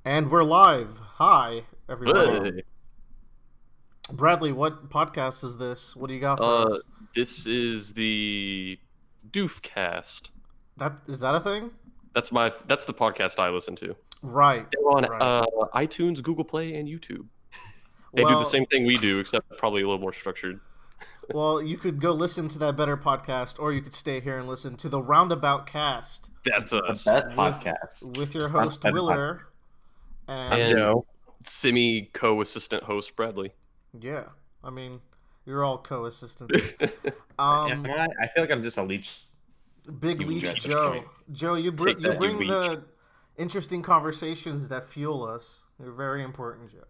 And we're live. Hi, everybody. Hey, Bradley, what podcast is this? What do you got for uh, us? this is the Doofcast. Is that a thing? That's the podcast I listen to. Right, They're on right. iTunes, Google Play, and YouTube. They do the Well, same thing we do, except probably a little more structured. well, you could go listen to that better podcast, or you could stay here and listen to the Roundabout cast That's The us. best with podcast. with your It's not host the better podcast. Willer, I'm and And Joe. Simi co-assistant host Bradley. yeah, I mean, you're all co-assistants. Am Um, I? I feel like I'm just a leech. Big You Leech leech. Joe. Joe, Take you that, you bring leech. the interesting conversations that fuel us. They're very important, Joe.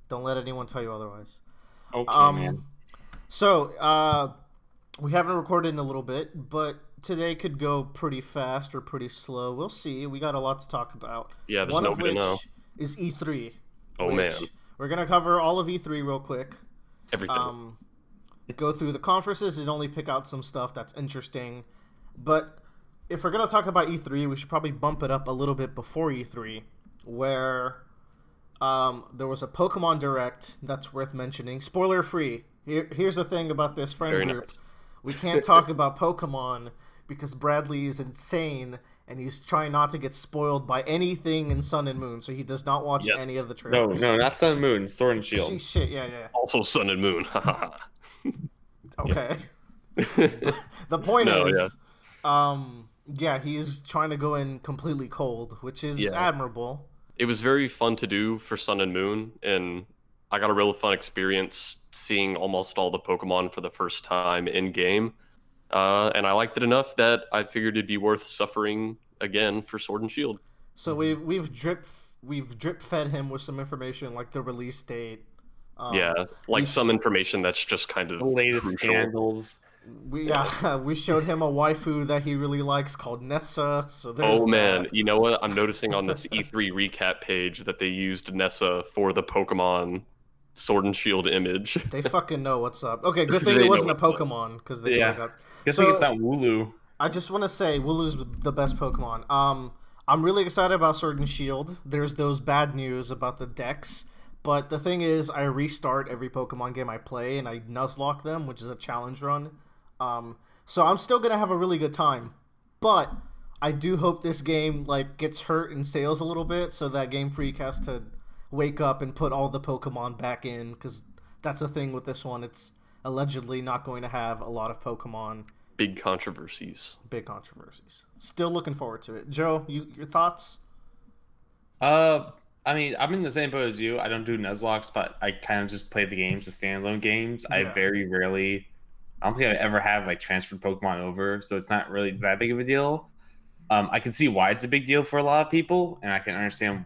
Don't let anyone tell you otherwise. Okay, man. Um, so we haven't recorded in a little bit, but today could go pretty fast or pretty slow. We'll see. We got a lot to talk about. Yeah, there's One of nobody which to know. is E3. Oh which man, we're gonna cover all of E3 real quick. everything. Go through the conferences and only pick out some stuff that's interesting. But if we're gonna talk about E3, we should probably bump it up a little bit before E3, where there was a Pokemon Direct that's worth mentioning. Spoiler free. Here's the thing about this friend Very group: nice. we can't talk about Pokemon because Bradley is insane and he's trying not to get spoiled by anything in Sun and Moon, so he does not watch Yes. any of the No, trailers. no, not Sun and Moon. Sword and Shield. Shit, yeah. Also, Sun and Moon. Ha ha Okay. ha. The point No, is, yeah, he is trying to go in completely cold, which is Yeah. admirable. It was very fun to do for Sun and Moon, and I got a real fun experience seeing almost all the Pokemon for the first time in game. And I liked it enough that I figured it'd be worth suffering again for Sword and Shield. So we've drip fed him with some information like the release date. Yeah, like we some information that's just kind of The latest crucial. scandals. We showed him a waifu that he really likes called Nessa. So there's Oh man, that. you know what? I'm noticing on this E3 recap page that they used Nessa for the Pokemon Sword and Shield image. They fucking know what's up. Okay, good thing They it know wasn't a what's up. Pokemon because they Yeah. got. Good So- thing it's not Wooloo. I just want to say Wooloo's the best Pokemon. I'm really excited about Sword and Shield. There's those bad news about the decks, but the thing is, I restart every Pokemon game I play and I Nuzlocke them, which is a challenge run. So I'm still gonna have a really good time, but I do hope this game like gets hurt in sales a little bit, so that Game Freak has to wake up and put all the Pokemon back in, because that's the thing with this one. It's allegedly not going to have a lot of Pokemon. Big controversies. Big controversies. Still looking forward to it. Joe, your thoughts? I mean, I'm in the same boat as you. I don't do Nuzlocks, but I kind of just play the games, the standalone games. I Yeah. very rarely. I don't think I ever have like transferred Pokemon over, so it's not really that big of a deal. I can see why it's a big deal for a lot of people, and I can understand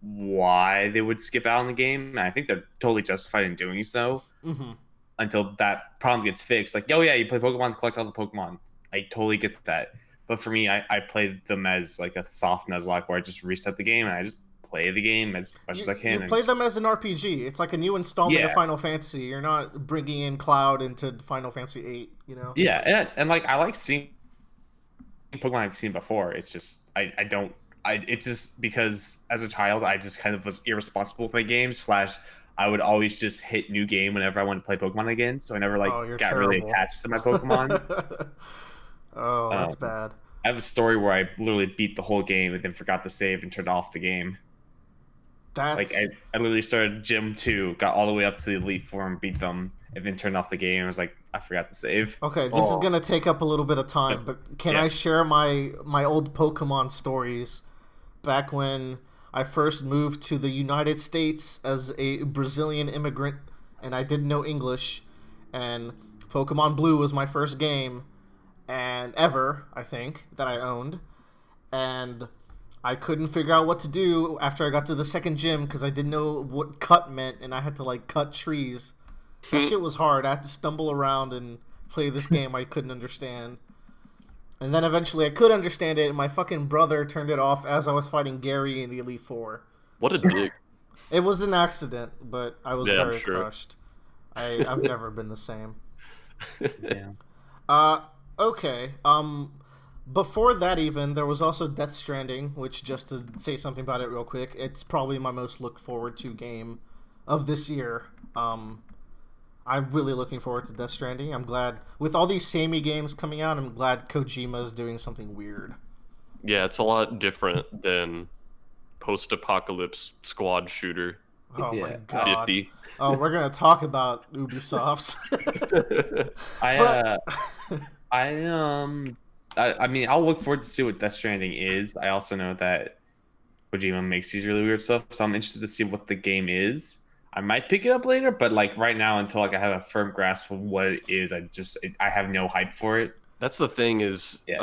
why they would skip out on the game. And I think they're totally justified in doing so Mm-hmm. until that problem gets fixed. Like, oh yeah, you play Pokemon to collect all the Pokemon. I totally get that. But for me, I play them as like a soft Nuzlocke where I just reset the game and I just play the game as much as I can. You and play them just- as an RPG. It's like a new installment of Yeah. Final Fantasy. You're not bringing in Cloud into Final Fantasy VIII, you know? Yeah, and like I like seeing Pokemon I've seen before. It's just I don't it's just because as a child I just kind of was irresponsible with my games. Slash I would always just hit new game whenever I wanted to play Pokemon again. So I never like Oh, you're got really terrible. attached to my Pokemon. Oh, that's Um, bad. I have a story where I literally beat the whole game and then forgot to save and turned off the game. That's Like I literally started Gym 2, got all the way up to the Elite Four and beat them, and then turned off the game and was like, I forgot to save. okay. This is Oh. gonna take up a little bit of time, but can Yeah. I share my old Pokemon stories? Back when I first moved to the United States as a Brazilian immigrant, and I didn't know English, and Pokemon Blue was my first game, and ever I think that I owned, and I couldn't figure out what to do after I got to the second gym because I didn't know what cut meant, and I had to like cut trees. That shit was hard. I had to stumble around and play this game I couldn't understand. And then eventually I could understand it, and my fucking brother turned it off as I was fighting Gary in the Elite Four. What a dig. It was an accident, but I was Yeah, I'm very sure. crushed. I've never been the same. Yeah. Okay. Before that, even there was also Death Stranding, which, just to say something about it real quick, it's probably my most looked forward to game of this year. I'm really looking forward to Death Stranding. I'm glad with all these samey games coming out. I'm glad Kojima's doing something weird. Yeah, it's a lot different than post-apocalypse squad shooter Oh my Yeah. god. 50. Oh, we're gonna talk about Ubisoft, I but uh I I mean I'll look forward to see what Death Stranding is. I also know that Kojima makes these really weird stuff, so I'm interested to see what the game is. I might pick it up later, but like right now, until like I have a firm grasp of what it is, I have no hype for it. That's the thing is, Yeah,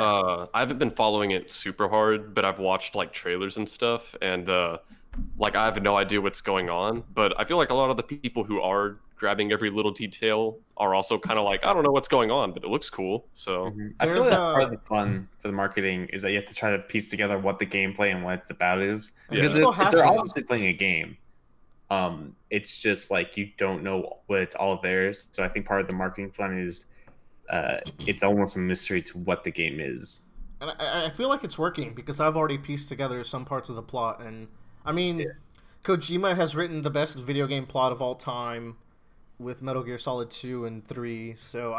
I haven't been following it super hard, but I've watched like trailers and stuff, and like I have no idea what's going on. But I feel like a lot of the people who are grabbing every little detail are also kind of like, I don't know what's going on, but it looks cool. So I feel there's like that's part of a the fun for the marketing is that you have to try to piece together what the gameplay and what it's about is and because yeah, people if have they're been. obviously playing a game. It's just like you don't know what it's all theirs. So I think part of the marketing fun is it's almost a mystery to what the game is. And I feel like it's working because I've already pieced together some parts of the plot. And I Yeah. mean, Kojima has written the best video game plot of all time with Metal Gear Solid 2 and 3. So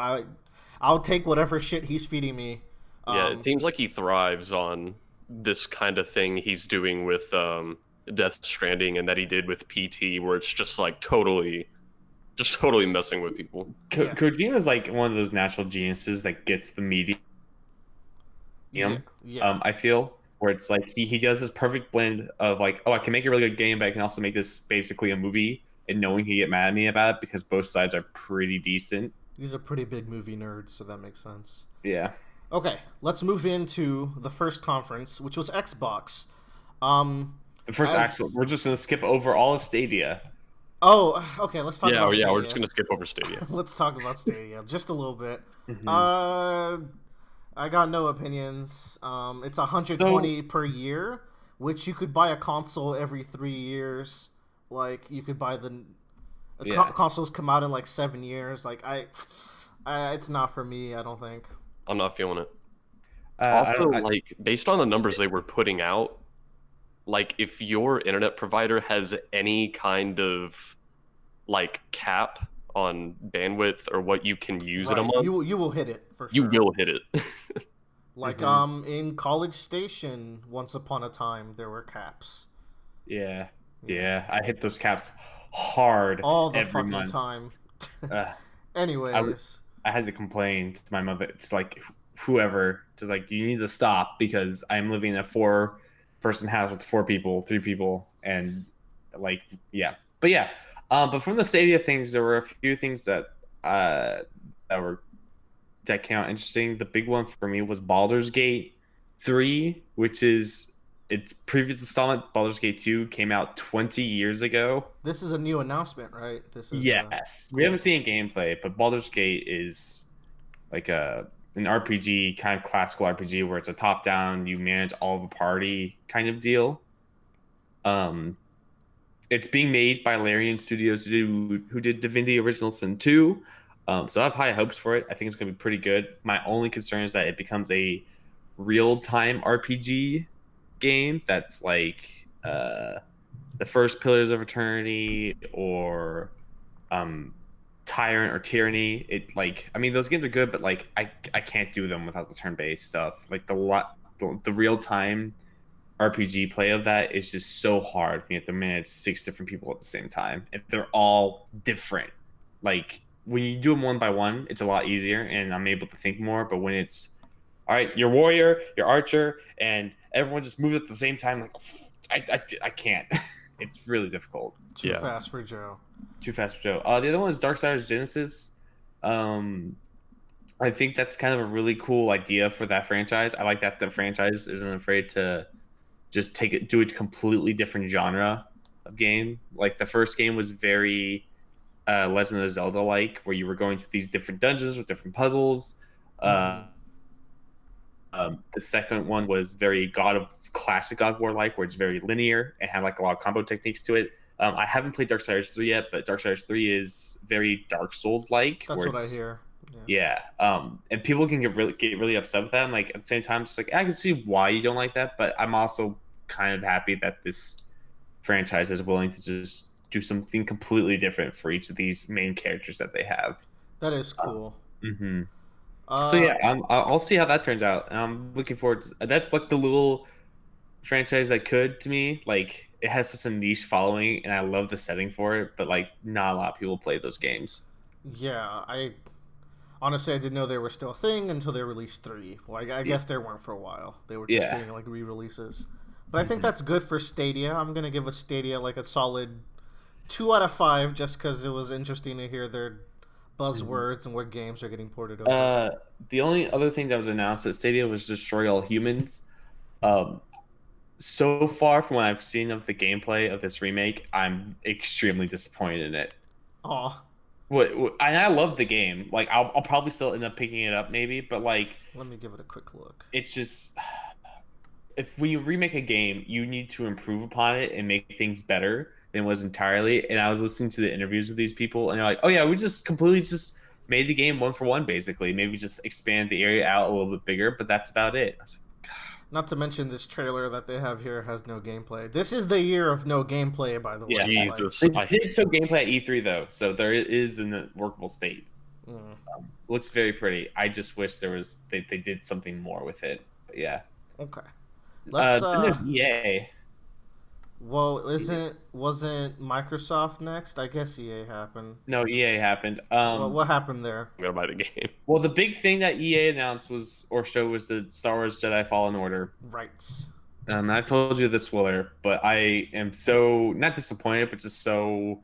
I'll take whatever shit he's feeding me. yeah, it Um, seems like he thrives on this kind of thing he's doing with Death Stranding and that he did with PT, where it's just like just totally messing with people. yeah, Kojima is like one of those natural geniuses that gets the medium. yeah, yeah. I feel where it's like he does this perfect blend of like, oh, I can make a really good game, but I can also make this basically a movie, and knowing he get mad at me about it because both sides are pretty decent. He's a pretty big movie nerd, so that makes sense. Yeah. Okay, let's move into the first conference, which was Xbox. Um, The first actual, as we're just gonna skip over all of Stadia. Oh, okay. Let's talk Yeah, about yeah, we're just Stadia. gonna skip over Stadia. Let's talk about Stadia just a little bit. Mhm. Uh, I got no opinions. It's So 120 per year, which you could buy a console every 3 years. Like you could buy yeah, consoles come out in like 7 years. Like it's not for me. I don't think. I'm not feeling it. I Also, don't. like based on the numbers they were putting out, like if your internet provider has any kind of like cap on bandwidth or what you can use in a Right. month, You will hit it for you sure. will hit it. Like Mhm. in College Station, once upon a time there were caps. Yeah, Yeah. yeah. I hit those caps hard All the every fucking month. time. Uh, I w- Anyways, I had to complain to my mother. It's like whoever, just like you need to stop because I'm living in a four-person house with four people, three people, and like yeah. But yeah, but from the Stadia things, there were a few things uh that were that came out interesting. The big one for me was Baldur's Gate 3, which is its previous installment. Baldur's Gate 2 came out 20 years ago. this is a new announcement, right? This is Yes, we cool. haven't seen gameplay, but Baldur's Gate is like an RPG, kind of classical RPG where it's a top down, you manage all of a party kind of deal. Um, it's being made by Larian Studios who did Divinity Original Sin 2. So I have high hopes for it. I think it's going to be pretty good. My only concern is that it becomes a real time RPG game that's like the first Pillars of Eternity or um, Tyrant or Tyranny. It like I mean those games are good, but like I can't do them without the turn based stuff. Like the real time RPG play of that is just so hard when you have to manage six different people at the same time. And they're all different. Like when you do them one by one, it's a lot easier and I'm able to think more. But when it's all right, your warrior, your archer, and everyone just moves at the same time, like I can't. It's really difficult. Too Yeah. fast for Joe. Too fast for Joe. The other one is Darksiders Genesis. Um, I think that's kind of a really cool idea for that franchise. I like that the franchise isn't afraid to just do a completely different genre of game. Like the first game was very Legend of Zelda like, where you were going to these different dungeons with different puzzles. Hmm. Uh, the second one was very classic God of War like, where it's very linear and had like a lot of combo techniques to it. I haven't played Darksiders 3 yet, but Darksiders 3 is very Dark Souls like, That's where what I it's hear. Yeah. And people can get really upset with that. And like at the same time, it's like I can see why you don't like that, but I'm also kind of happy that this franchise is willing to just do something completely different for each of these main characters that they have. That is cool. hmm So Uh, yeah, I'll see how that turns out. I'm looking forward to that's like the little franchise that could to me. Like it has such a niche following, and I love the setting for it, but like not a lot of people play those games. yeah, I honestly I didn't know they were still a thing until they released three. Well, I guess they weren't for a while. They were just Yeah. doing like re-releases. But I think hmm that's good for Stadia. I'm gonna give a Stadia like a solid 2 out of 5, just because it was interesting to hear their hmm buzzwords and what games are getting ported over. Uh, the only other thing that was announced at Stadia was Destroy All Humans. Um, so far from what I've seen of the gameplay of this remake, I'm extremely disappointed in it. Oh, And I love the game. Like, I'll probably still end up picking it up, maybe, but like, let me give it a quick look. it's just if when you remake a game, you need to improve upon it and make things better than it was entirely. And I was listening to the interviews with these people, and they're like, "Oh yeah, we just completely just made the game one for one, basically. Maybe just expand the area out a little bit bigger, but that's about it." I was Not to mention this trailer that they have here has no gameplay. This is the year of no gameplay, by the way. Yeah. Like, Jesus, They I did show gameplay at E3 though, so there is in a workable state. mm, Looks very pretty. I just wish they did something more with it. But yeah. okay. Let's Then there's EA. well, wasn't Microsoft next? I guess EA happened. No, EA happened. What happened there? I'm gonna buy the game. Well, the big thing that EA announced was or showed was the Star Wars Jedi Fallen Order. Right. I've told you this, Willer, but I am so not disappointed, but just so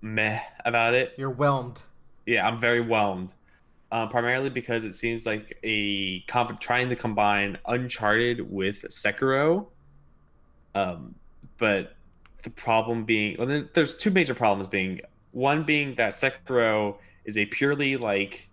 meh about it. You're whelmed. Yeah, I'm very whelmed. Primarily because it seems like trying to combine Uncharted with Sekiro. Um, but the problem being, well, there's two major problems being one being that Sekiro is a purely like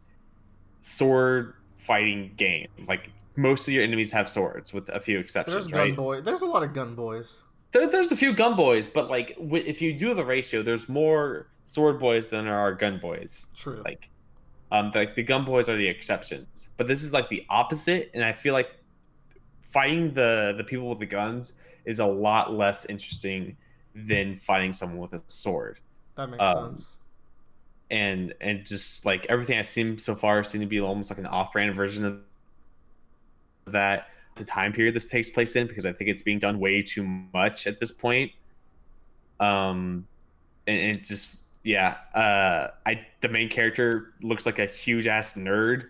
sword fighting game. Like most of your enemies have swords, with a few There's exceptions, gun right? boy. There's a lot of gun boys. There's a few gun boys, but like if you do the ratio, there's more sword boys than there are gun boys. True. Like the gun boys are the exceptions, but this is like the opposite, and I feel like fighting the people with the guns is a lot less interesting than fighting someone with a sword. That makes Um, sense. and just like everything I've seen so far seem to be almost like an off-brand version of that. The time period this takes place in, because I think it's being done way too much at this point. And it just yeah, the main character looks like a huge ass nerd.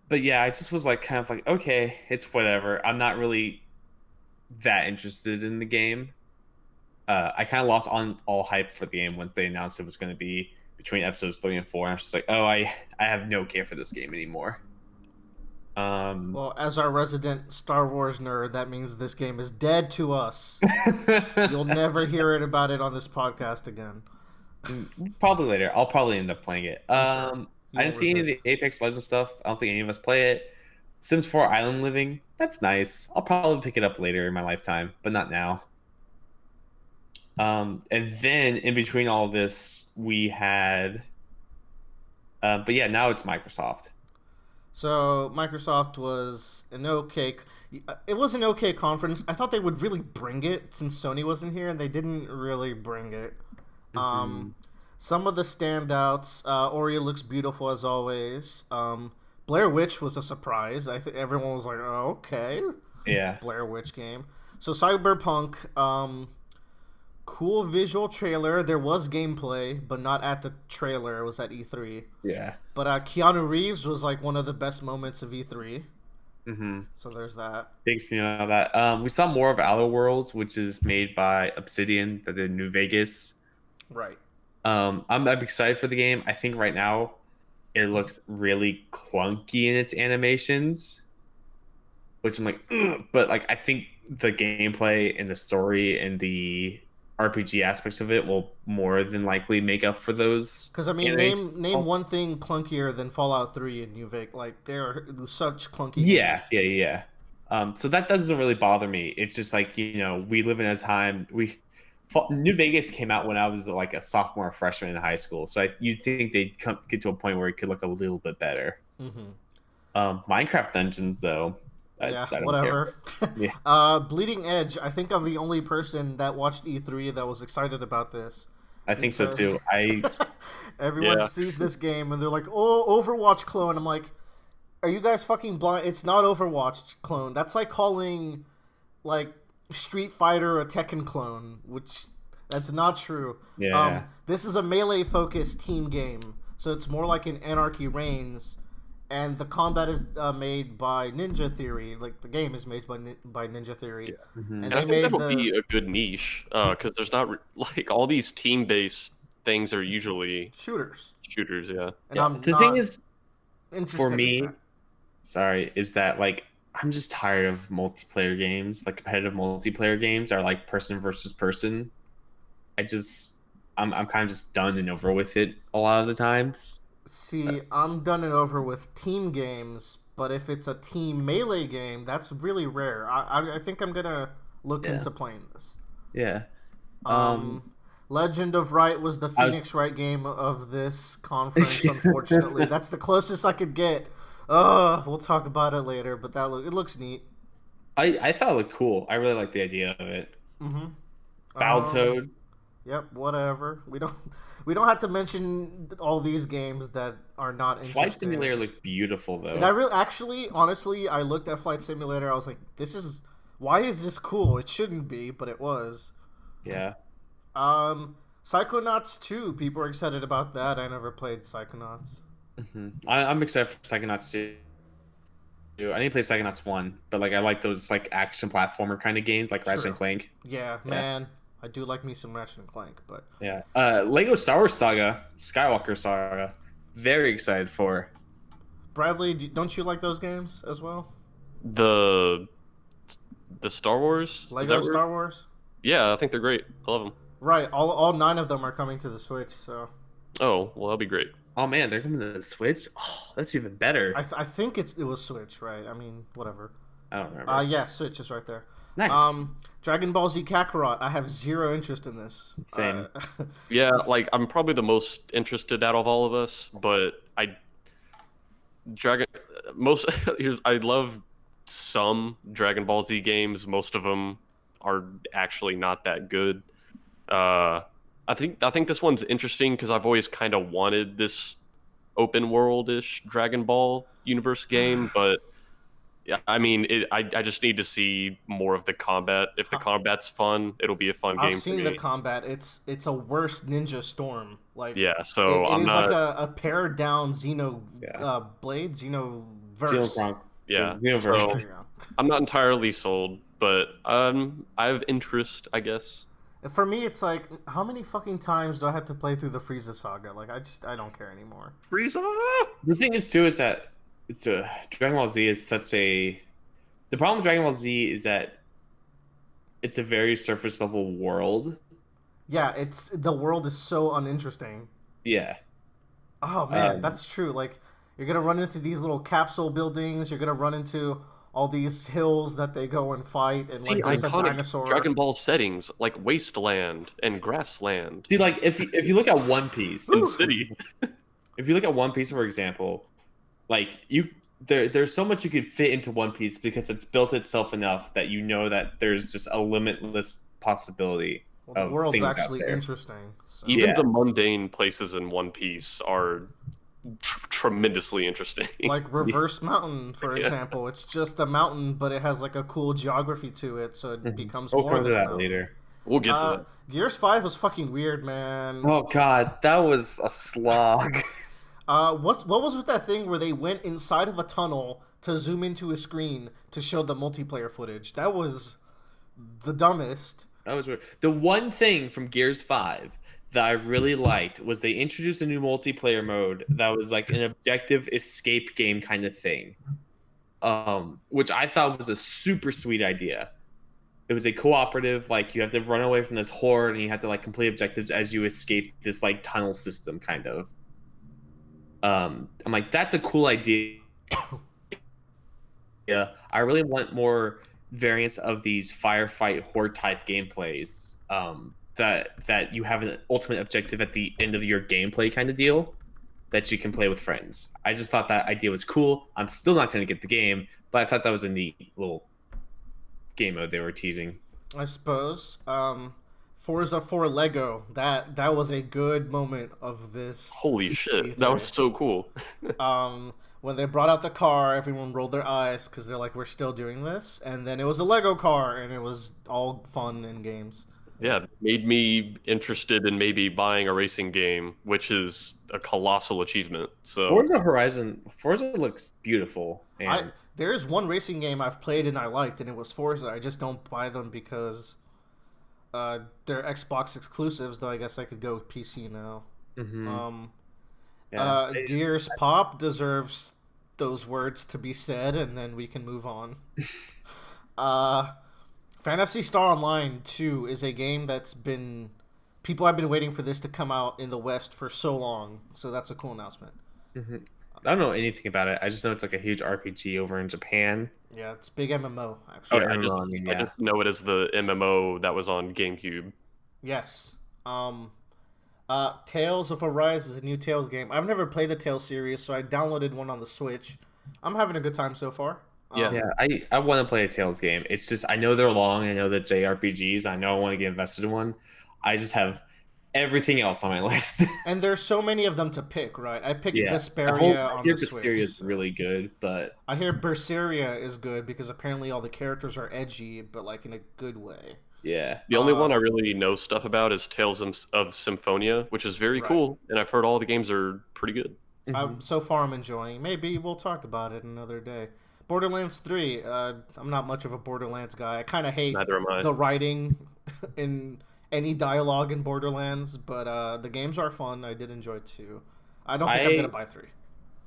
But yeah, I just was like kind of like, okay, it's whatever. I'm not really that interested in the game. I kind of lost on all hype for the game once they announced it was going to be between episodes 3 and 4. And I was just like, oh, I have no care for this game anymore. Well, as our resident Star Wars nerd, that means this game is dead to us. You'll never hear it about it on this podcast again. Probably later. I'll probably end up playing it. I'm sure. You I won't didn't see any of resist. the Apex Legends stuff. I don't think any of us play it. Sims 4 Island Living, that's nice. I'll probably pick it up later in my lifetime, but not now. And then in between all of this, we had, but yeah, now it's Microsoft. So Microsoft was an okay. It was an okay conference. I thought they would really bring it since Sony wasn't here, and they didn't really bring it. Mhm. Some of the standouts. Ori looks beautiful as always. Blair Witch was a surprise. I think everyone was like, "Oh, okay, Yeah, Blair Witch game." So Cyberpunk. Cool visual trailer. There was gameplay, but not at the trailer. It was at E3. yeah. But Keanu Reeves was like one of the best moments of E3. Mm-hmm. So there's that. Thanks me about that. We saw more of Outer Worlds, which is made by Obsidian, that did New Vegas. Right. I'm excited for the game. I think right now it looks really clunky in its animations, which I'm like, ugh. But like I think the gameplay and the story and the RPG aspects of it will more than likely make up for those. Because I mean, animation name faults. one thing clunkier than Fallout 3 and New Vegas. Like they're such clunky Yeah, games. yeah. So that doesn't really bother me. It's just like we live in a time New Vegas came out when I was like a sophomore or freshman in high school, so you'd think they'd get to a point where it could look a little bit better. Mm-hmm. Minecraft Dungeons, though, Yeah, I don't care. whatever. Yeah, Bleeding Edge. I think I'm the only person that watched E3 that was excited about this I think so because too. everyone Yeah. sees this game and they're like, "Oh, Overwatch clone." I'm like, "Are you guys fucking blind? It's not Overwatch clone. That's like calling like Street Fighter a Tekken clone, which that's not true. Yeah. This is a melee focused team game, so it's more like an Anarchy Reigns, and the combat is made by Ninja Theory. Like the game is made by Ninja Theory, Mhm. and And they I think made that'll the be a good niche because there's not like all these team-based things are usually shooters, shooters. Yeah. and Yeah. I'm The not thing is, interested for in me, that. sorry, is that like I'm just tired of multiplayer games. Like competitive multiplayer games are like person versus person. I'm kind of just done and over with it a lot of the times. See, I'm done and over with team games, but if it's a team melee game, that's really rare. I think I'm gonna look Yeah. into playing this. Yeah. Um, Legend of Right was the I was- Phoenix Wright game of this conference. Unfortunately, that's the closest I could get. We'll talk about it later, but it looks neat. I thought it looked cool. I really like the idea of it. Mm-hmm. Battletoads. Yep. Whatever. We don't have to mention all these games that are not Flight interesting. Simulator looked beautiful though. And I really, actually, honestly, I looked at Flight Simulator. I was like, why is this cool? It shouldn't be, but it was. Yeah. Psychonauts 2. People are excited about that. I never played Psychonauts. I'm excited for Psychonauts 2. I need to play Psychonauts 1, but like I like those like action platformer kind of games like Ratchet True. and Clank. Yeah, man. I do like me some Ratchet and Clank, but Yeah. Lego Star Wars Saga, Skywalker Saga. Very excited for. Bradley, don't you like those games as well? The Star Wars. Is Lego that Star Wars? Yeah, I think they're great. I love them. Right. All 9 of them are coming to the Switch, so Oh, well, that'll be great. Oh man, they're coming to the Switch. Oh, that's even better. I think it was Switch, right? I mean, whatever. I don't remember. Yeah, Switch is right there. Nice. Dragon Ball Z Kakarot. I have zero interest in this. Same. Yeah, like I'm probably the most interested out of all of us, but Dragon most I love some Dragon Ball Z games. Most of them are actually not that good. I think this one's interesting because I've always kind of wanted this open world-ish Dragon Ball universe game, but yeah, I mean, I just need to see more of the combat. If the combat's fun, it'll be a fun game I've for seen me. the combat. It's a worse Ninja Storm. Like Yeah, so it I'm is not. like a pared down Xeno Yeah. blade Xenoverse. Xenoverse. Yeah, Xenoverse. so- There you go. I'm not entirely sold, but I have interest, I guess. For me, it's like, how many fucking times do I have to play through the Frieza saga? Like, I don't care anymore. Frieza. The thing is too is that Dragon Ball Z is such a. The problem with Dragon Ball Z is that it's a very surface level world. Yeah, the world is so uninteresting. Yeah. Oh man, Um, that's true. Like, you're gonna run into these little capsule buildings. You're gonna run into all these hills that they go and fight, and See, like there's a iconic dinosaur. Dragon Ball settings like wasteland and grassland. See, like if you look at One Piece, Sin City. if you look at One Piece for example, like there's so much you could fit into One Piece because it's built itself enough that you know that there's just a limitless possibility. Well, the of world's things out actually there. interesting. So. Even Yeah. the mundane places in One Piece are tremendously interesting. Like Reverse Mountain, for Yeah. example. It's just a mountain, but it has like a cool geography to it, so it becomes We'll more come to than a that mountain. later. We'll get to that. Gears 5 was fucking weird, man. Oh god, that was a slog. What was with that thing where they went inside of a tunnel to zoom into a screen to show the multiplayer footage? That was the dumbest. That was weird. The one thing from Gears 5 that I really liked was they introduced a new multiplayer mode that was like an objective escape game kind of thing. Which I thought was a super sweet idea. It was a cooperative, like you have to run away from this horde and you have to like complete objectives as you escape this like tunnel system kind of. I'm like, that's a cool idea. Yeah, I really want more variants of these firefight horde type gameplays. that you have an ultimate objective at the end of your gameplay kind of deal that you can play with friends. I just thought that idea was cool. I'm still not going to get the game, but I thought that was a neat little game mode they were teasing. I suppose. Forza 4 Lego. That was a good moment of this. Holy shit, E3. that was so cool. When they brought out the car, everyone rolled their eyes because they're like, "We're still doing this." And then it was a Lego car, and it was all fun and games. Yeah, it made me interested in maybe buying a racing game, which is a colossal achievement. So Forza looks beautiful, and There is one racing game I've played and I liked, and it was Forza. I just don't buy them because they're Xbox exclusives. Though I guess I could go with PC now. Gears Pop deserves those words to be said, and then we can move on. Phantasy Star Online 2 is a game that's been... People have been waiting for this to come out in the West for so long, so that's a cool announcement. I don't know anything about it. I just know it's like a huge RPG over in Japan. Yeah, it's big MMO, actually. I just know it as the MMO that was on GameCube. Yes. Tales of Arise is a new Tales game. I've never played the Tales series, so I downloaded one on the Switch. I'm having a good time so far. I want to play a Tales game. It's just I know they're long. I know that JRPGs. I know I want to get invested in one. I just have everything else on my list. And there's so many of them to pick, right? I picked Vesperia on the Switch. Vesperia is really good, but I hear Berseria is good because apparently all the characters are edgy, but like in a good way. Yeah. The only one I really know stuff about is Tales of Symphonia, which is very cool, and I've heard all the games are pretty good. So far I'm enjoying. Maybe we'll talk about it another day. Borderlands 3, I'm not much of a Borderlands guy. I kind of hate the writing in any dialogue in Borderlands, but the games are fun. I did enjoy 2. I don't think I'm going to buy 3.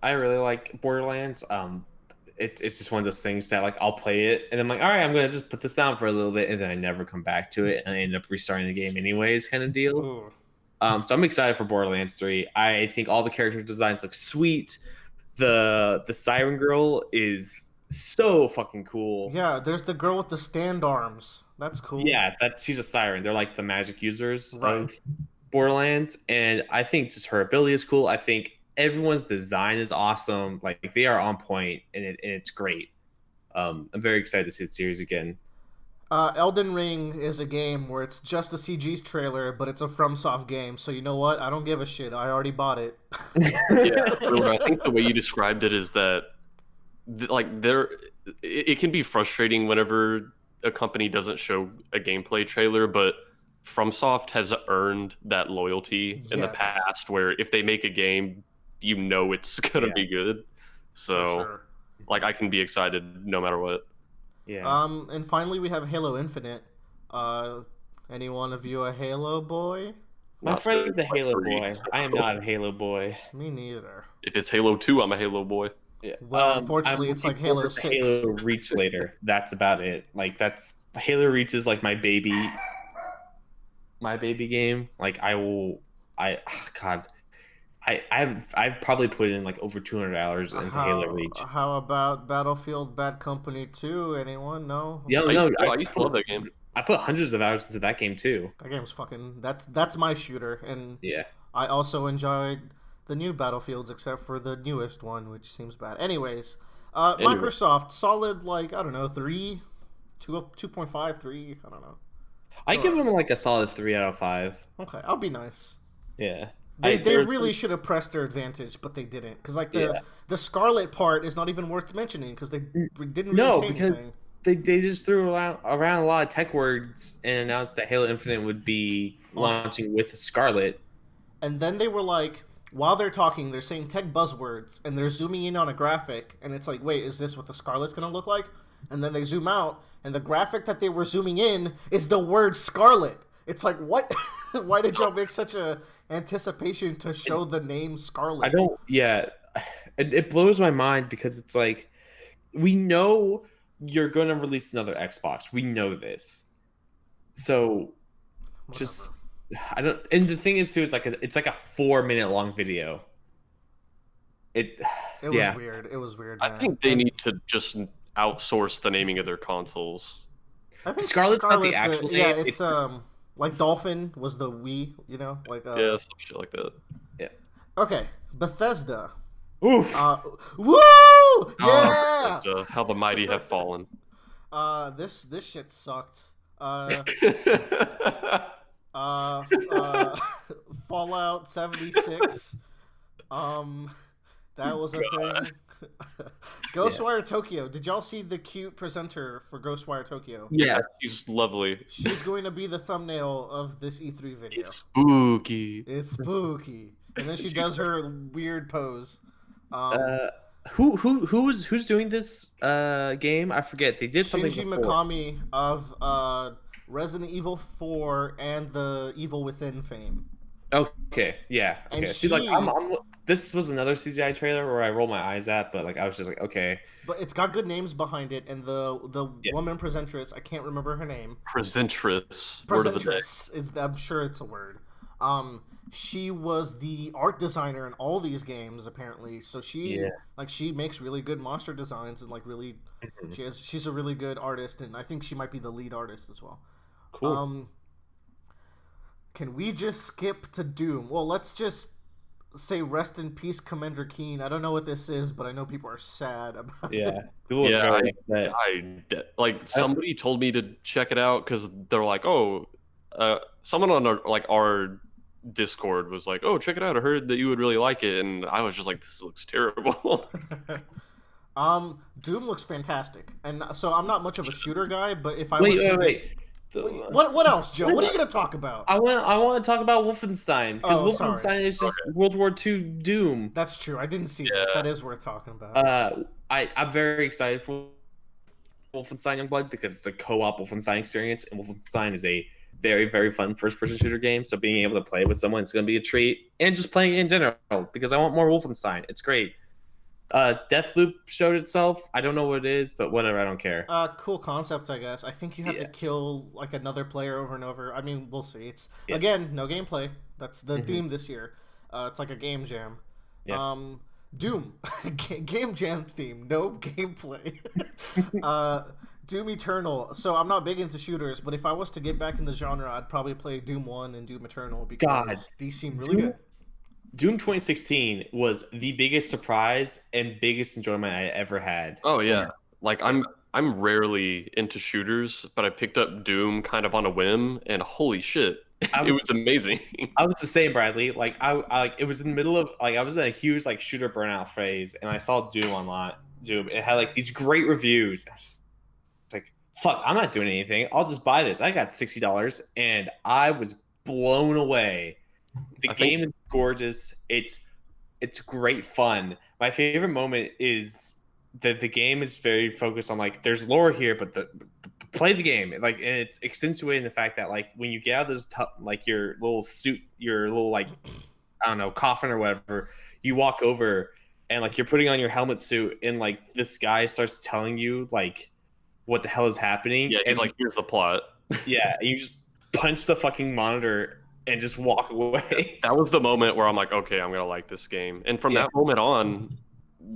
I really like Borderlands. It's just one of those things that like I'll play it and I'm like, all right, I'm gonna just put this down for a little bit, and then I never come back to it, and I end up restarting the game anyways, kind of deal. Ooh. So I'm excited for Borderlands 3. I think all the character designs look sweet. The Siren Girl is so fucking cool. Yeah, there's the girl with the stand arms. That's cool. Yeah, she's a siren. They're like the magic users of Borderlands, and I think just her ability is cool. I think everyone's design is awesome. Like they are on point, and it's great. I'm very excited to see the series again. Elden Ring is a game where it's just a CG trailer, but it's a FromSoft game. So you know what? I don't give a shit. I already bought it. I think the way you described it is that, like, it can be frustrating whenever a company doesn't show a gameplay trailer, but FromSoft has earned that loyalty in the past, where if they make a game, you know it's gonna be good. So, like, I can be excited no matter what. Yeah. And finally, we have Halo Infinite. Any one of you a Halo boy? My friend's a Halo boy. I am not a Halo boy. Me neither. If it's Halo 2, I'm a Halo boy. Yeah. Well, unfortunately, it's like Halo 6. Halo Reach later. That's about it. Like Halo Reach is like my baby game. Like I've probably put in like over 200 hours into Halo Reach. How about Battlefield Bad Company 2? Anyone? No. Yeah, I used to love that game. I put hundreds of hours into that game too. That game's fucking. That's my shooter, and yeah. I also enjoyed the new Battlefields, except for the newest one, which seems bad. Anyways, Microsoft, solid, like, I don't know, 3, 2.5, 3, I don't know. I give them like a solid 3 out of 5. Okay, I'll be nice. Yeah. They really should have pressed their advantage, but they didn't. Because, like, the Scarlet part is not even worth mentioning, because they didn't really say anything. They just threw around a lot of tech words and announced that Halo Infinite would be launching with Scarlet. And then they were like, while they're talking, they're saying tech buzzwords, and they're zooming in on a graphic, and it's like, wait, is this what the Scarlet's going to look like? And then they zoom out, and the graphic that they were zooming in is the word Scarlet. It's like, what? Why did y'all make such a anticipation to show the name Scarlet? It blows my mind, because it's like, we know you're going to release another Xbox. We know this. So, just... I don't, and the thing is too, it's like a 4-minute long video. It was weird. It was weird. I think they need to just outsource the naming of their consoles. I think Scarlet's not the actual name. it's Like Dolphin was the Wii, you know, like Yeah, some shit like that. Yeah. Okay, Bethesda. Oof. Woo! Oh, Yeah. Bethesda, how the mighty have fallen. This shit sucked. Uh, Fallout 76. Um, that was a thing. Ghostwire Tokyo. Did y'all see the cute presenter for Ghostwire Tokyo? Yeah, she's lovely. She's going to be the thumbnail of this E3 video. It's spooky. It's spooky. And then she does her weird pose. Who's doing this game? I forget. They did something Shinji before. Mikami of Resident Evil 4 and the Evil Within fame. Okay, yeah. Okay. And See, like, this was another CGI trailer where I roll my eyes at, but like I was just like, okay. But it's got good names behind it, and the woman presentress, I can't remember her name. Presentress. Word of the day. I'm sure it's a word. She was the art designer in all these games apparently. So she makes really good monster designs and like really she's a really good artist, and I think she might be the lead artist as well. Cool. Can we just skip to Doom? Well, let's just say rest in peace, Commander Keen. I don't know what this is, but I know people are sad about it. Yeah. People are very upset. Like somebody told me to check it out because they're like, oh, someone on our Discord was like, oh, check it out. I heard that you would really like it, and I was just like, this looks terrible. Doom looks fantastic, and so I'm not much of a shooter guy, but if I wait. What else, Joe? What are you gonna talk about? I want to talk about Wolfenstein because Wolfenstein is just World War II Doom. That's true. I didn't see that. That is worth talking about. I'm very excited for Wolfenstein Youngblood because it's a co-op Wolfenstein experience, and Wolfenstein is a very, very fun first-person shooter game. So being able to play with someone is going to be a treat, and just playing it in general because I want more Wolfenstein. It's great. Deathloop showed itself. I don't know what it is, but whatever. I don't care. Cool concept, I guess. I think you have to kill like another player over and over. I mean, we'll see. It's again no gameplay. That's the theme this year. It's like a game jam. Yeah. Doom, game jam theme, no gameplay. Doom Eternal. So I'm not big into shooters, but if I was to get back in the genre, I'd probably play Doom 1 and Doom Eternal because these seem really good. Doom 2016 was the biggest surprise and biggest enjoyment I ever had. Oh yeah. Like I'm rarely into shooters, but I picked up Doom kind of on a whim, and holy shit, it was amazing. I was the same, Bradley. Like I it was in the middle of I was in a huge like shooter burnout phase, and I saw Doom online. Doom, it had like these great reviews. I was like, fuck, I'm not doing anything. I'll just buy this. I got $60, and I was blown away. The game is gorgeous. It's great fun. My favorite moment is that the game is very focused on like there's lore here, but play the game and it's accentuating the fact that like when you get out of this like your little suit, your little like I don't know coffin or whatever, you walk over and like you're putting on your helmet suit and like this guy starts telling you like what the hell is happening. Yeah, he's like, here's the plot. Yeah, and you just punch the fucking monitor and just walk away. That was the moment where I'm like, okay, I'm gonna like this game. And from that moment on,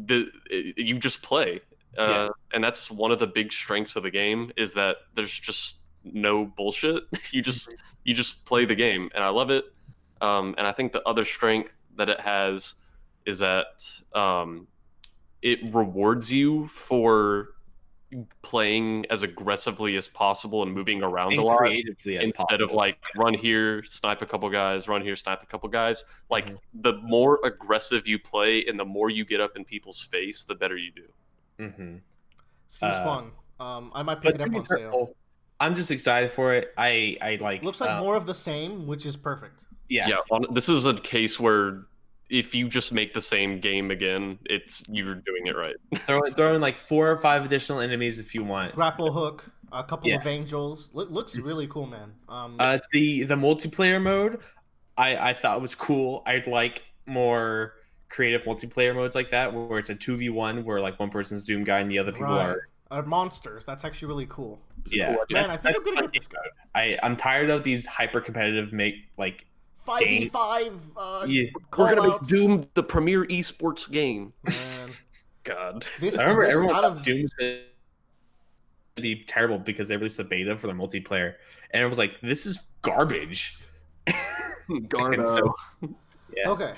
you just play. And that's one of the big strengths of the game is that there's just no bullshit. you just play the game, and I love it. And I think the other strength that it has is that it rewards you for playing as aggressively as possible and moving around a lot creatively as instead possible. of like run here, snipe a couple guys, run here, snipe a couple guys. Like the more aggressive you play and the more you get up in people's face, the better you do. Seems fun. I might pick it up on sale. I'm just excited for it. I like. Looks like more of the same, which is perfect. Yeah. This is a case where if you just make the same game again, you're doing it right. Throw in like 4 or 5 additional enemies if you want. Grapple hook, a couple of angels. Looks really cool, man. The multiplayer mode, I thought was cool. I'd like more creative multiplayer modes like that, where it's a 2v1, where like one person's Doom guy and the other people are monsters. That's actually really cool. Yeah, cool. Man, I think I'm gonna get this guy. I'm tired of these hyper competitive 5v5. We're gonna make Doom the premier esports game. Man. God, I remember everyone thought Doom was gonna be terrible because they released the beta for the multiplayer, and it was like, this is garbage. And so, Gardo. yeah, Okay.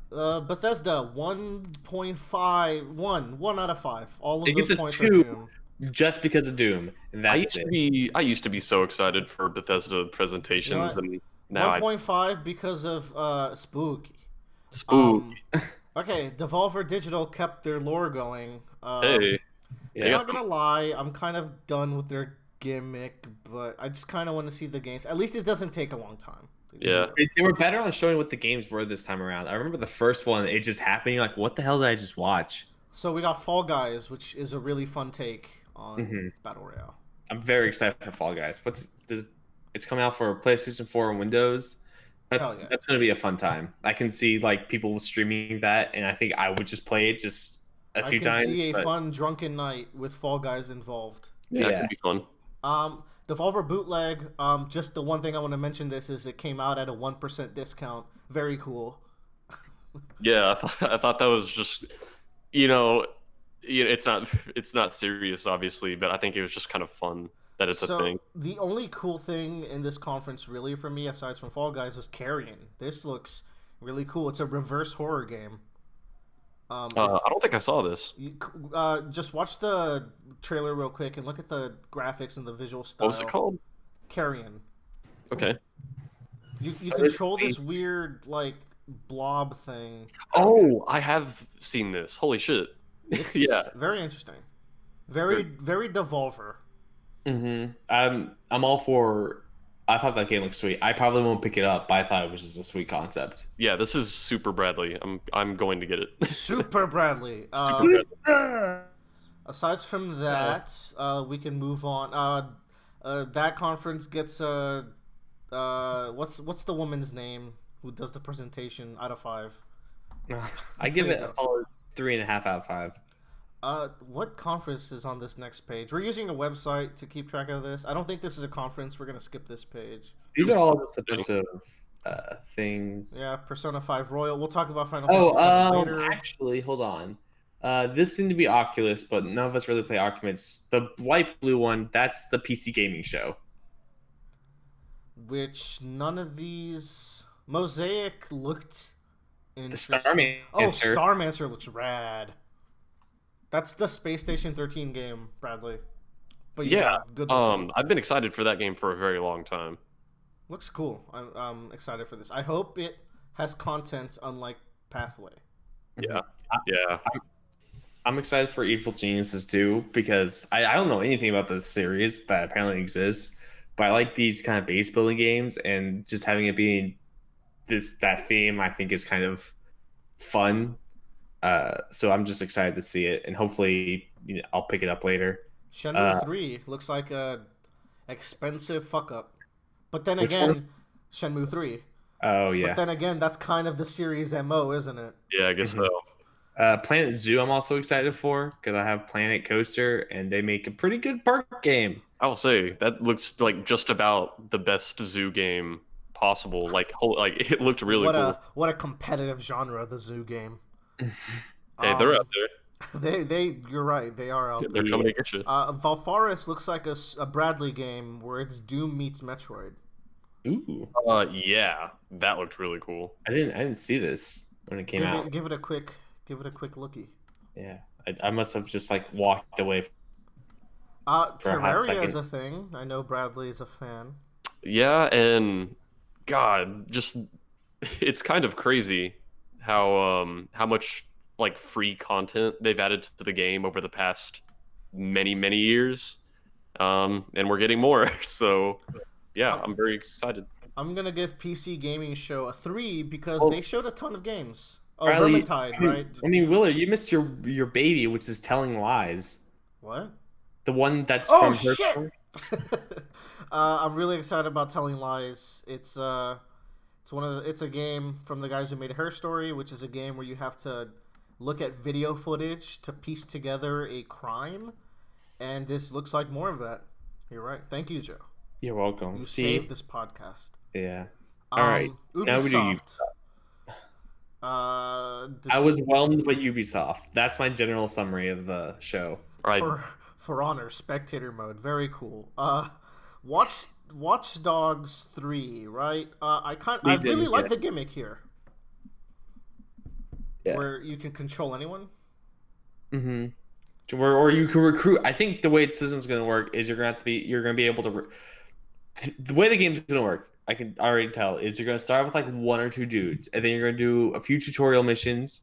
Bethesda 1.5, 1 out of 5. All of it gets those a points are 2 Doom. just because of Doom, and that's it. I used to be so excited for Bethesda You know presentations, what? and now I 1.5 because of Spooky. spook. Okay, Devolver Digital kept their lore going. Hey, they I'm Yeah, got not gonna lie, I'm kind of done with their gimmick, but I just kind of want to see the games. At least it doesn't take a long time. Yeah. they were better on showing what the games were this time around. I remember the first one, it just happened. You're like, what the hell did I just watch? So we got Fall Guys, which is a really fun take on Hmm. Battle Royale. I'm very excited for Fall Guys. It's coming out for PlayStation 4 and Windows. Hell yeah. That's gonna be a fun time. I can see like people streaming that, and I think I would just play it just a I few can times. see a But fun drunken night with Fall Guys involved. Yeah, it yeah, could be fun. Devolver Bootleg, just the one thing I want to mention this is it came out at a 1% discount. Very cool. Yeah, I thought that was just, you know, it's not serious, obviously, but I think it was just kind of fun that it's a So thing. the only cool thing in this conference, really, for me, aside from Fall Guys, was Carrion. This looks really cool. It's a reverse horror game. I don't think I saw this. Just watch the trailer real quick and look at the graphics and the visual style. What was it called? Carrion. Okay. You Oh, this control this thing- weird like blob thing. Oh, I have seen this. Holy shit. It's Yeah. very interesting. Very Devolver. I'm all for. I thought that game looked sweet. I probably won't pick it up, but I thought it was just a sweet concept. Yeah, this is Super Bradley. I'm going to get it. Super Bradley. Super Bradley. Aside from that, we can move on. That conference gets what's the woman's name who does the presentation out of 5? I give There it you a go. solid 3.5 out of 5. What conference is on this next page? We're using a website to keep track of this. I don't think this is a conference. We're gonna skip this page. These are all just a bunch of things. Yeah, Persona 5 Royal. We'll talk about Final Oh, Fantasy 7 later. actually, hold on. This seemed to be Oculus, but none of us really play Oculus. The light blue one, that's the PC gaming show. Which none of these Mosaic looked The interesting. Starman. Oh, Starmancer looks rad. That's the Space Station 13 game, Bradley. But Yeah. good looking. I've been excited for that game for a very long time. Looks cool. I'm excited for this. I hope it has content unlike Pathway. Yeah. Yeah. I'm excited for Evil Geniuses too, because I don't know anything about this series that apparently exists, but I like these kind of base building games, and just having it be that theme I think is kind of fun. So I'm just excited to see it, and hopefully I'll pick it up later. Shenmue 3 looks like a expensive fuck up. But then Which again, one? Shenmue 3. Oh But yeah. then again, that's kind of the series MO, isn't it? Yeah, I guess Mhm. so. Planet Zoo I'm also excited for, because I have Planet Coaster, and they make a pretty good park game. I will say that looks like just about the best zoo game possible. Like it looked really cool. What a competitive genre, the zoo game. Hey, they're out there. You're right, they are out They're there. coming to get you. Valfaris looks like a Bradley game where it's Doom meets Metroid. Ooh, Yeah, that looked really cool. I didn't see this when it came out. Give it a quick lookie. Yeah, I must have just like walked away. For a hot Terraria is second. a thing. I know Bradley is a fan. Yeah, and God, just it's kind of crazy how much like free content they've added to the game over the past many years, and we're getting more. So yeah, I'm very excited. I'm gonna give PC Gaming Show a 3 because Oh. they showed a ton of games. Oh, Riley, Vermintide, right? I mean, Willard, you missed your baby, which is Telling Lies. What? The one that's Oh from her shit! story? I'm really excited about Telling Lies. It's a game from the guys who made Her Story, which is a game where you have to look at video footage to piece together a crime, and this looks like more of that. You're right. Thank you, Joe. You're welcome. You See, saved this podcast. yeah. All right. Ubisoft. Now we do I was whelmed by Ubisoft. That's my general summary of the show. All right, For Honor spectator mode, very cool. Watch Watch Dogs 3, right? I They really didn't like get. the gimmick here, Yeah. where you can control anyone. Mm-hmm. Or you can recruit. I think the way the system's going to work is you're going to be able to. The way the game's going to work, I can already tell, is you're going to start with like one or two dudes, and then you're going to do a few tutorial missions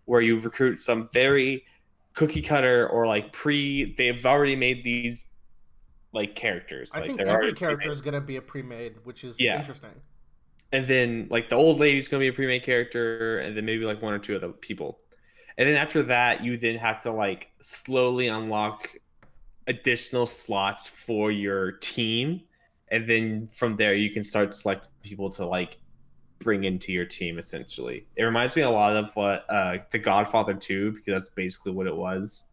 where you recruit some very cookie cutter or like they've already made these like characters, I like think they're every already character pre-made. is gonna be a pre-made, which is Yeah, interesting. and then like the old lady's going to be a pre-made character, and then maybe like one or two other people, and then after that, you then have to like slowly unlock additional slots for your team, and then from there you can start selecting people to like bring into your team. Essentially, it reminds me a lot of what the Godfather 2, because that's basically what it was.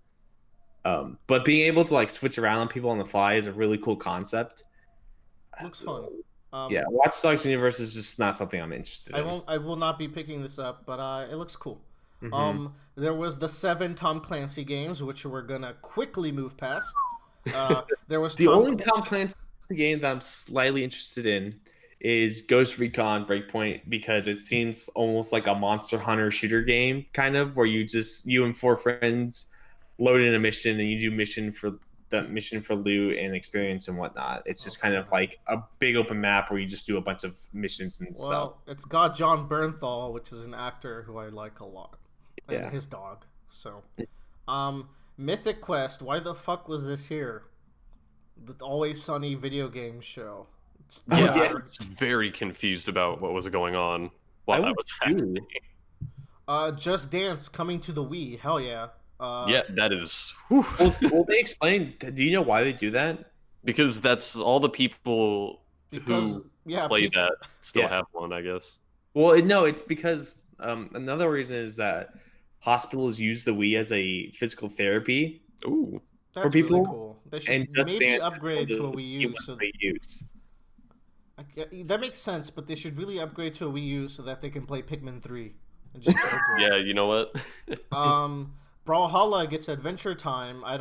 But being able to like switch around on people on the fly is a really cool concept. Looks fun. Yeah, Watch Dogs Universe is just not something I'm interested I in. won't. I will not be picking this up, but it looks cool. Mm-hmm. There was the 7 Tom Clancy games, which we're gonna quickly move past. There was The only Tom Clancy game that I'm slightly interested in is Ghost Recon Breakpoint, because it seems almost like a Monster Hunter shooter game, kind of, where you and 4 friends load in a mission and you do mission for loot and experience and whatnot. It's just kind of like a big open map where you just do a bunch of missions and stuff. Well, it's got John Bernthal, which is an actor who I like a lot, and Yeah. his dog. So, Mythic Quest. Why the fuck was this here? The Always Sunny video game show. Yeah, Yeah. I was very confused about what was going on while that was happening. Just Dance coming to the Wii. Hell yeah. Yeah, that is whew. Well, they explain. Do you know why they do that? Because that's all the people who play that still have one, I guess. Well, no, it's because another reason is that hospitals use the Wii as a physical therapy. Ooh. That's for people, really cool. They should and Just maybe Dance upgrade to a the Wii U. one So they use. that makes sense, but they should really upgrade to a Wii U so that they can play Pikmin 3. And just Yeah, you know what? Brawlhalla gets Adventure Time. I've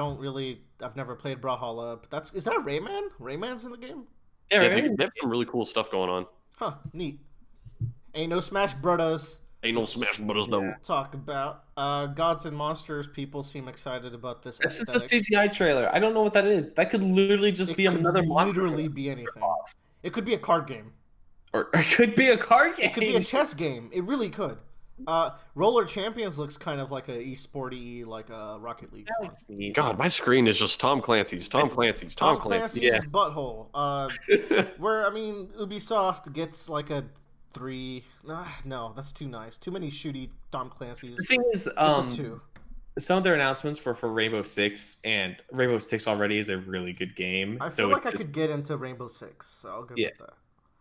never played Brawlhalla, but is that Rayman? Rayman's in the game? Yeah, Yeah, right? they have some really cool stuff going on. Huh, neat. Ain't no Smash Brothers. Ain't no Smash Brothers, no. Talk about Gods and Monsters. People seem excited about this. That's just a CGI trailer. I don't know what that is. That could literally just be another monster. Literally be anything. It could be a card game. Or it could be a card game. It could be a chess game. It really could. Roller Champions looks kind of like a esporty, like a Rocket League. God, my screen is just Tom Clancy's Clancy's butthole. Where Ubisoft gets like a 3. No, that's too nice. Too many shooty Tom Clancy's. The thing is, it's a 2. Some of their announcements for Rainbow Six, and Rainbow Six already is a really good game. I feel like I could get into Rainbow Six, so I'll go with that.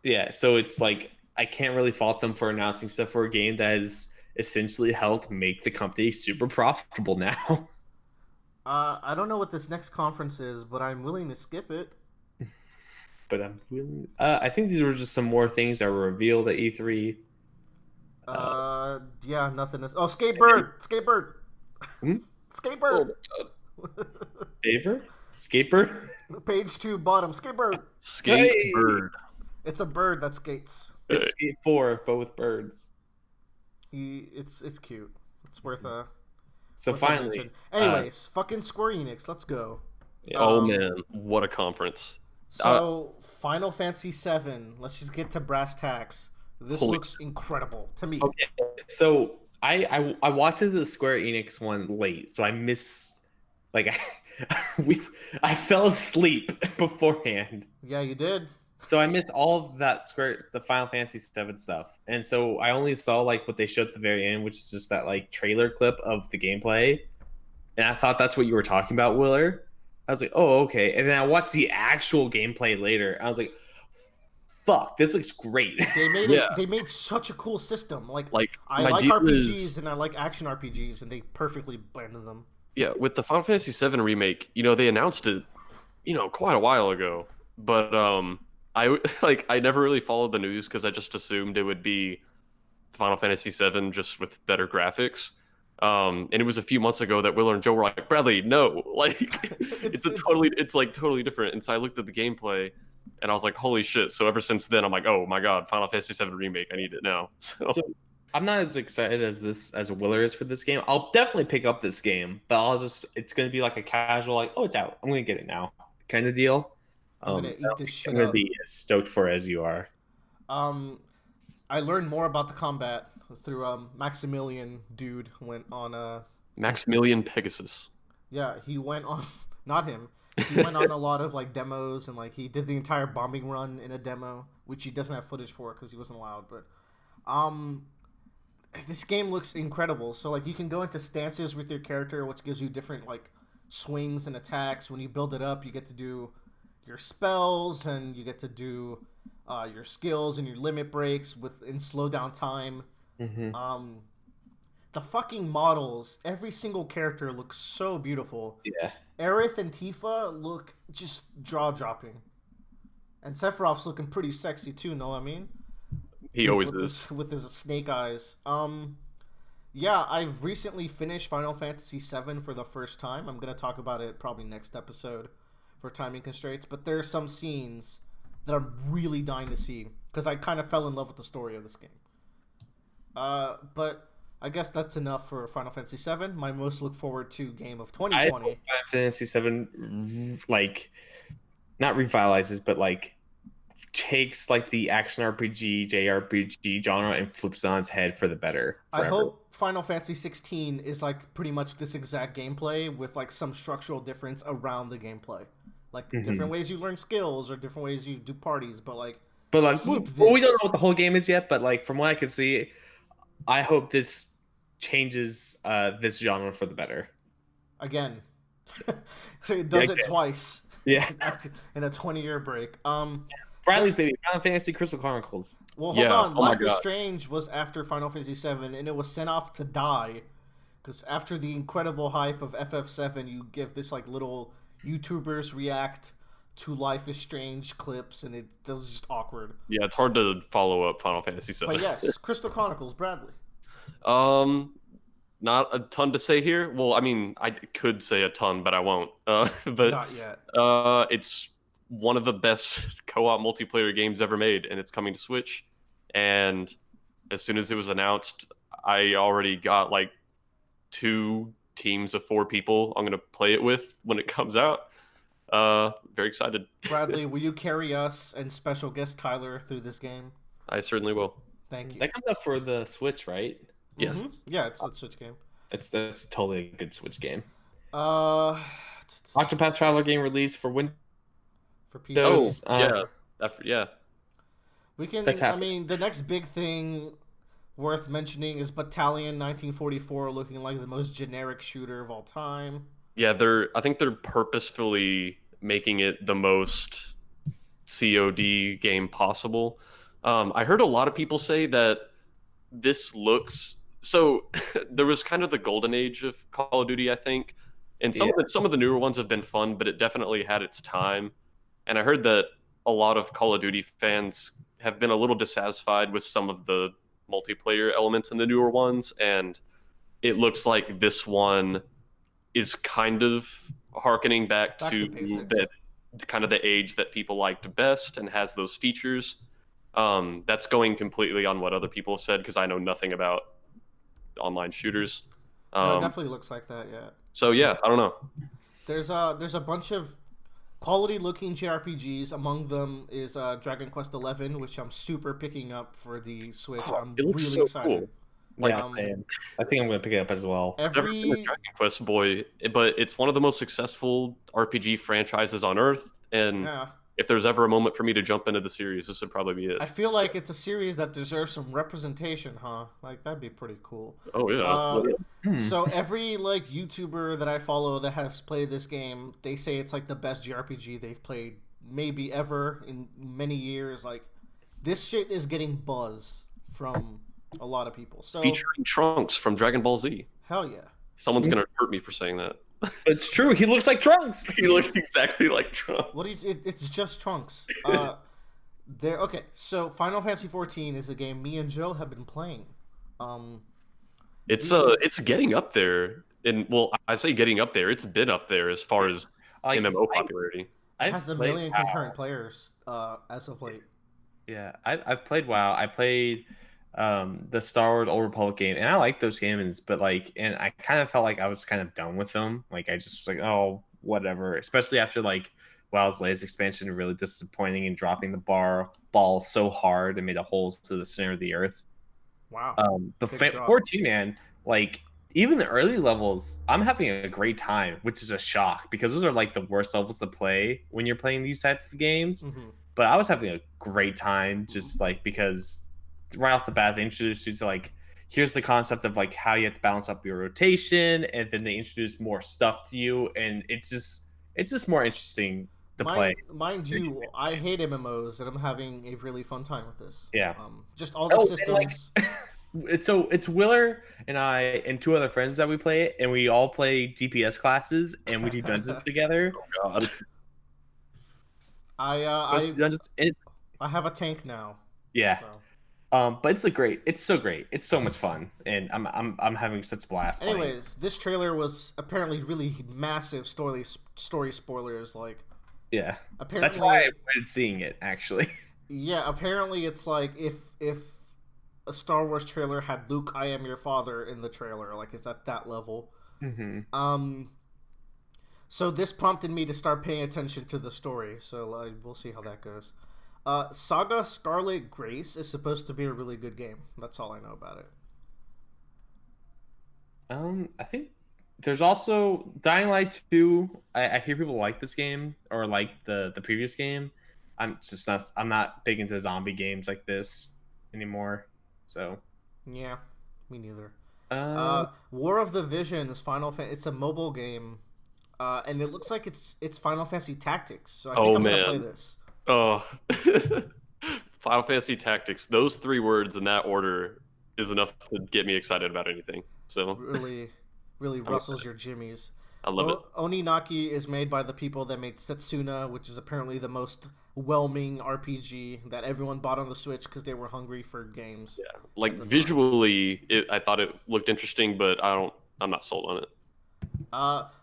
Yeah, so it's like I can't really fault them for announcing stuff for a game that has essentially helped make the company super profitable now. I don't know what this next conference is, but I'm willing to skip it. But I'm willing. I think these were just some more things that were revealed at E3. Yeah, nothing is. Oh, Skatebird. Hmm? Skatebird. Skatebird. Page 2, bottom. Skatebird. Skatebird. It's a bird that skates. It's Skate 4, but with birds. It's cute. It's worth a. So finally, anyways, fucking Square Enix. Let's go. Yeah. Oh man, what a conference! So Final Fantasy VII. Let's just get to brass tacks. This looks incredible to me. Okay, so I watched the Square Enix one late, so I missed. Like I fell asleep beforehand. Yeah, you did. So I missed all of the Final Fantasy VII stuff, and so I only saw like what they showed at the very end, which is just that like trailer clip of the gameplay, and I thought that's what you were talking about, Willer. I was like, oh, okay, and then I watched the actual gameplay later. I was like, fuck, this looks great. They made such a cool system. Like I like RPGs and I like action RPGs, and they perfectly blended them. Yeah, with the Final Fantasy VII remake, they announced it, quite a while ago, but I never really followed the news because I just assumed it would be Final Fantasy VII just with better graphics. And it was a few months ago that Willer and Joe were like, Bradley, no, like it's totally different. And so I looked at the gameplay And I was like, holy shit. So ever since then, I'm like, oh my God, Final Fantasy VII Remake. I need it now. So So I'm not as excited as Willer is for this game. I'll definitely pick up this game, but it's gonna be like a casual, like, oh, it's out, I'm gonna get it now kind of deal. I'm gonna I eat don't this think shit I'm gonna up. be as stoked for it as you are. Um, I learned more about the combat through Maximilian dude went on Maximilian Pegasus. yeah, he went on not him. He went on a lot of like demos and like he did the entire bombing run in a demo, which he doesn't have footage for because he wasn't allowed. But um, this game looks incredible. So like you can go into stances with your character, which gives you different like swings and attacks. When you build it up, you get to do your spells and you get to do your skills and your limit breaks in slow down time. Mm-hmm. The fucking models, every single character looks so beautiful. Yeah. Aerith and Tifa look just jaw dropping, and Sephiroth's looking pretty sexy too. Know what I mean? He always with is. with his snake eyes. Yeah, I've recently finished Final Fantasy VII for the first time. I'm gonna talk about it probably next episode for timing constraints. But there are some scenes that I'm really dying to see because I kind of fell in love with the story of this game. But I guess that's enough for Final Fantasy VII. My most look forward to game of I hope 2020. Final Fantasy VII like not revitalizes, but like takes like the action RPG, JRPG genre and flips it on its head for the better. I Forever. hope Final Fantasy 16 is like pretty much this exact gameplay with like some structural difference around the gameplay. Like different ways you learn skills or different ways you do parties, but like But like keep we don't know this. what the whole game is yet, but like from what I can see, I hope this changes this genre for the better. Again. So it does it again. twice Yeah. in a 20-year break. Bradley's baby, Final Fantasy Crystal Chronicles. Well, hold Yeah, on. oh my Life is God. Strange was after Final Fantasy VII, and it was sent off to die because after the incredible hype of FF7, you give this like little YouTubers react to Life is Strange clips, and it was just awkward. Yeah, it's hard to follow up Final Fantasy VII. But yes, Crystal Chronicles, Bradley. Not a ton to say here. Well, I mean, I could say a ton, but I won't. But Not yet. it's one of the best co-op multiplayer games ever made, and it's coming to Switch. And as soon as it was announced, I already got like 2 teams of 4 people I'm gonna play it with when it comes out. Very excited. Bradley, will you carry us and special guest Tyler through this game? I certainly will. Thank you. That comes out for the Switch, right? Yes. Yeah, it's a Switch game. That's totally a good Switch game. Uh, Octopath Traveler game released for Windows. for PC. Those- yeah. Yeah. We can. That's I happening. mean, the next big thing worth mentioning is Battalion 1944, looking like the most generic shooter of all time. Yeah, I think they're purposefully making it the most COD game possible. I heard a lot of people say that this looks so. There was kind of the golden age of Call of Duty, I think, and some of the newer ones have been fun, but it definitely had its time. And I heard that a lot of Call of Duty fans have been a little dissatisfied with some of the multiplayer elements in the newer ones, and it looks like this one is kind of harkening back Back to basics. that kind of the age that people liked best and has those features. That's going completely on what other people have said because I know nothing about online shooters. No, it definitely looks like that. Yeah. So yeah, I don't know. There's a bunch of quality looking JRPGs. Among them is Dragon Quest XI, which I'm super picking up for the Switch. I'm It looks really so excited. cool. Yeah, Um, man. I think I'm gonna pick it up as well. I've never been a Every Dragon Quest boy, but it's one of the most successful RPG franchises on Earth, and yeah, if there's ever a moment for me to jump into the series, this would probably be it. I feel like it's a series that deserves some representation, huh? Like that'd be pretty cool. Oh yeah. So every like YouTuber that I follow that has played this game, they say it's like the best JRPG they've played maybe ever in many years. Like this shit is getting buzz from a lot of people. So Featuring Trunks from Dragon Ball Z. hell yeah. Someone's gonna hurt me for saying that. It's true. He looks like Trunks. He looks exactly like Trunks. What do you, it's just Trunks. There. Okay, so Final Fantasy 14 is a game me and Joe have been playing. It's getting up there, and well, I say getting up there. It's been up there as far as Like, MMO popularity. It I've has a played million concurrent players as of late. Yeah, I've played WoW. I played the Star Wars Old Republic game, and I like those games, but like, and I kind of felt like I was kind of done with them. Like I just was like, oh, whatever. Especially after like WoW's latest expansion, really disappointing and dropping the ball so hard and made a hole to the center of the earth. Wow, big drop. 14 man, like even the early levels, I'm having a great time, which is a shock because those are like the worst levels to play when you're playing these types of games. Mm-hmm. But I was having a great time just like because right off the bat they introduced you to like here's the concept of like how you have to balance up your rotation, and then they introduce more stuff to you, and it's just more interesting to play. Mind you, I hate MMOs, and I'm having a really fun time with this. Yeah. Just all the Oh, systems. and like it's Willer and I and two other friends that we play it, and we all play DPS classes and we do dungeons together. Oh God. Dungeons. I have a tank now. Yeah. So. But it's so great. It's so much fun, and I'm having such a blast. Anyways, this trailer was apparently really massive story spoilers. Like, yeah, apparently that's why I avoided seeing it. Actually, yeah, apparently it's like if a Star Wars trailer had Luke, I am your father in the trailer, like it's at that level. Mm-hmm. So this prompted me to start paying attention to the story. So we'll see how that goes. Saga Scarlet Grace is supposed to be a really good game. That's all I know about it. I think there's also Dying Light 2. I hear people like this game or like the previous game. I'm not big into zombie games like this anymore. So yeah, me neither. Uh, War of the Visions Final Fantasy. It's a mobile game, and it looks like it's Final Fantasy Tactics. So I think I'm gonna play this. Oh, Final Fantasy Tactics. Those three words in that order is enough to get me excited about anything. So really rustles your jimmies. I love it. Oninaki is made by the people that made Setsuna, which is apparently the most whelming RPG that everyone bought on the Switch because they were hungry for games. Yeah, like visually, I thought it looked interesting, but I'm not sold on it.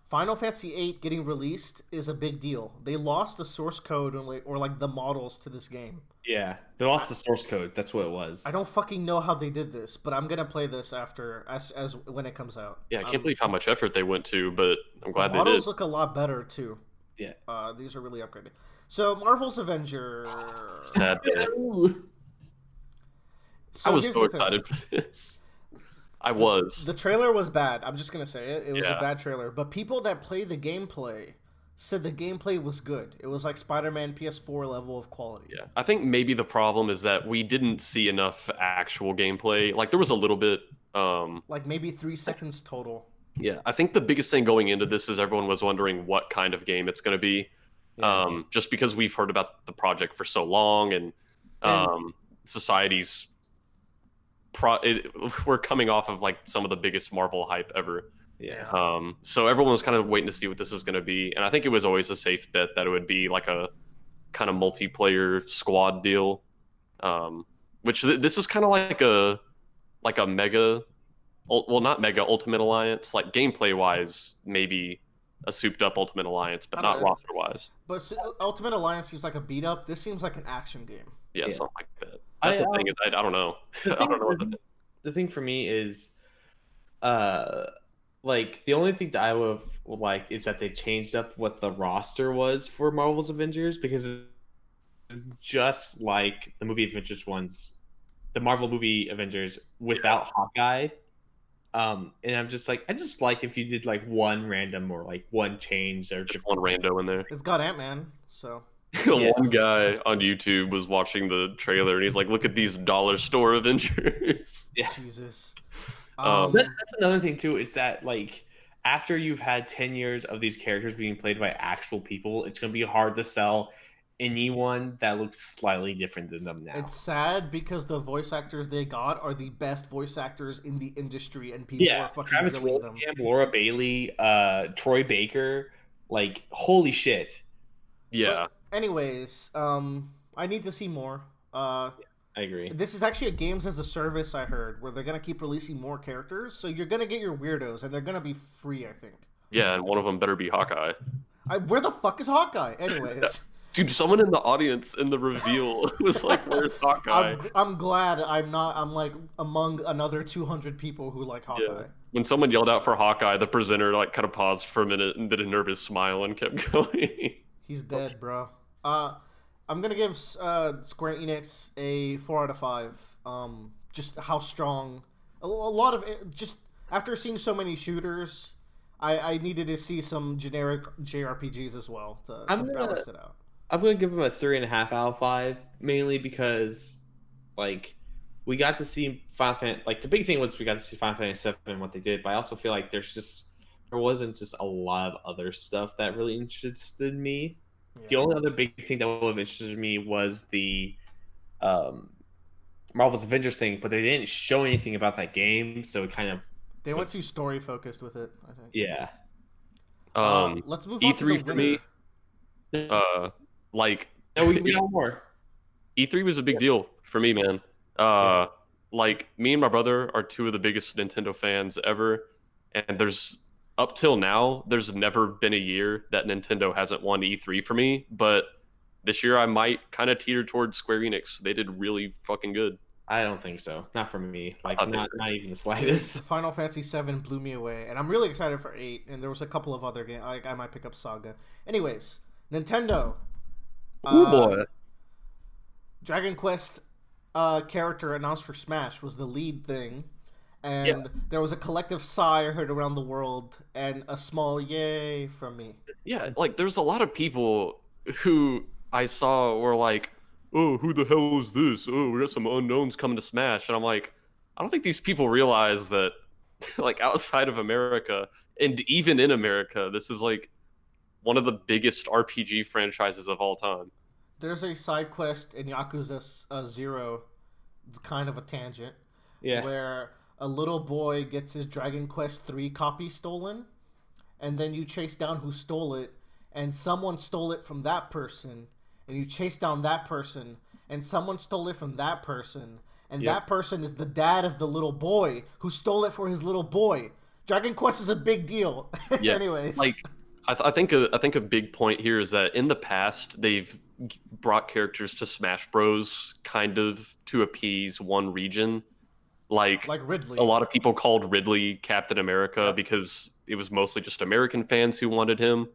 Final Fantasy VIII getting released is a big deal. They lost the source code or like the models to this game. yeah, they lost the source code. That's what it was. I don't fucking know how they did this, but I'm gonna play this after as when it comes out. Yeah, I can't believe how much effort they went to, but I'm glad they did. Models look a lot better too. Yeah, these are really upgraded. So Marvel's Avengers. Sad day. I was so excited for this. I was. The trailer was bad. I'm just gonna say it. It was Yeah. a bad trailer. But people that play the gameplay said the gameplay was good. It was like Spider-Man PS4 level of quality. Yeah, I think maybe the problem is that we didn't see enough actual gameplay. Like there was a little bit. Like maybe 3 seconds total. Yeah, I think the biggest thing going into this is everyone was wondering what kind of game it's going to be. Yeah. Just because we've heard about the project for so long, and society's we're coming off of like some of the biggest Marvel hype ever. yeah. So everyone was kind of waiting to see what this is going to be, and I think it was always a safe bet that it would be like a kind of multiplayer squad deal. Which this is kind of like a mega, well, not mega Ultimate Alliance, like gameplay wise, maybe a souped up Ultimate Alliance, but not roster wise. But Ultimate Alliance seems like a beat up. This seems like an action game. Yeah, something like that. That's the thing is, I don't know. I don't know what the thing for me is, like the only thing that I would like is that they changed up what the roster was for Marvel's Avengers, because it's just like the movie Avengers ones, the Marvel movie Avengers without Hawkeye. And I'm just like, I just like if you did like one random or like one change or just one rando in there. It's got Ant-Man, so. One guy on YouTube was watching the trailer and he's like, "Look at these dollar store Avengers." Yeah, Jesus. That's another thing too. Is that like after you've had 10 years of these characters being played by actual people, it's gonna be hard to sell anyone that looks slightly different than them now. It's sad because the voice actors they got are the best voice actors in the industry, and people are fucking Travis grilling them. Willingham, Laura Bailey, Troy Baker, like holy shit. Yeah. But anyways, I need to see more. I agree. This is actually a games as a service, I heard, where they're gonna keep releasing more characters. So you're gonna get your weirdos, and they're gonna be free, I think. Yeah, and one of them better be Hawkeye. Where the fuck is Hawkeye? Anyways, Dude, someone in the audience in the reveal was like, "Where's Hawkeye?" I'm glad I'm not. I'm like among another 200 people who like Yeah. Hawkeye. When someone yelled out for Hawkeye, the presenter like kind of paused for a minute and did a nervous smile and kept going. He's dead, bro. I'm gonna give Square Enix a 4 out of 5. Just how strong. A lot of it, just after seeing so many shooters, I needed to see some generic JRPGs as well to balance it out. I'm gonna give him a 3.5 out of 5, mainly because like we got to see Final Fantasy. Like the big thing was we got to see Final Fantasy 7 and what they did, but I also feel like there wasn't just a lot of other stuff that really interested me. Yeah. The only other big thing that would have interested me was the um, Marvel's Avengers thing, but they didn't show anything about that game, so it kind of They went too story focused with it, I think. yeah. Let's move on to E3 the for winner. me, like No, we got more. E3 was a big deal for me, man. Like me and my brother are two of the biggest Nintendo fans ever, and up till now, there's never been a year that Nintendo hasn't won E3 for me. But this year, I might kind of teeter towards Square Enix. They did really fucking good. I don't think so. Not for me. Like thought they not were. even the slightest. Final Fantasy 7 blew me away, and I'm really excited for 8. And there was a couple of other games. I might pick up Saga. Anyways, Nintendo. Oh boy. Dragon Quest character announced for Smash was the lead thing, and there was a collective sigh heard around the world, and a small yay from me. Yeah, like there's a lot of people who I saw were like, "Oh, who the hell is this? Oh, we got some unknowns coming to Smash," and I'm like, I don't think these people realize that, like outside of America and even in America, this is like one of the biggest RPG franchises of all time. There's a side quest in Yakuza 0, kind of a tangent, Yeah. where a little boy gets his Dragon Quest 3 copy stolen, and then you chase down who stole it, and someone stole it from that person, and you chase down that person, and someone stole it from that person, and that person is the dad of the little boy who stole it for his little boy. Dragon Quest is a big deal. Yeah, Anyways, like I think a big point here is that in the past they've brought characters to Smash Bros. Kind of to appease one region. Like Ridley. A lot of people called Ridley Captain America because it was mostly just American fans who wanted him.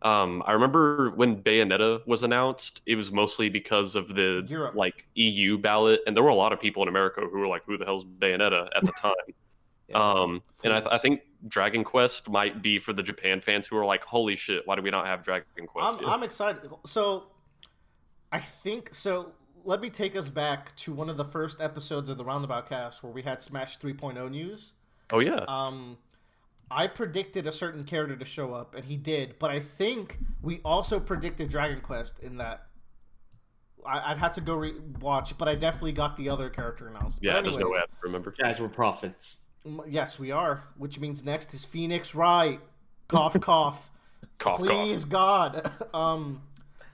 I remember when Bayonetta was announced, it was mostly because of the Europe. like EU ballot, and there were a lot of people in America who were like, "Who the hell's Bayonetta?" at the time. And I think Dragon Quest might be for the Japan fans who are like, "Holy shit, why do we not have Dragon Quest?" I'm excited. So, I think so. Let me take us back to one of the first episodes of the Roundabout cast where we had Smash 3.0 news. Oh yeah. I predicted a certain character to show up, and he did. But I think we also predicted Dragon Quest in that. I'd have to go watch, but I definitely got the other character announced. Yeah, But there's no anyways, way I remember. Guys, we're prophets. yes, we are. Which means next is Phoenix Wright. Cough, cough. Cough, Please, God.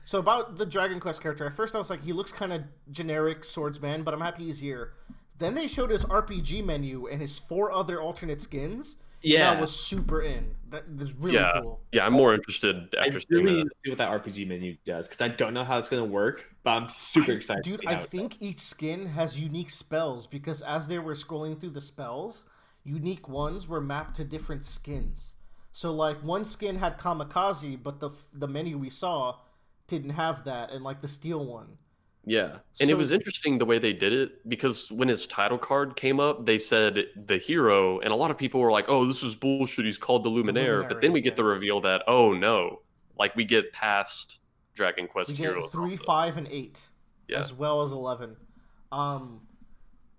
So about the Dragon Quest character, at first I was like, he looks kind of generic swordsman, but I'm happy he's here. Then they showed his RPG menu and his 4 other alternate skins. Yeah. And I was super in. That is really cool. Yeah, I'm more interested I after seeing really that. need to see what that RPG menu does because I don't know how it's going to work, but I'm super excited. Dude, to see I how it think each skin has unique spells because as they were scrolling through the spells, unique ones were mapped to different skins. So like one skin had Kamikaze, but the menu we saw didn't have that, and like the steel one. Yeah. And it So- was interesting the way they did it because when his title card came up, they said the hero, and a lot of people were like, "Oh, this is bullshit. He's called the Luminaire." But then we get the reveal that, oh no, like we get past Dragon Quest We Heroes. get 3, also. 5, and 8, Yeah. as well as 11.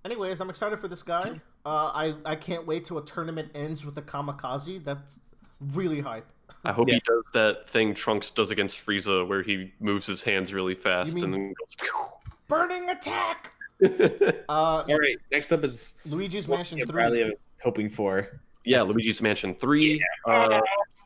Anyways, I'm excited for this guy. I can't wait till a tournament ends with a Kamikaze. That's really hype. I hope he does that thing Trunks does against Frieza where he moves his hands really fast You and mean- then Burning attack. goes. All right, next up is Luigi's what Mansion me and 3. Bradley are hoping for. Yeah, Luigi's Mansion 3.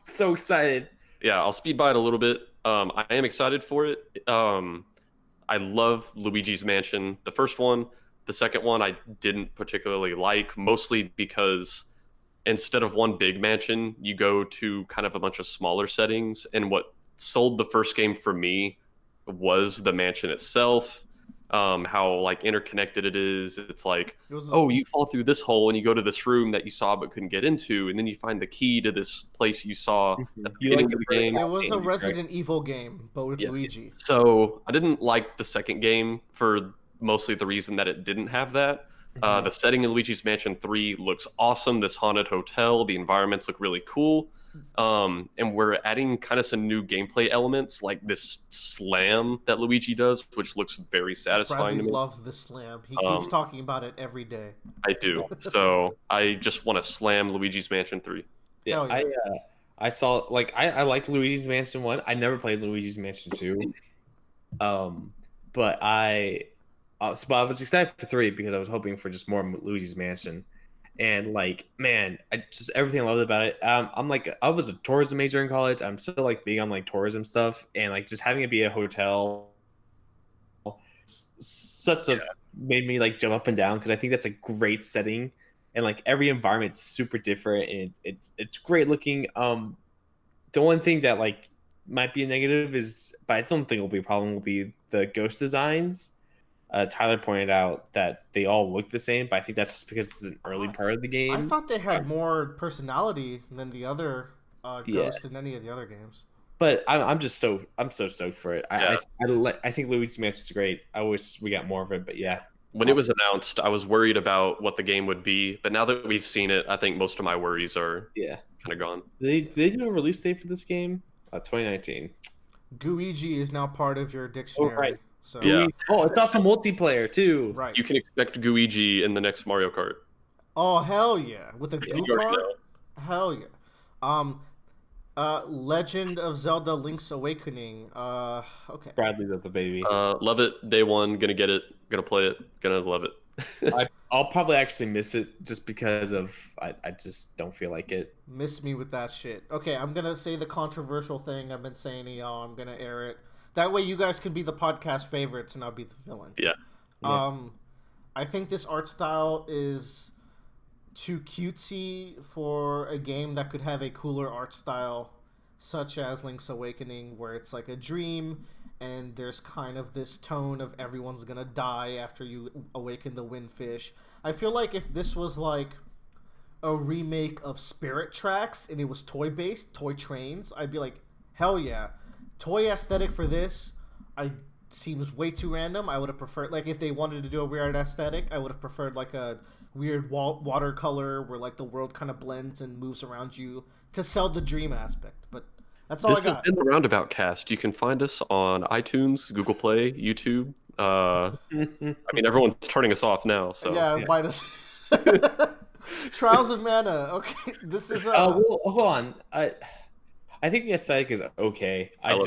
So excited. Yeah, I'll speed by it a little bit. I am excited for it. I love Luigi's Mansion, the first one. The second one I didn't particularly like, mostly because, instead of one big mansion, you go to kind of a bunch of smaller settings. And what sold the first game for me was the mansion itself, how like interconnected it is. It's like, It was oh, you fall through this hole and you go to this room that you saw but couldn't get into, and then you find the key to this place you saw at the You beginning like of the the game. it was a Right. Resident Evil game, but with Yeah. Luigi. So I didn't like the second game for mostly the reason that it didn't have that. The setting in Luigi's Mansion 3 looks awesome. This haunted hotel, the environments look really cool. And we're adding kind of some new gameplay elements like this slam that Luigi does, which looks very satisfying Bradley to me. loves the slam. He keeps talking about it every day. I do. So I just want to slam Luigi's Mansion 3. Yeah, Hell yeah. I saw like I liked Luigi's Mansion 1. I never played Luigi's Mansion 2. But I was excited for 3 because I was hoping for just more Luigi's Mansion. And like, man, I just everything I loved about it. I'm like, I was a tourism major in college. I'm still like big on like tourism stuff, and like just having it be a hotel, such a made me like jump up and down because I think that's a great setting, and like every environment's super different, and it's great looking. The one thing that like might be a negative is, but I don't think it'll be a problem, will be the ghost designs. Tyler pointed out that they all look the same, but I think that's just because it's an early part of the game. I thought they had more personality than the other Yeah. ghosts in any of the other games. But I'm so stoked for it. Yeah. I think Luigi's Mansion is great. I wish we got more of it, but yeah. When it was announced, I was worried about what the game would be, but now that we've seen it, I think most of my worries are Yeah. kind of gone. Did they do a release date for this game? 2019. Guigi is now part of your dictionary. right. So Yeah. Oh, it's also multiplayer too. right. You can expect Guigi in the next Mario Kart. Oh hell yeah! With a You goo already kart? know. Hell yeah. Legend of Zelda: Link's Awakening. Okay. Bradley's at the baby. Love it. Day one. Gonna get it. Gonna play it. Gonna love it. I'll probably actually miss it just because of I just don't feel like it. Miss me with that shit. Okay, I'm gonna say the controversial thing I've been saying to y'all. I'm gonna air it. That way, you guys can be the podcast favorites, and I'll be the villain. Yeah. I think this art style is too cutesy for a game that could have a cooler art style, such as Link's Awakening, where it's like a dream, and there's kind of this tone of everyone's gonna die after you awaken the windfish. I feel like if this was like a remake of Spirit Tracks and it was toy based, toy trains, I'd be like, hell yeah. Toy aesthetic for this, seems way too random. I would have preferred, like, if they wanted to do a weird aesthetic, I would have preferred like a weird watercolor where like the world kind of blends and moves around you to sell the dream aspect. But that's all This I has got. been the Roundabout Cast. You can find us on iTunes, Google Play, YouTube. I mean, everyone's turning us off now. So Yeah, bite us. Trials of Mana. Okay, this is Well, hold on. I think the aesthetic is okay. I love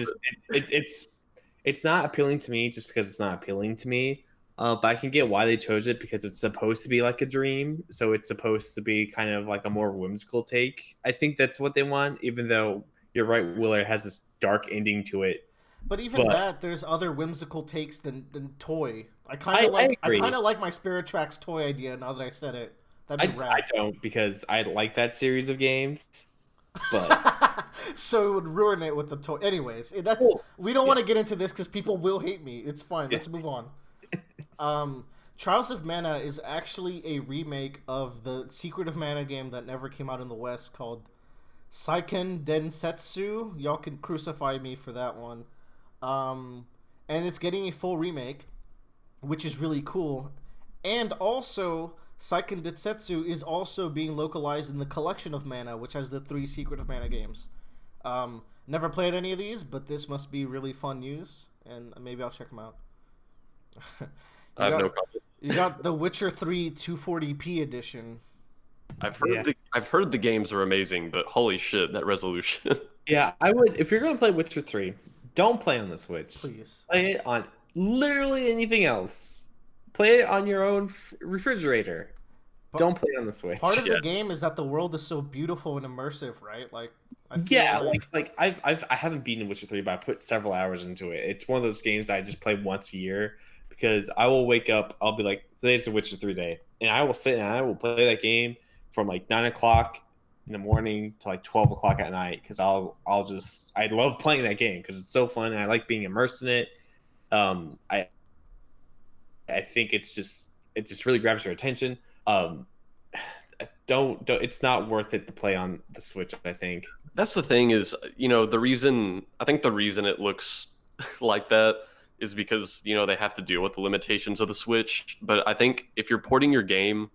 It's not appealing to me just because it's not appealing to me. But I can get why they chose it because it's supposed to be like a dream, so it's supposed to be kind of like a more whimsical take. I think that's what they want, even though you're right, Willer, it has this dark ending to it. But even that, there's other whimsical takes than toy. I kind of like my Spirit Tracks toy idea. Now that I said it, that'd be rad. I don't because I like that series of games, but So it would ruin it with the toy. Anyways, we don't want to get into this because people will hate me. It's fine. Let's move on. Trials of Mana is actually a remake of the Secret of Mana game that never came out in the West called Seiken Densetsu. Y'all can crucify me for that one. And it's getting a full remake, which is really cool. And also, Seiken Densetsu is also being localized in the Collection of Mana, which has the 3 Secret of Mana games. Never played any of these, but this must be really fun news, and maybe I'll check them out. I have no comment. You got the Witcher 3 240p edition. I've heard the games are amazing, but holy shit, that resolution. yeah, I would if you're gonna play Witcher 3, don't play on the Switch. Please. Play it on literally anything else. Play it on your own refrigerator. Don't play it on the Switch. Part of the game is that the world is so beautiful and immersive, right? Like, I feel yeah, like I haven't beaten Witcher 3, but I put several hours into it. It's one of those games that I just play once a year because I will wake up, I'll be like, today's the Witcher 3 day, and I will sit and I will play that game from like 9 o'clock in the morning to like 12 o'clock at night because I love playing that game because it's so fun and I like being immersed in it. Um, I I think it just really grabs your attention. Um, don't it's not worth it to play on the Switch. I think. That's the thing is, I think the reason it looks like that is because, they have to deal with the limitations of the Switch. But I think if you're porting your game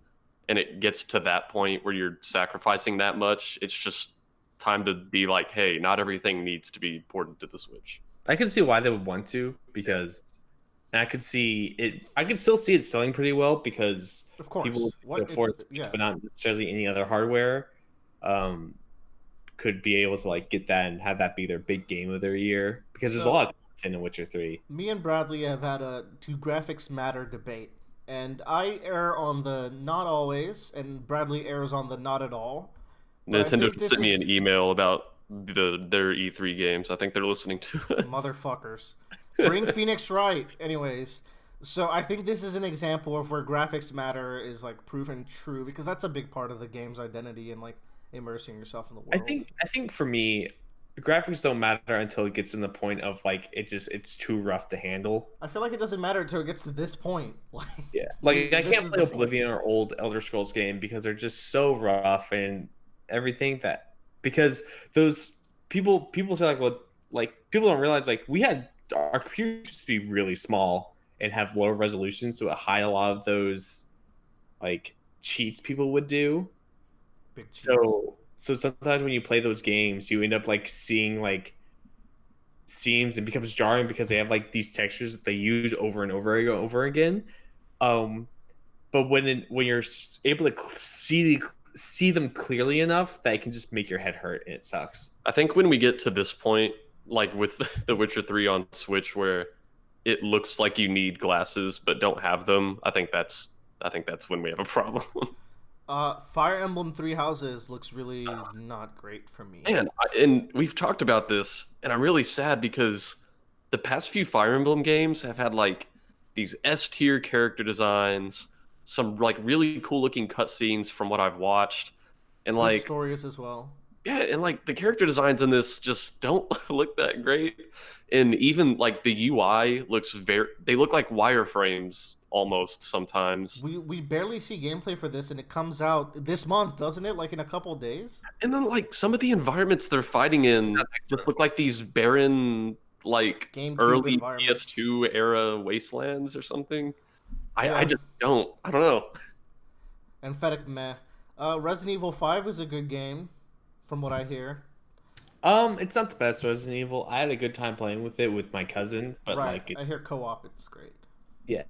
and it gets to that point where you're sacrificing that much, it's just time to be like, hey, not everything needs to be ported to the Switch. I can see why they would want to because and I could see it. I could still see it selling pretty well because Of people course. who can afford Switch, but not necessarily any other hardware. Um, could be able to like get that and have that be their big game of their year because there's a lot of content in Witcher 3. Me and Bradley have had a do graphics matter debate, and I err on the not always, and Bradley errs on the not at all. But I Nintendo think this sent me is an email about their E3 games. I think they're listening to us. motherfuckers. Bring Phoenix right. Anyways, so I think this is an example of where graphics matter is like proven true because that's a big part of the game's identity and like immersing yourself in the world. I think for me, graphics don't matter until it gets in the point of like it's too rough to handle. I feel like it doesn't matter until it gets to this point. Yeah, like I This can't is play the Oblivion or old Elder Scrolls game because they're just so rough and everything that because those people say like people don't realize like we had our computers used to be really small and have lower resolution, so it hide a lot of those like cheats people would do. big cheese. So sometimes when you play those games, you end up like seeing like seams and it becomes jarring because they have like these textures that they use over and over again. Um, but when you're able to see them clearly enough, that it can just make your head hurt and it sucks. I think when we get to this point, like with The Witcher 3 on Switch, where it looks like you need glasses but don't have them, I think that's when we have a problem. Fire Emblem Three Houses looks really not great for me. And we've talked about this, and I'm really sad because the past few Fire Emblem games have had like these S tier character designs, some like really cool looking cutscenes from what I've watched, and Good like stories as well. yeah, and like the character designs in this just don't look that great, and even like the UI looks they look like wireframes almost sometimes. We barely see gameplay for this, and it comes out this month, doesn't it? Like in a couple days. And then like some of the environments they're fighting in just look like these barren like GameCube early environments. PS2 era wastelands or something. Yeah. I just I don't know. Emphatic meh. Resident Evil 5 is a good game, from what I hear. It's not the best Resident Evil. I had a good time playing with it with my cousin, but Right. like I hear co-op. It's great. yeah.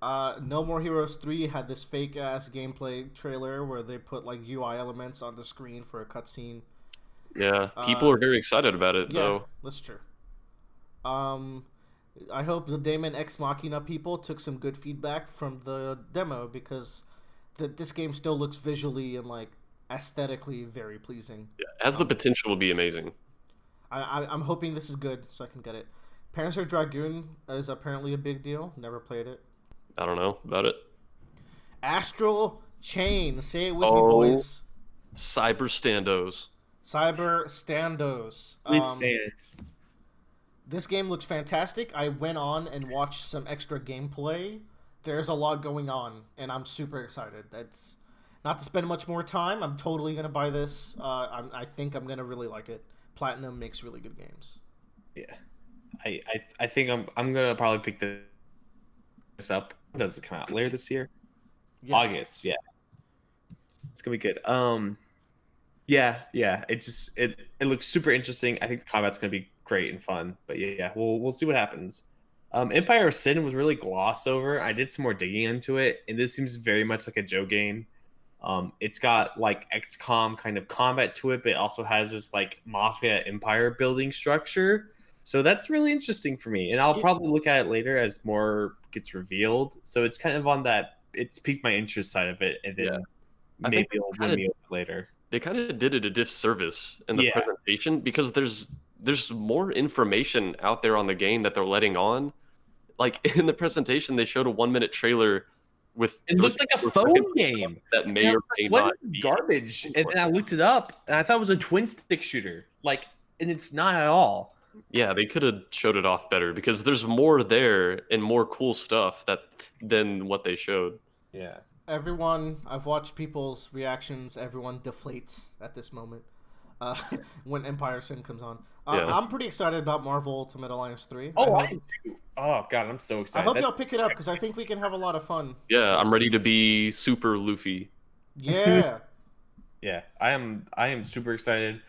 No More Heroes 3 had this fake ass gameplay trailer where they put like UI elements on the screen for a cutscene. Yeah, people are very excited about it Yeah, though. that's true. I hope the Daemon Ex Machina people took some good feedback from the demo because this game still looks visually and like aesthetically very pleasing. Yeah, it has the potential to be amazing. I'm hoping this is good so I can get it. Panzer Dragoon is apparently a big deal. Never played it. I don't know about it. Astral Chain. Say it with me, boys. Cyber Standos. Cyber Standos. It stands. This game looks fantastic. I went on and watched some extra gameplay. There's a lot going on, and I'm super excited. That's not to spend much more time. I'm totally gonna buy this. I think I'm gonna really like it. Platinum makes really good games. Yeah. I think I'm gonna probably pick this up. Does it come out later this year? Yes. August, yeah. It's gonna be good. Yeah. It looks super interesting. I think the combat's gonna be great and fun. But yeah, we'll see what happens. Empire of Sin was really glossed over. I did some more digging into it, and this seems very much like a Joe game. It's got like XCOM kind of combat to it, but it also has this like mafia empire building structure. So that's really interesting for me, and I'll probably look at it later as more gets revealed. So it's kind of on that it's piqued my interest side of it, and then I maybe think it'll win me over later. They kind of did it a disservice in the presentation because there's more information out there on the game that they're letting on. Like in the presentation, they showed a 1 minute trailer with It looked like a phone game. that may And I or was may like, what not is be. garbage? And then I looked it up, and I thought it was a twin stick shooter. Like, and it's not at all. Yeah, they could have showed it off better because there's more there and more cool stuff than what they showed. Yeah. I've watched people's reactions. Everyone deflates at this moment when Empire Sin comes on. Yeah. I'm pretty excited about Marvel Ultimate Alliance 3. Oh, I am too. Oh god, I'm so I excited. hope y'all pick it up because I think we can have a lot of fun. Yeah, I'm ready to be super Luffy. Yeah. Yeah, I am super excited.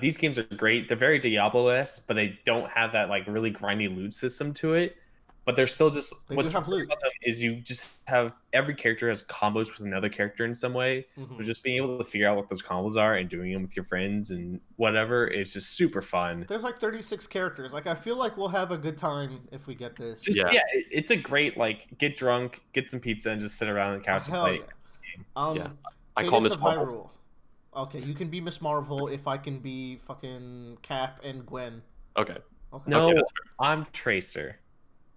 These games are great. They're very Diablo-esque, but they don't have that like really grindy loot system to it. But they're still just They what's do have great loot. about them is you just have every character has combos with another character in some way. Mhm. So just being able to figure out what those combos are and doing them with your friends and whatever is just super fun. There's like 36 characters. Like I feel like we'll have a good time if we get this. Just, Yeah. it's a great like get drunk, get some pizza, and just sit around on the couch and Hell play. yeah. Yeah. I call Cadence Miss of Marvel. Hyrule. Okay, you can be Miss Marvel if I can be fucking Cap and Gwen. Okay. Okay. No, Okay, that's I'm Tracer.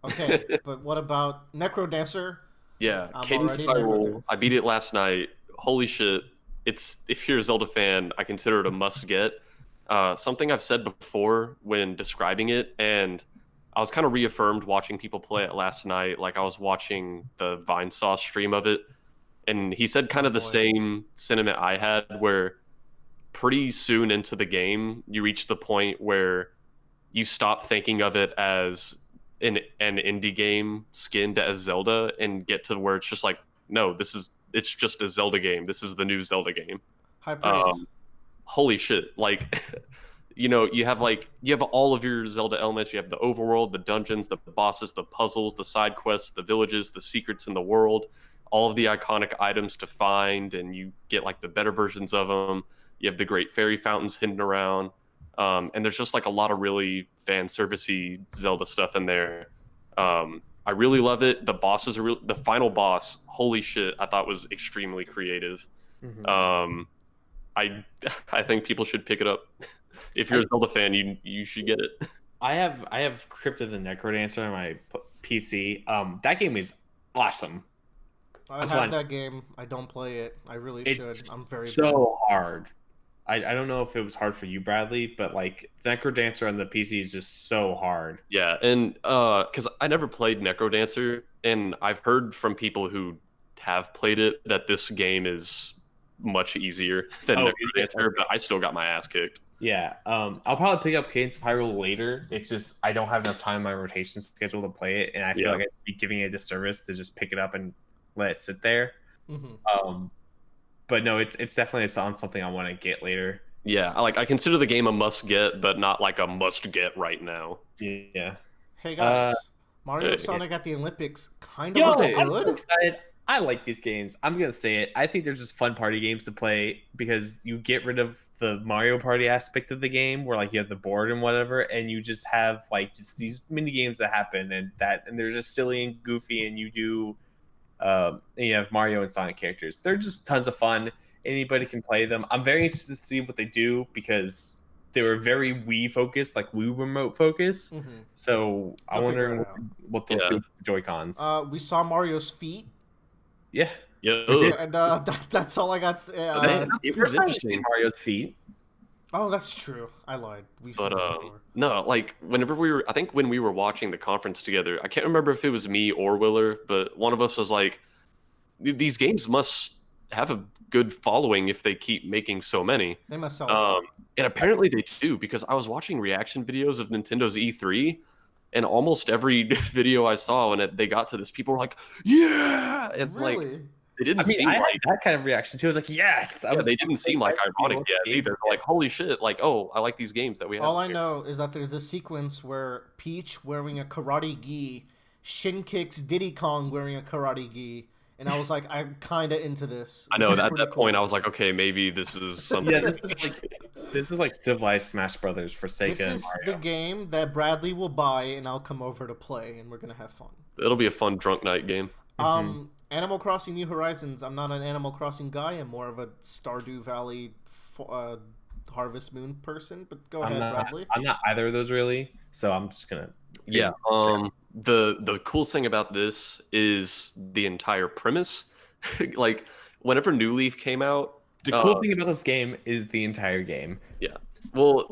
Okay, but what about Necro Dancer? Yeah, I'm Cadence of already Hyrule. there. I beat it last night. Holy shit! It's if you're a Zelda fan, I consider it a must get. Something I've said before when describing it, and I was kind of reaffirmed watching people play it last night. Like I was watching the Vine Sauce stream of it, and he said kind of the boy. same sentiment I had, where pretty soon into the game, you reach the point where you stop thinking of it as an indie game skinned as Zelda and get to where it's just like, no, it's just a Zelda game. This is the new Zelda game. High praise. Holy shit. Like, you have all of your Zelda elements. You have the overworld, the dungeons, the bosses, the puzzles, the side quests, the villages, the secrets in the world, all of the iconic items to find, and you get like the better versions of them. You have the great fairy fountains hidden around. And there's just like a lot of really fan servicey Zelda stuff in there. I really love it. The bosses are the final boss. Holy shit! I thought was extremely creative. Mhm. I think people should pick it up. If you're a Zelda fan, you should get it. I have Crypt of the Necrodancer on my PC. That game is awesome. I that's have fine. that game. I don't play it. I really It's should. I'm very so hard. I don't know if it was hard for you, Bradley, but like Necrodancer on the PC is just so hard. Yeah, and because I never played Necrodancer, and I've heard from people who have played it that this game is much easier than Oh, Necrodancer, but I still got my ass kicked. Yeah, I'll probably pick up Cadence of Hyrule later. It's just I don't have enough time in my rotation schedule to play it, and I feel Yeah. like I'd be giving it a disservice to just pick it up and let it sit there. Mhm. But no, it's definitely on something I want to get later. Yeah, I consider the game a must get, but not like a must get right now. Yeah. Hey guys, Mario yeah. Sonic at the Olympics kind Yo, of looks I'm so good. excited. I like these games. I'm gonna say it. I think they're just fun party games to play because you get rid of the Mario Party aspect of the game, where like you have the board and whatever, and you just have like just these mini games that happen, and they're just silly and goofy, and and you have Mario and Sonic characters. They're just tons of fun. Anybody can play them. I'm very interested to see what they do because they were very Wii focused, like Wii remote focused. Mhm. So I They'll figure wonder it out. what they'll do with the Joy Cons. We saw Mario's feet, Yeah. Yeah, and that's all I got. it was interesting. Mario's feet. Oh, that's true. I lied. We've But seen that before. no, like I think when we were watching the conference together, I can't remember if it was me or Willer, but one of us was like, "These games must have a good following if they keep making so many." They must sell. And apparently they do, because I was watching reaction videos of Nintendo's E3, and almost every video I saw when they got to this, people were like, "Yeah!" And like Really? they didn't I mean, seem I like had that kind of reaction too. I was like, yes. they didn't seem like ironic yes either. They're like, "Holy shit!" Like, "Oh, I like these games that we have." All I know is that there's a sequence where Peach wearing a karate gi, Shin kicks Diddy Kong wearing a karate gi, and I was like, I'm kind of into this. I know This is at pretty that cool. point I was like, okay, maybe this is something. Yeah, this is like Civilized Smash Brothers for Sega This and is Mario. the game that Bradley will buy, and I'll come over to play, and we're gonna have fun. It'll be a fun drunk night game. Animal Crossing New Horizons. I'm not an Animal Crossing guy. I'm more of a Stardew Valley, Harvest Moon person. But go ahead, Bradley. I'm not either of those really, so I'm just gonna Yeah. The cool thing about this is the entire premise. Like whenever New Leaf came out, The cool thing about this game is the entire game. yeah. Well,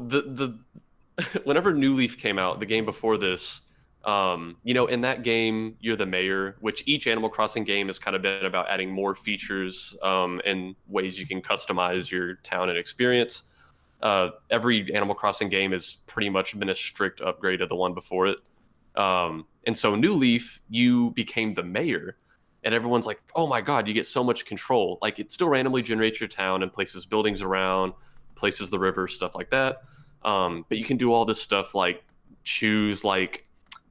whenever New Leaf came out, the game before this, in that game you're the mayor, which each Animal Crossing game has kind of been about adding more features and ways you can customize your town and experience. Every Animal Crossing game has pretty much been a strict upgrade of the one before it. And so New Leaf, you became the mayor, and everyone's like, "Oh my God, you get so much control!" Like it still randomly generates your town and places buildings around, places the river, stuff like that. But you can do all this stuff like choose like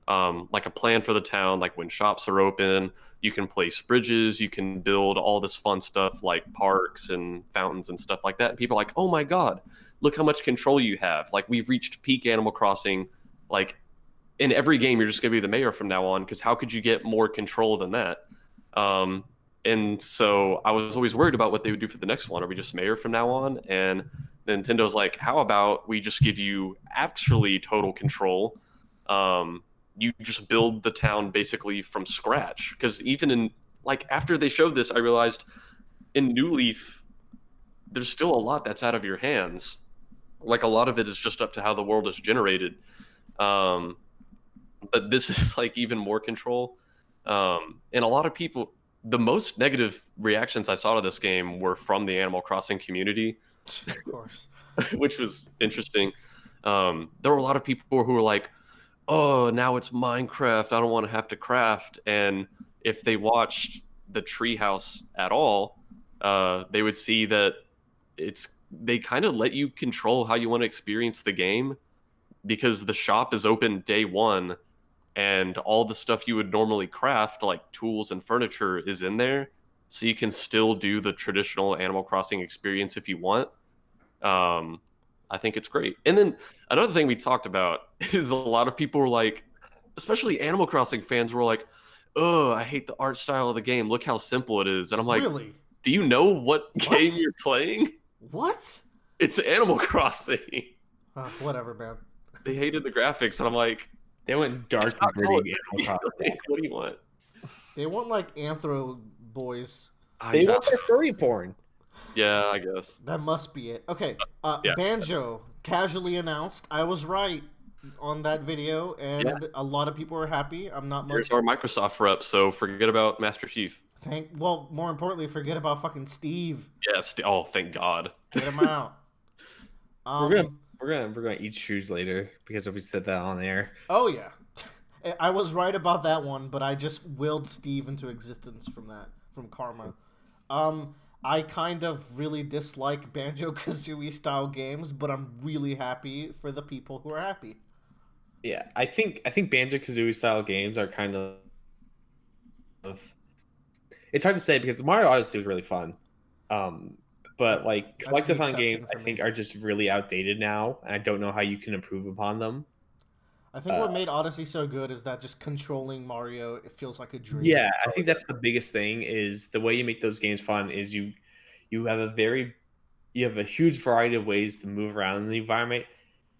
a plan for the town, like when shops are open. You can place bridges, you can build all this fun stuff like parks and fountains and stuff like that. And people are like, "Oh my God, look how much control you have!" Like we've reached peak Animal Crossing. Like in every game, you're just going to be the mayor from now on because how could you get more control than that? Um, and so I was always worried about what they would do for the next one. Are we just mayor from now on? And Nintendo's like, how about we just give you actually total control? You just build the town basically from scratch. Because even in like after they showed this, I realized in New Leaf, there's still a lot that's out of your hands. Like a lot of it is just up to how the world is generated. Um, but this is like even more control. And a lot of people, the most negative reactions I saw to this game were from the Animal Crossing community, Of course. which was interesting. There were a lot of people who were like, "Oh, now it's Minecraft. I don't want to have to craft." And if they watched the treehouse at all, they would see that they kind of let you control how you want to experience the game because the shop is open day one and all the stuff you would normally craft, like tools and furniture, is in there. So you can still do the traditional Animal Crossing experience if you want. Um, I think it's great. And then another thing we talked about is a lot of people were like, especially Animal Crossing fans were like, "Oh, I hate the art style of the game. Look how simple it is." And I'm like, Really? "Do you know what game you're playing? What? It's Animal Crossing." Whatever, man. They hated the graphics, and I'm like, They went dark "It's and not called gritty. Animal Crossing. like, what do you want?" They want like anthro boys. They want their furry porn. Yeah, I guess. That must be it. Okay. Yeah. Banjo casually announced. I was right on that video, and a lot of people were happy. I'm not much. Here's our Microsoft rep, so forget about Master Chief. Well, more importantly, forget about fucking Steve. Yes. Oh, thank God. Get him out. We're gonna eat shoes later because we said that on air. Oh yeah, I was right about that one, but I just willed Steve into existence from karma. I kind of really dislike Banjo-Kazooie style games, but I'm really happy for the people who are happy. Yeah, I think Banjo-Kazooie style games are kind of. It's hard to say because Mario Odyssey was really fun, but like That's the collectathon exception games, for I think me. are just really outdated now, and I don't know how you can improve upon them. I think what made Odyssey so good is that just controlling Mario, it feels like a dream. Yeah, I think that's the biggest thing is the way you make those games fun is you have a huge variety of ways to move around in the environment,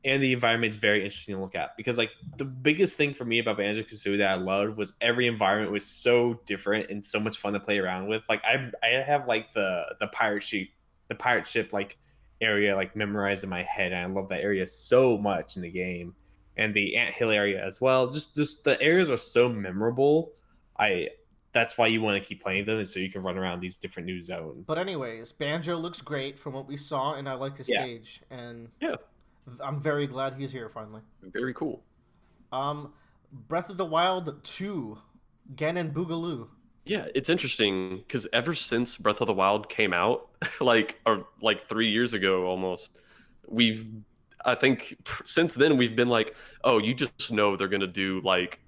and the environment's very interesting to look at because like the biggest thing for me about Banjo-Kazooie that I loved was every environment was so different and so much fun to play around with. Like I have like the pirate ship like area like memorized in my head, and I love that area so much in the game, and the anthill area as well. Just the areas are so memorable. That's why you want to keep playing them, and so you can run around these different new zones. But anyways, Banjo looks great from what we saw, and I like the stage, and Yeah. I'm very glad he's here finally. Very cool. Breath of the Wild 2, Ganon Boogaloo. Yeah, it's interesting because ever since Breath of the Wild came out, like 3 years ago almost, I think since then we've been like, oh, you just know they're gonna do like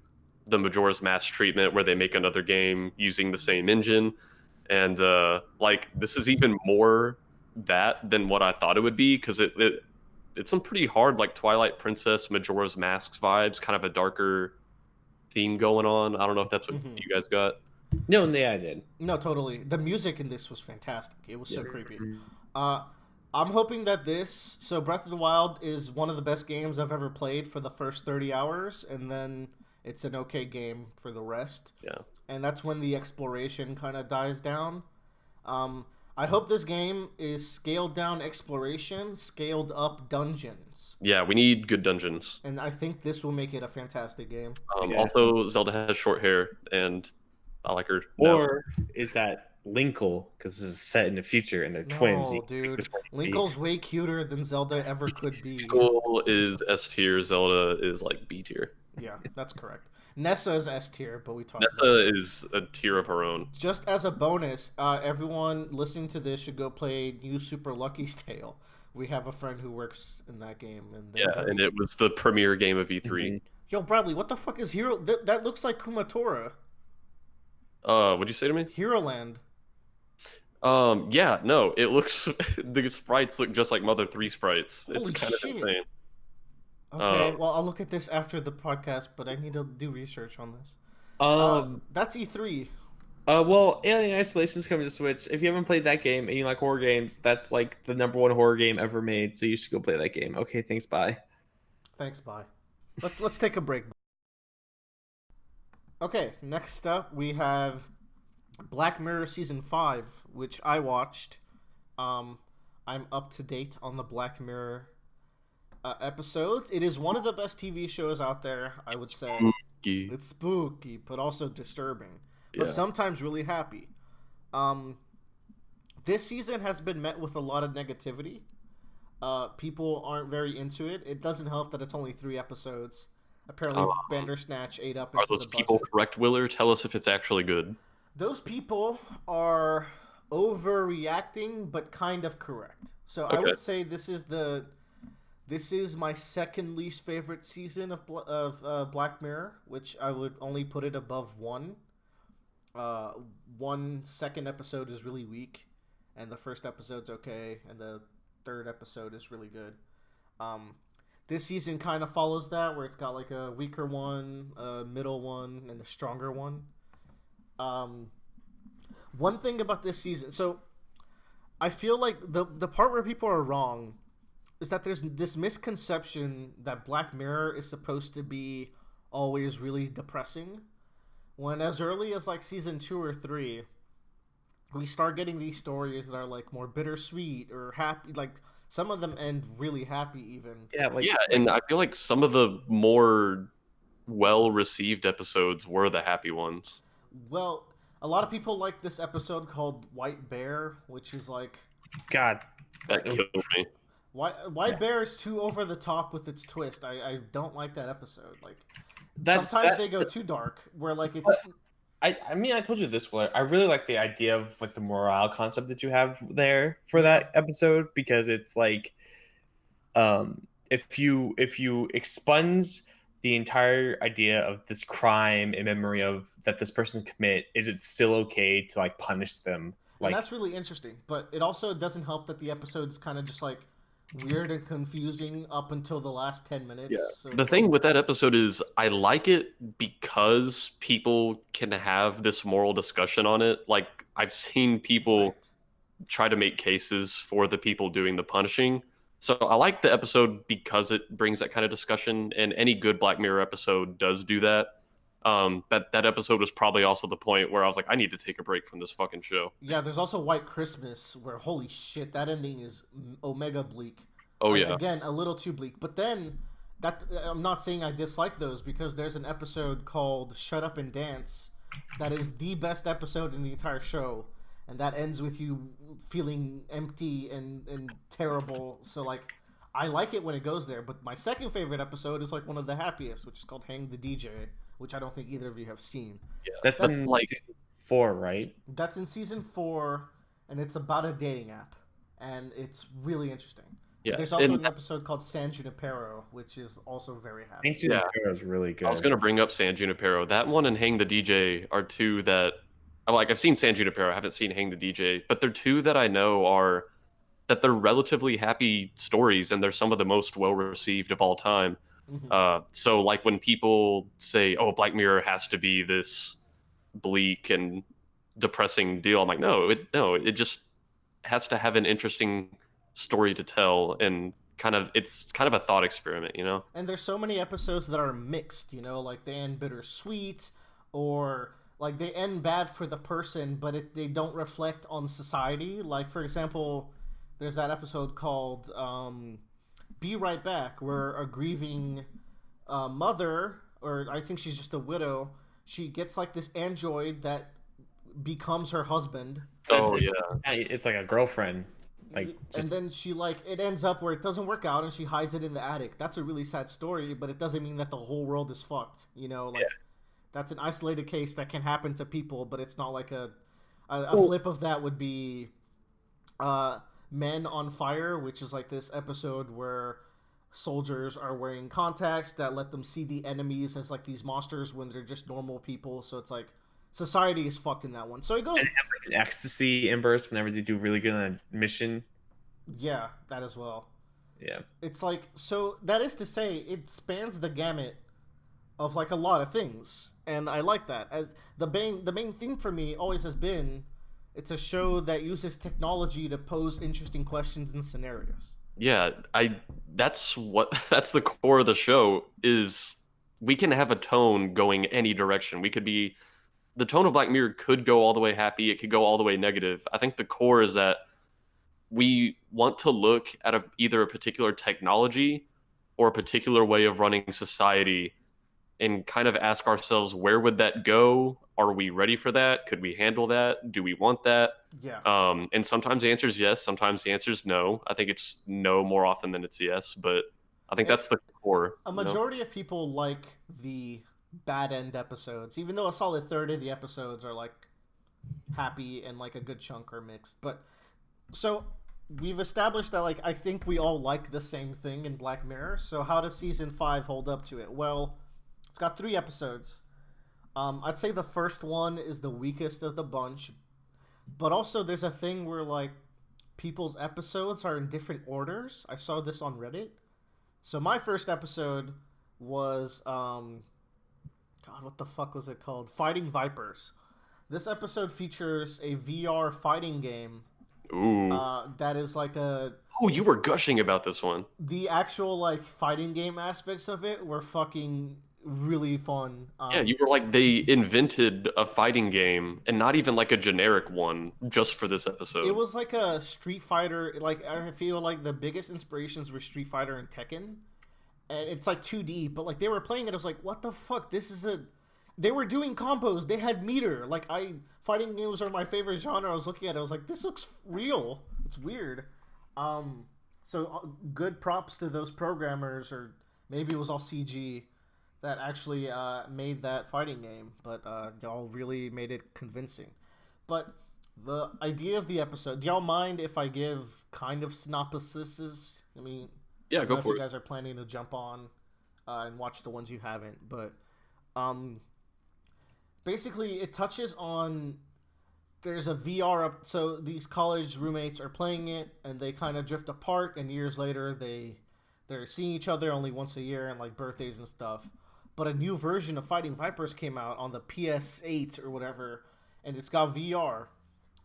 the Majora's Mask treatment where they make another game using the same engine, and like this is even more that than what I thought it would be because it's some pretty hard like Twilight Princess, Majora's Mask vibes, kind of a darker theme going on. I don't know if that's what you guys got. No, yeah, I did. No, totally. The music in this was fantastic. It was so creepy. I'm hoping that so Breath of the Wild is one of the best games I've ever played for the first 30 hours, and then it's an okay game for the rest. Yeah. And that's when the exploration kind of dies down. Um, I hope this game is scaled down exploration, scaled up dungeons. Yeah, we need good dungeons. And I think this will make it a fantastic game. Yeah. Also, Zelda has short hair, and I like her now. Or is that Linkle? Because this is set in the future and they're twins. No, dude. Linkle's way cuter than Zelda ever could be. Linkle is S tier, Zelda is like B tier. Yeah, that's correct. Nessa is S tier, but we talked about Nessa is a tier of her own. Just as a bonus, everyone listening to this should go play New Super Lucky's Tale. We have a friend who works in that game, and And it was the premier game of E3. Mm-hmm. Yo, Bradley, what the fuck is Hero? That looks like Kumatora. What'd you say to me? Hero Land. Yeah, no, it looks the sprites look just like Mother 3 sprites. It's Holy kind of shit. insane. Okay, well, I'll look at this after the podcast, but I need to do research on this. That's E3. Well, Alien Isolation is coming to Switch. If you haven't played that game and you like horror games, that's like the #1 horror game ever made. So you should go play that game. Okay, thanks. Bye. Thanks, bye. Let's take a break. Okay, next up we have Black Mirror Season 5, which I watched. I'm up to date on the Black Mirror episodes. It is one of the best TV shows out there, I would say. Spooky. It's spooky, but also disturbing, but Yeah. sometimes really happy. This season has been met with a lot of negativity. People aren't very into it. It doesn't help that it's only 3 episodes. Apparently, Bandersnatch ate up into Are those the people budget. correct, Willer? Tell us if it's actually good. Those people are overreacting, but kind of correct. So I Okay. would say this is my second least favorite season of Black Mirror, which I would only put it above 1. One second episode is really weak, and the first episode's okay, and the third episode is really good. This season kind of follows that, where it's got like a weaker one, a middle one, and a stronger one. One thing about this season, so I feel like the part where people are wrong is that there's this misconception that Black Mirror is supposed to be always really depressing, when as early as like season 2 or 3, we start getting these stories that are like more bittersweet or happy. Like some of them end really happy, even. Yeah, like Yeah, and I feel like some of the more well-received episodes were the happy ones. Well, a lot of people like this episode called White Bear, which is like God, That killed me. White Bear is too over the top with its twist. I don't like that episode. Like that, sometimes that- they go too dark, where like it's I mean, I told you this, Willer. I really like the idea of like the morale concept that you have there for that episode, because it's like, if you expunge the entire idea of this crime in memory of that this person commit, is it still okay to like punish them? and Like, that's really interesting. But it also doesn't help that the episode's kind of just like weird and confusing up until the last 10 minutes. Yeah. So The thing with that episode is I like it because people can have this moral discussion on it. Like I've seen people Right. try to make cases for the people doing the punishing. So I like the episode because it brings that kind of discussion, and any good Black Mirror episode does do that. But that episode was probably also the point where I was like, I need to take a break from this fucking show. Yeah, there's also White Christmas, where holy shit, that ending is omega bleak. Oh Like, yeah, again, a little too bleak. But then that I'm not saying I dislike those, because there's an episode called Shut Up and Dance that is the best episode in the entire show, and that ends with you feeling empty and terrible. So like I like it when it goes there, but my second favorite episode is like one of the happiest, which is called Hang the DJ, which I don't think either of you have seen. that's that- in like- season 4, right? That's in season 4, and it's about a dating app, and it's really interesting. yeah. There's also And an episode called San Junipero, which is also very happy. Ancient Yeah. Empire is really good. I was gonna bring up San Junipero. That one and Hang the DJ are two that like. I've seen San Junipero, I haven't seen Hang the DJ, but they're two that I know are that they're relatively happy stories, and they're some of the most well received of all time. Mhm. So like when people say, "Oh, Black Mirror has to be this bleak and depressing deal," I'm like, no, it just has to have an interesting story to tell, and it's kind of a thought experiment, you know? And there's so many episodes that are mixed, you know, like they end bittersweet, or like they end bad for the person, but they don't reflect on society. Like, for example, there's that episode called Be Right Back, where a grieving mother, or I think she's just a widow, she gets like this android that becomes her husband. Oh, It's, yeah. it's like a girlfriend. Like And just then she like it ends up where it doesn't work out and she hides it in the attic. That's a really sad story, but it doesn't mean that the whole world is fucked, you know, like that's an isolated case that can happen to people, but it's not like a flip of that would be Men on Fire, which is like this episode where soldiers are wearing contacts that let them see the enemies as like these monsters when they're just normal people. So it's like society is fucked in that one. So it goes, and have like an ecstasy burst whenever they do really good on a mission. yeah, that as well. Yeah. It's like, so that is to say, it spans the gamut of like a lot of things, and I like that. As the main thing for me always has been, it's a show that uses technology to pose interesting questions and scenarios. Yeah, that's that's the core of the show is we can have a tone going any direction. The tone of Black Mirror could go all the way happy, it could go all the way negative. I think the core is that we want to look at either a particular technology or a particular way of running society and kind of ask ourselves, where would that go? Are we ready for that? Could we handle that? Do we want that? Yeah. And sometimes the answer is yes. Sometimes the answer is no. I think it's no more often than it's yes. But I think that's the core. A majority of people like the bad end episodes, even though a solid third of the episodes are like happy and like a good chunk are mixed. But so we've established that like I think we all like the same thing in Black Mirror. So how does season 5 hold up to it? Well, it's got 3 episodes. I'd say the first one is the weakest of the bunch, but also there's a thing where like people's episodes are in different orders. I saw this on Reddit. So my first episode was God, what the fuck was it called? Fighting Vipers. This episode features a VR fighting game. Ooh. That is like a. Oh, you were gushing about this one. The actual like fighting game aspects of it were fucking really fun. Yeah, you were like, they invented a fighting game, and not even like a generic one, just for this episode. It was like a Street Fighter. Like I feel like the biggest inspirations were Street Fighter and Tekken, and it's like 2D. But like they were playing it, I was like, what the fuck? This is a. They were doing combos. They had meter. Like fighting games are my favorite genre. I was looking at it. I was like, this looks real. It's weird. So good props to those programmers, or maybe it was all CG that actually made that fighting game. But y'all really made it convincing. But the idea of the episode. Do y'all mind if I give kind of synopsises? I mean, yeah, I don't go know for if it. you guys are planning to jump on and watch the ones you haven't, but basically it touches on there's a VR up, so these college roommates are playing it and they kind of drift apart, and years later they're seeing each other only once a year and like birthdays and stuff. But a new version of Fighting Vipers came out on the PS8 or whatever, and it's got VR.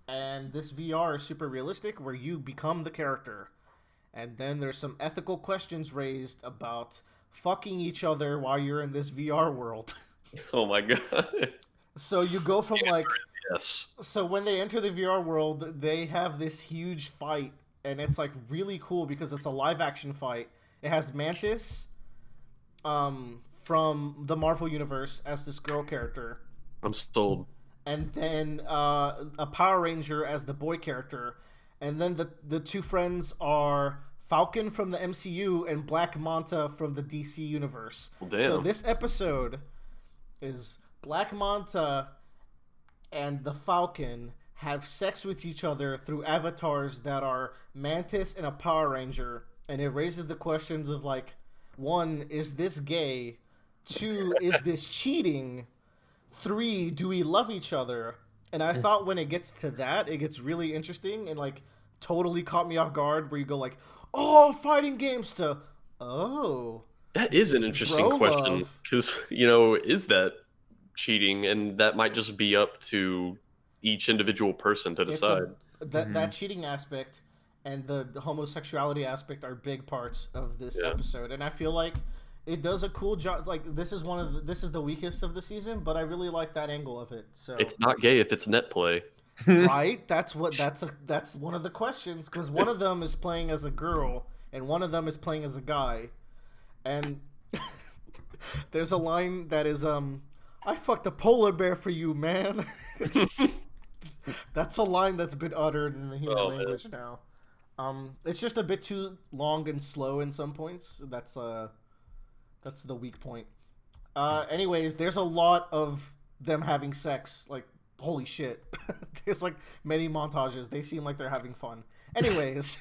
And this VR is super realistic where you become the character. And then there's some ethical questions raised about fucking each other while you're in this VR world. Oh my god. So you go from like Yes. so when they enter the VR world, they have this huge fight, and it's like really cool because it's a live action fight. It has Mantis from the Marvel universe as this girl character, I'm sold. and then a Power Ranger as the boy character, and then the two friends are Falcon from the MCU and Black Manta from the DC universe. Well, damn. So this episode is Black Manta and the Falcon have sex with each other through avatars that are Mantis and a Power Ranger, and it raises the questions of like, 1, is this gay? 2, is this cheating? 3, do we love each other? And I thought when it gets to that, it gets really interesting and like totally caught me off guard, where you go like, oh, fighting games to, oh. That is an interesting Bro question, love. because, is that cheating? And that might just be up to each individual person to It's decide. that cheating aspect, and the homosexuality aspect are big parts of this Yeah. episode, and I feel like it does a cool job. Like this is this is the weakest of the season, but I really like that angle of it. So It's not gay if it's net play. right, that's one of the questions, because one of them is playing as a girl and one of them is playing as a guy, and there's a line that is I fucked a polar bear for you, man. That's a line that's been uttered in the human language now. It's just a bit too long and slow in some points. That's the weak point. Anyways, there's a lot of them having sex. Like, holy shit. There's like many montages. They seem like they're having fun. Anyways,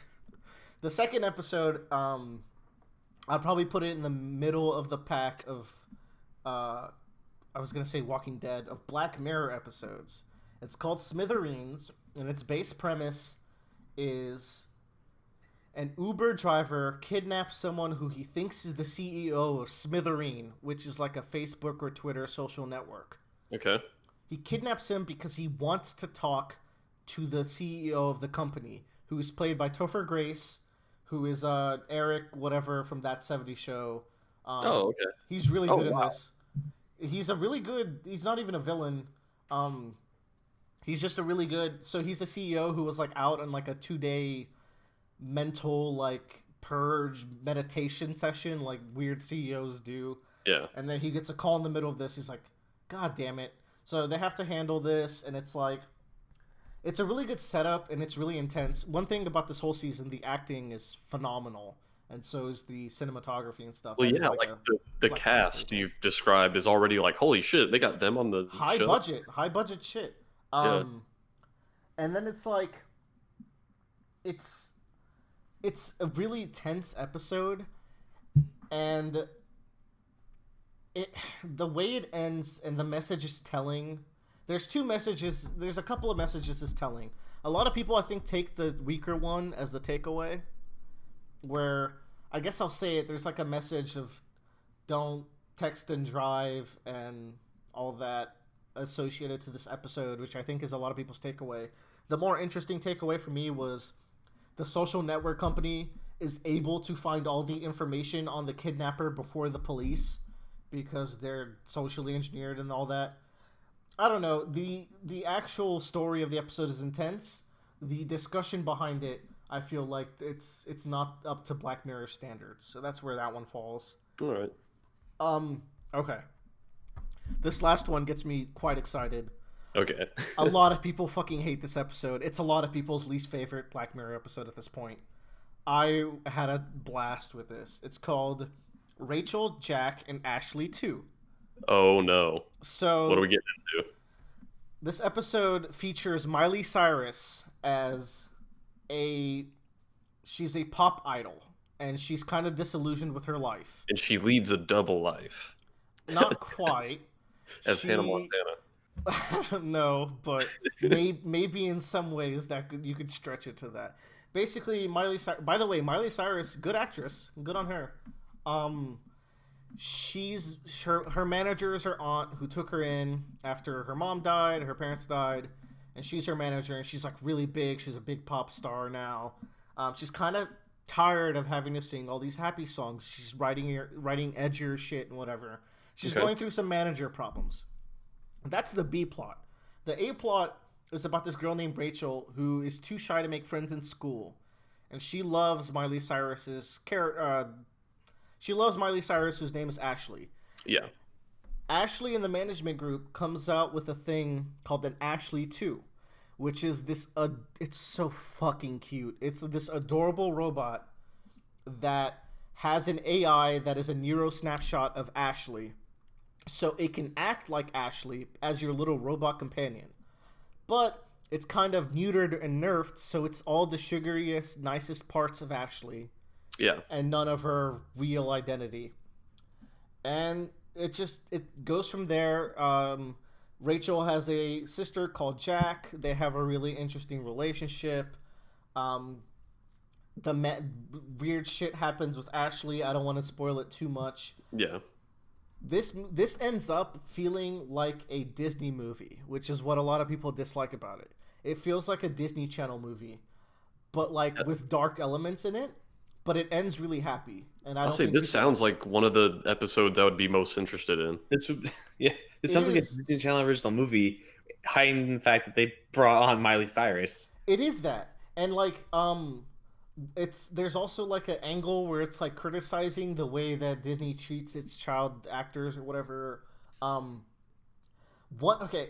the second episode, I'd probably put it in the middle of the pack of, I was gonna say Walking Dead, of Black Mirror episodes. It's called Smithereens, and its base premise is an Uber driver kidnaps someone who he thinks is the CEO of Smithereen, which is like a Facebook or Twitter social network. Okay. He kidnaps him because he wants to talk to the CEO of the company, who is played by Topher Grace, who is Eric whatever from That 70s Show. Okay. He's really good in wow. this. He's a really good... He's not even a villain. He's just a really good... So he's a CEO who was like out on like a 2-day mental like purge meditation session like weird CEOs do. Yeah. And then he gets a call in the middle of this. He's like, God damn it. So they have to handle this, and it's like... It's a really good setup, and it's really intense. One thing about this whole season, the acting is phenomenal, and so is the cinematography and stuff. Well, That is yeah, like the Black cast Mirror. you've described is already like, holy shit, they got them on the high show. budget shit. Yeah. And then it's like, it's a really tense episode, and the way it ends and the message is telling. There's two messages. There's a couple of messages it's telling. A lot of people, I think, take the weaker one as the takeaway, where I guess I'll say it. There's like a message of don't text and drive and all that associated to this episode, which I think is a lot of people's takeaway. The more interesting takeaway for me was the social network company is able to find all the information on the kidnapper before the police because they're socially engineered and all that. I don't know. The actual story of the episode is intense. The discussion behind it, I feel like it's not up to Black Mirror standards. So that's where that one falls. All right. Okay. This last one gets me quite excited. Okay. A lot of people fucking hate this episode. It's a lot of people's least favorite Black Mirror episode at this point. I had a blast with this. It's called Rachel, Jack, and Ashley 2. Oh no. So what are we getting into? This episode features Miley Cyrus as she's a pop idol, and she's kind of disillusioned with her life. And she leads a double life. Not quite. As Hannah Montana. No, but maybe in some ways you could stretch it to that. Basically, by the way, Miley Cyrus, good actress, good on her. Her manager is her aunt who took her in after her mom died, her parents died, and she's her manager, and she's like really big. She's a big pop star now. She's kind of tired of having to sing all these happy songs. She's writing edgier shit and whatever. She's going through some manager problems. That's the B plot. The A plot is about this girl named Rachel who is too shy to make friends in school, and she loves Miley Cyrus's character. She loves Miley Cyrus, whose name is Ashley. Yeah. Ashley in the management group comes out with a thing called an Ashley 2, which is this... it's so fucking cute. It's this adorable robot that has an AI that is a neuro snapshot of Ashley. So it can act like Ashley as your little robot companion. But it's kind of neutered and nerfed, so it's all the sugariest, nicest parts of Ashley. Yeah. And none of her real identity. And it goes from there. Rachel has a sister called Jack. They have a really interesting relationship. Weird shit happens with Ashley. I don't want to spoil it too much. Yeah. This ends up feeling like a Disney movie, which is what a lot of people dislike about it. It feels like a Disney Channel movie. but like with dark elements in it. But it ends really happy, and I I'll don't say think this people- sounds like one of the episodes I would be most interested in. This would, yeah, it It sounds like a is. Disney Channel original movie, hiding the fact that they brought on Miley Cyrus. It is that, and like there's also like an angle where it's like criticizing the way that Disney treats its child actors or whatever. What? Okay,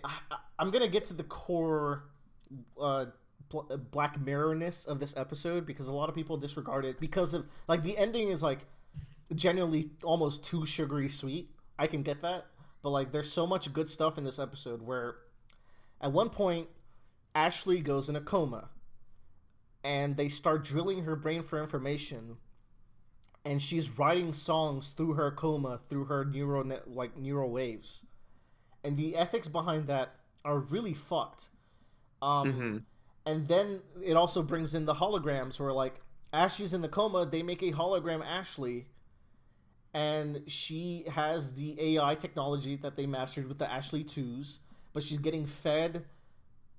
I'm gonna get to the core Black Mirror-ness of this episode because a lot of people disregard it because of like the ending is like genuinely almost too sugary sweet. I can get that, but like there's so much good stuff in this episode where at one point Ashley goes in a coma and they start drilling her brain for information and she's writing songs through her coma through her neural waves, and the ethics behind that are really fucked. And then it also brings in the holograms where like Ashley's in the coma, they make a hologram Ashley, and she has the AI technology that they mastered with the Ashley 2s, but she's getting fed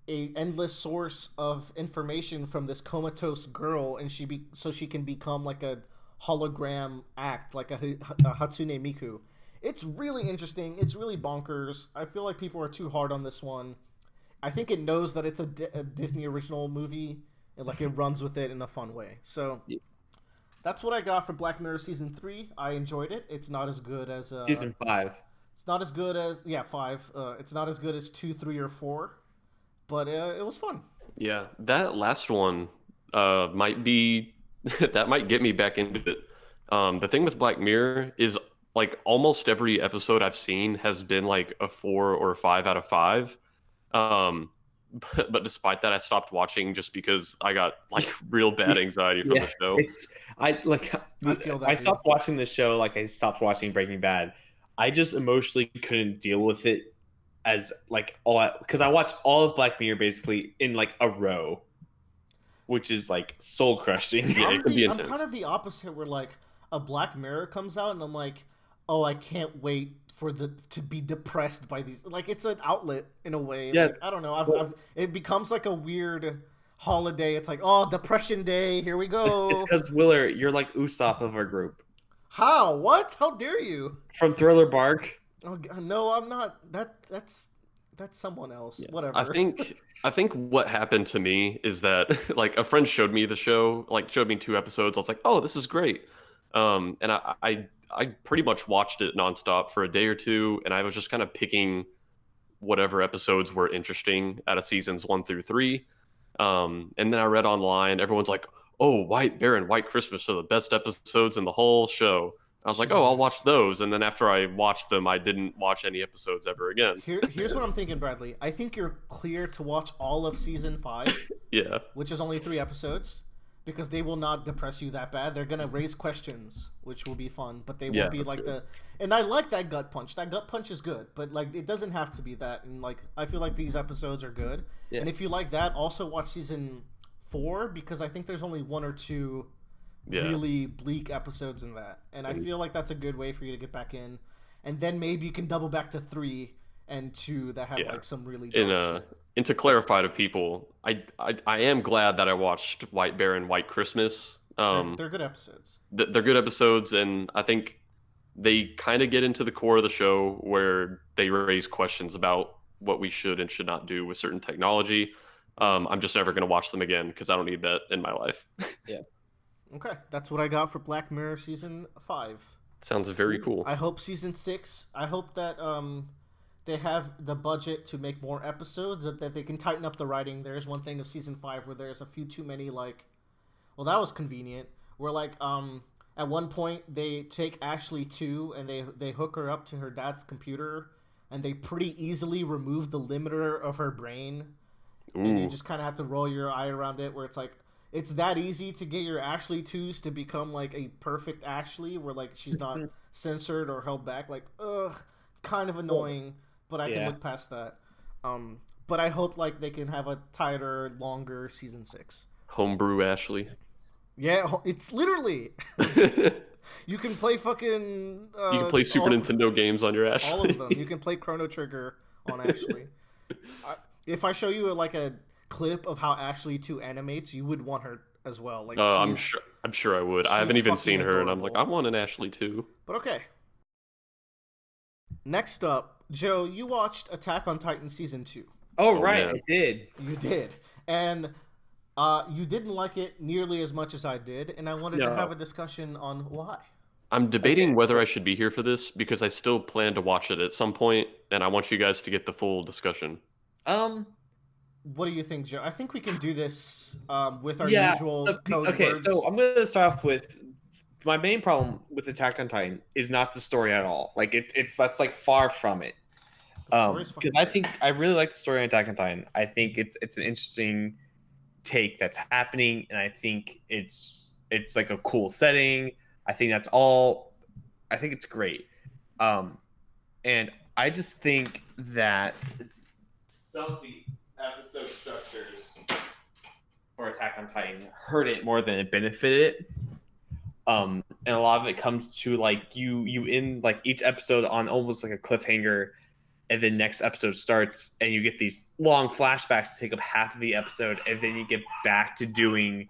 a endless source of information from this comatose girl, and so she can become like a hologram act, like a Hatsune Miku. It's really interesting. It's really bonkers. I feel like people are too hard on this one. I think it knows that it's a Disney original movie, and like it runs with it in a fun way. So that's what I got for Black Mirror season 3. I enjoyed it. It's not as good as Season 5. It's not as good as 5. It's not as good as 2, 3, or 4, but it was fun. Yeah, that last one might be that might get me back into it. The thing with Black Mirror is like almost every episode I've seen has been like a 4 or a 5 out of 5. But despite that, I stopped watching just because I got like real bad anxiety from the show. I feel that. I stopped watching the show like I stopped watching Breaking Bad. I just emotionally couldn't deal with it as like because I watched all of Black Mirror basically in like a row, which is like soul crushing. Yeah, it could be I'm intense. kind of the opposite, where like a Black Mirror comes out and I'm like, oh, I can't wait for to be depressed by these. Like it's an outlet in a way. Yeah. Like, I don't know. It becomes like a weird holiday. It's like, oh, Depression Day. Here we go. It's because Willer, you're like Usopp of our group. How? What? How dare you? From Thriller Bark. Oh no, I'm not. That's someone else. Yeah. Whatever. I think what happened to me is that like a friend showed me the show, like showed me 2 episodes. I was like, oh, this is great. And I pretty much watched it nonstop for a day or two, and I was just kind of picking whatever episodes were interesting out of seasons 1 through 3. And then I read online, everyone's like, oh, White Bear and White Christmas are the best episodes in the whole show. I was like, oh, I'll watch those. And then after I watched them, I didn't watch any episodes ever again. Here's what I'm thinking, Bradley. I think you're clear to watch all of season 5. Yeah. Which is only 3 episodes, because they will not depress you that bad. They're gonna raise questions, which will be fun, but they won't be like the. And I like that gut punch. That gut punch is good, but like it doesn't have to be that. And like I feel like these episodes are good. Yeah. And if you like that, also watch season 4, because I think there's only 1 or 2 really bleak episodes in that, and I feel like that's a good way for you to get back in. And then maybe you can double back to 3 and 2 that have like some really dark shit. And to clarify to people, I am glad that I watched White Bear and White Christmas. They're good episodes. They're good episodes, and I think they kind of get into the core of the show where they raise questions about what we should and should not do with certain technology. I'm just never going to watch them again because I don't need that in my life. Yeah. Okay, that's what I got for Black Mirror season 5. Sounds very cool. I hope season 6. I hope that they have the budget to make more episodes, that they can tighten up the writing. There's one thing of season 5 where there's a few too many, like, well, that was convenient. Where like at one point they take Ashley 2 and they hook her up to her dad's computer, and they pretty easily remove the limiter of her brain. Ooh. And you just kind of have to roll your eye around it, where it's like, it's that easy to get your Ashley 2s to become like a perfect Ashley, where like she's not censored or held back. Like, ugh, it's kind of annoying, but I can look past that. But I hope like they can have a tighter, longer season 6. Homebrew Ashley. Yeah, it's literally. You can play fucking. You can play Super Nintendo games on your Ashley. All of them. You can play Chrono Trigger on Ashley. If I show you like a clip of how Ashley 2 animates, you would want her as well. Like I'm sure I would. I haven't she's even fucking seen her, and I'm like, I adorable. want an Ashley too. But okay. Next up, Joe, you watched Attack on Titan season 2. Oh, Oh right, man, I did. You did, and you didn't like it nearly as much as I did, and I wanted to have No. a discussion on why. I'm debating Okay. whether I should be here for this because I still plan to watch it at some point, and I want you guys to get the full discussion. Um. What do you think, Joe? I think we can do this with our Yeah. usual code Okay. words. So I'm gonna start off with my main problem with Attack on Titan is not the story at all. Like it's that's like far from it. The story's Because fucking I great. think I really like the story on Attack on Titan. I think it's an interesting take that's happening, and I think it's like a cool setting. I think that's all. I think it's great. And I just think that some of the episode structures for Attack on Titan hurt it more than it benefited it. And a lot of it comes to like you end like each episode on almost like a cliffhanger, and then next episode starts, and you get these long flashbacks to take up half of the episode, and then you get back to doing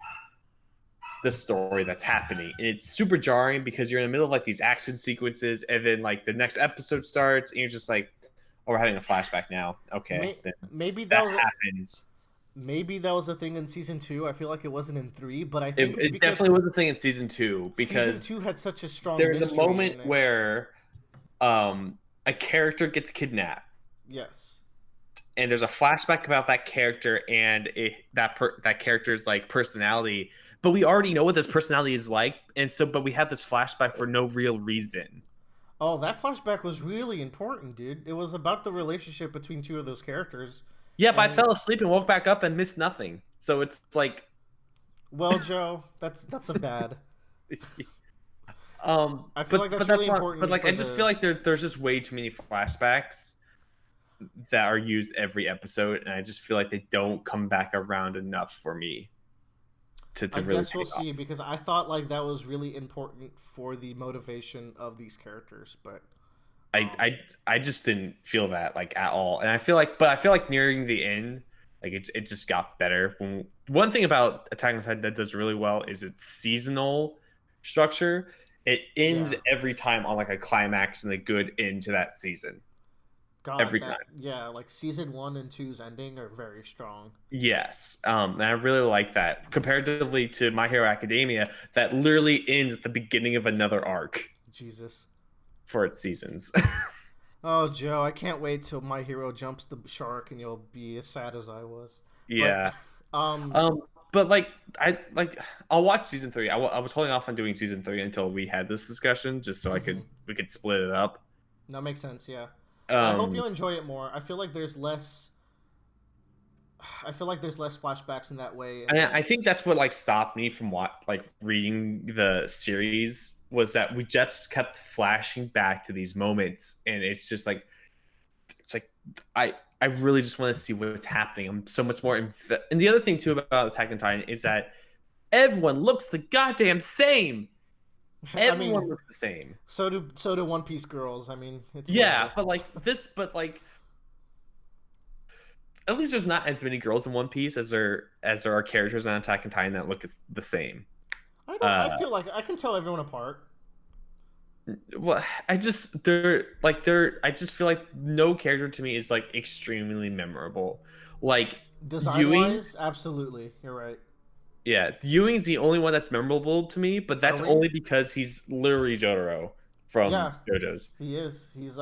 the story that's happening, and it's super jarring because you're in the middle of like these action sequences, and then like the next episode starts, and you're just like, "Oh, we're having a flashback now." Okay, then Maybe that happens. maybe that was a thing in season 2. I feel like it wasn't in 3, but I think it's It because definitely was a thing in season 2 because season 2 had such a strong there's a mystery moment in it. where a character gets kidnapped, Yes. and there's a flashback about that character and that character's like personality, but we already know what this personality is like, and so but we have this flashback for no real reason. Oh, that flashback was really important, dude. It was about the relationship between two of those characters. Yeah, but I And- fell asleep and woke back up and missed nothing, so it's like Well, Joe, that's a bad. I feel but, like that's but really why- important but like for I just the- feel like there's just way too many flashbacks that are used every episode, and I just feel like they don't come back around enough for me to I really guess we'll take off. see, because I thought like that was really important for the motivation of these characters, but I just didn't feel that like at all, and I feel like nearing the end, like it just got better. One thing about Attack on Titan that does really well is its seasonal structure. It ends Yeah. every time on like a climax and a good end to that season. God, Every that, time. yeah, like season 1 and 2's ending are very strong. Yes, and I really like that comparatively to My Hero Academia, that literally ends at the beginning of another arc Jesus. for its seasons. Oh, Joe, I can't wait till My Hero jumps the shark and you'll be as sad as I was. Yeah. But, But like I'll watch season 3. I was holding off on doing season 3 until we had this discussion, just so we could split it up. that makes sense, yeah. I hope Um, you'll enjoy it more. I feel like there's less flashbacks in that way. and I think that's what like stopped me from reading the series, was that we just kept flashing back to these moments, and it's like I really just want to see what's happening. I'm so much more and the other thing too about Attack on Titan is that everyone looks the goddamn same. Everyone looks the same. So do One Piece girls. I mean, it's Yeah, whatever. but like at least there's not as many girls in One Piece as there are characters on Attack on Titan that look the same. I feel like I can tell everyone apart. Well, I just feel like no character to me is like extremely memorable. Like Design Ewing, wise, absolutely, you're right. yeah, Ewing's the only one that's memorable to me, but that's Ewing? only because he's literally Jotaro from Yeah. JoJo's. He is. He's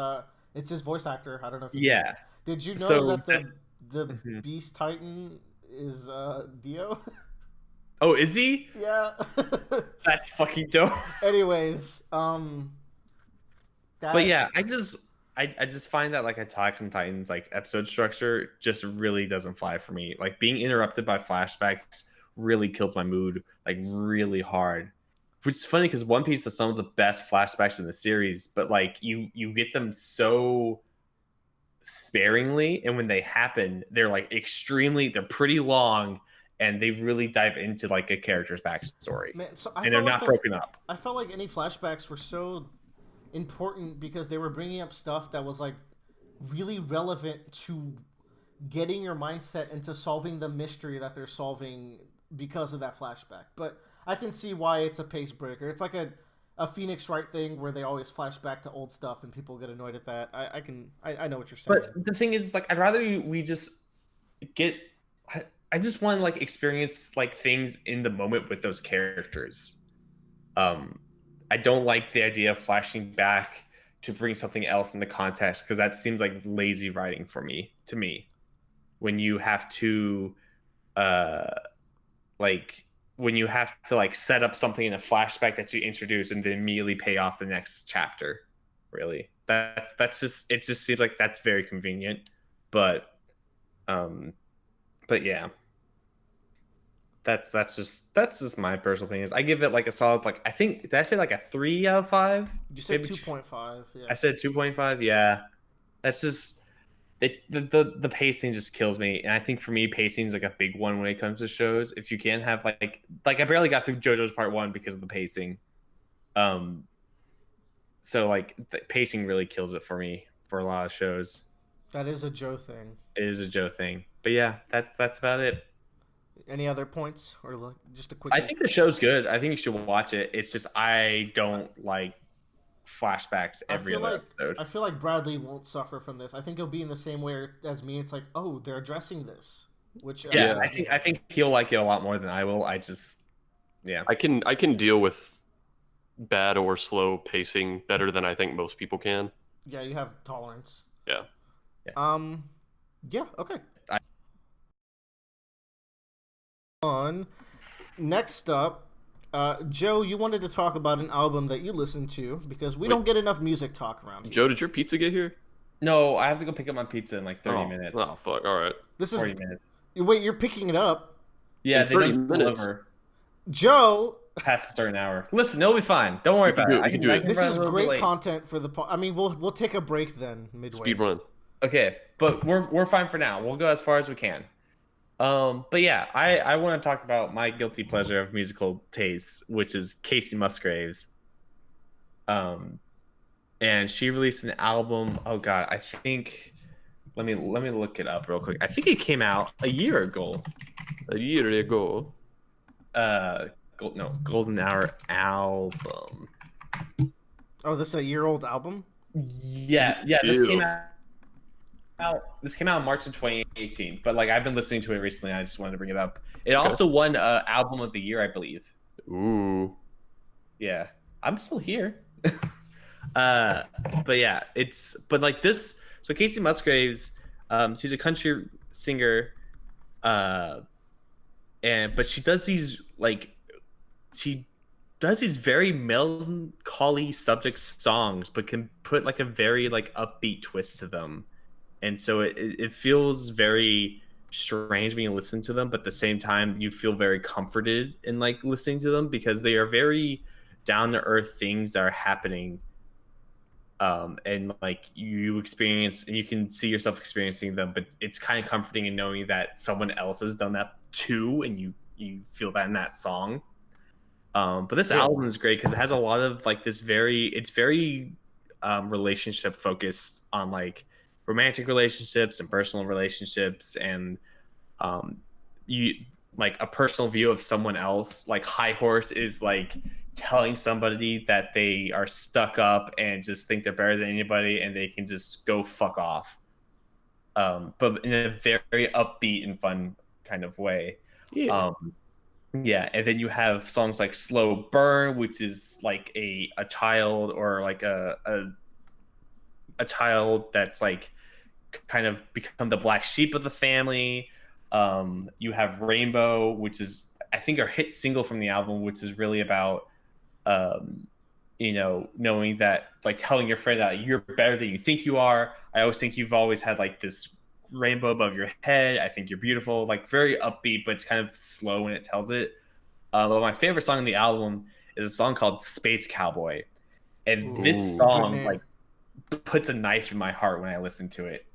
it's his voice actor. I don't know if you Yeah. Did you know So that the Mhm. Beast Titan is Dio? Oh, is he? Yeah. That's fucking dope. Anyways, But yeah, I just find that like Attack on Titan's like episode structure just really doesn't fly for me. Like being interrupted by flashbacks really kills my mood like really hard. Which is funny because One Piece has some of the best flashbacks in the series, but like you get them so sparingly, and when they happen, they're pretty long, and they really dive into like a character's backstory. Man, so And they're not broken up. I felt like any flashbacks were so important because they were bringing up stuff that was like really relevant to getting your mindset into solving the mystery that they're solving because of that flashback. But I can see why it's a pace breaker. It's like a Phoenix Wright thing where they always flash back to old stuff and people get annoyed at that. I know what you're saying. But the thing is, like, I'd rather we just get. I just want to like experience like things in the moment with those characters. I don't like the idea of flashing back to bring something else into context because that seems like lazy writing for me. To me, when you have to, uh, like when you have to like set up something in a flashback that you introduce and then immediately pay off the next chapter. Really, that's just it. Just seems like that's very convenient, but um, but yeah. That's just my personal opinion. I give it like a solid like I think did I say like a 3 out of 5? You said Maybe 2.5. Yeah. I said 2.5. Yeah, that's just the pacing just kills me, and I think for me pacing is like a big one when it comes to shows. If you can't have like I barely got through JoJo's Part 1 because of the pacing. So like the pacing really kills it for me for a lot of shows. That is a Joe thing. It is a Joe thing, but yeah, that's about it. Any other points or just a quick? I think the show's good. I think you should watch it. It's just I don't like flashbacks every other episode. I feel like Bradley won't suffer from this. I think he'll be in the same way as me. It's like, oh, they're addressing this. Which yeah, I think he'll like it a lot more than I will. I just I can deal with bad or slow pacing better than I think most people can. Yeah, you have tolerance. Yeah. Yeah. Okay. On next up, Joe, you wanted to talk about an album that you listened to because we don't get enough music talk around here. Joe, did your pizza get here? No, I have to go pick up my pizza in like 30 minutes. Oh fuck! All right. This is 40 minutes. Wait, you're picking it up? Yeah, they 30 don't minutes. deliver Joe, past a certain hour. Listen, it'll be fine. Don't worry about it. I can do it. This is great content for the. I mean, we'll take a break then midway. Speed run. Okay, but we're fine for now. We'll go as far as we can. But yeah, I want to talk about my guilty pleasure of musical taste, which is Casey Musgraves. And she released an album. Oh God, I think. Let me look it up real quick. I think it came out a year ago. A year ago. Golden Hour album. Oh, this is a year-old album? Yeah. This came out. This came out in March of 2018. But like I've been listening to it recently. I just wanted to bring it up. It also won Album of the Year, I believe. Ooh. Yeah, I'm still here. But yeah, but like this. So Casey Musgraves, she's a country singer, but she does these very melancholy subject songs, but can put like a very like upbeat twist to them, and so it feels very strange when you listen to them, but at the same time you feel very comforted in like listening to them because they are very down to earth things that are happening. And like you experience and you can see yourself experiencing them, but it's kind of comforting in knowing that someone else has done that too, and you feel that in that song. But this album is great because it has a lot of like it's very relationship focused on like romantic relationships and personal relationships, and you like a personal view of someone else. Like High Horse is like telling somebody that they are stuck up and just think they're better than anybody and they can just go fuck off, but in a very upbeat and fun kind of way. And then you have songs like Slow Burn, which is like a child or like a child that's like kind of become the black sheep of the family. You have Rainbow, which is I think our hit single from the album, which is really about knowing that, like telling your friend that you're better than you think you are. I always think you've always had like this rainbow above your head. I think you're beautiful. Like very upbeat, but it's kind of slow when it tells it. But my favorite song on the album is a song called Space Cowboy. And this song like puts a knife in my heart when I listen to it.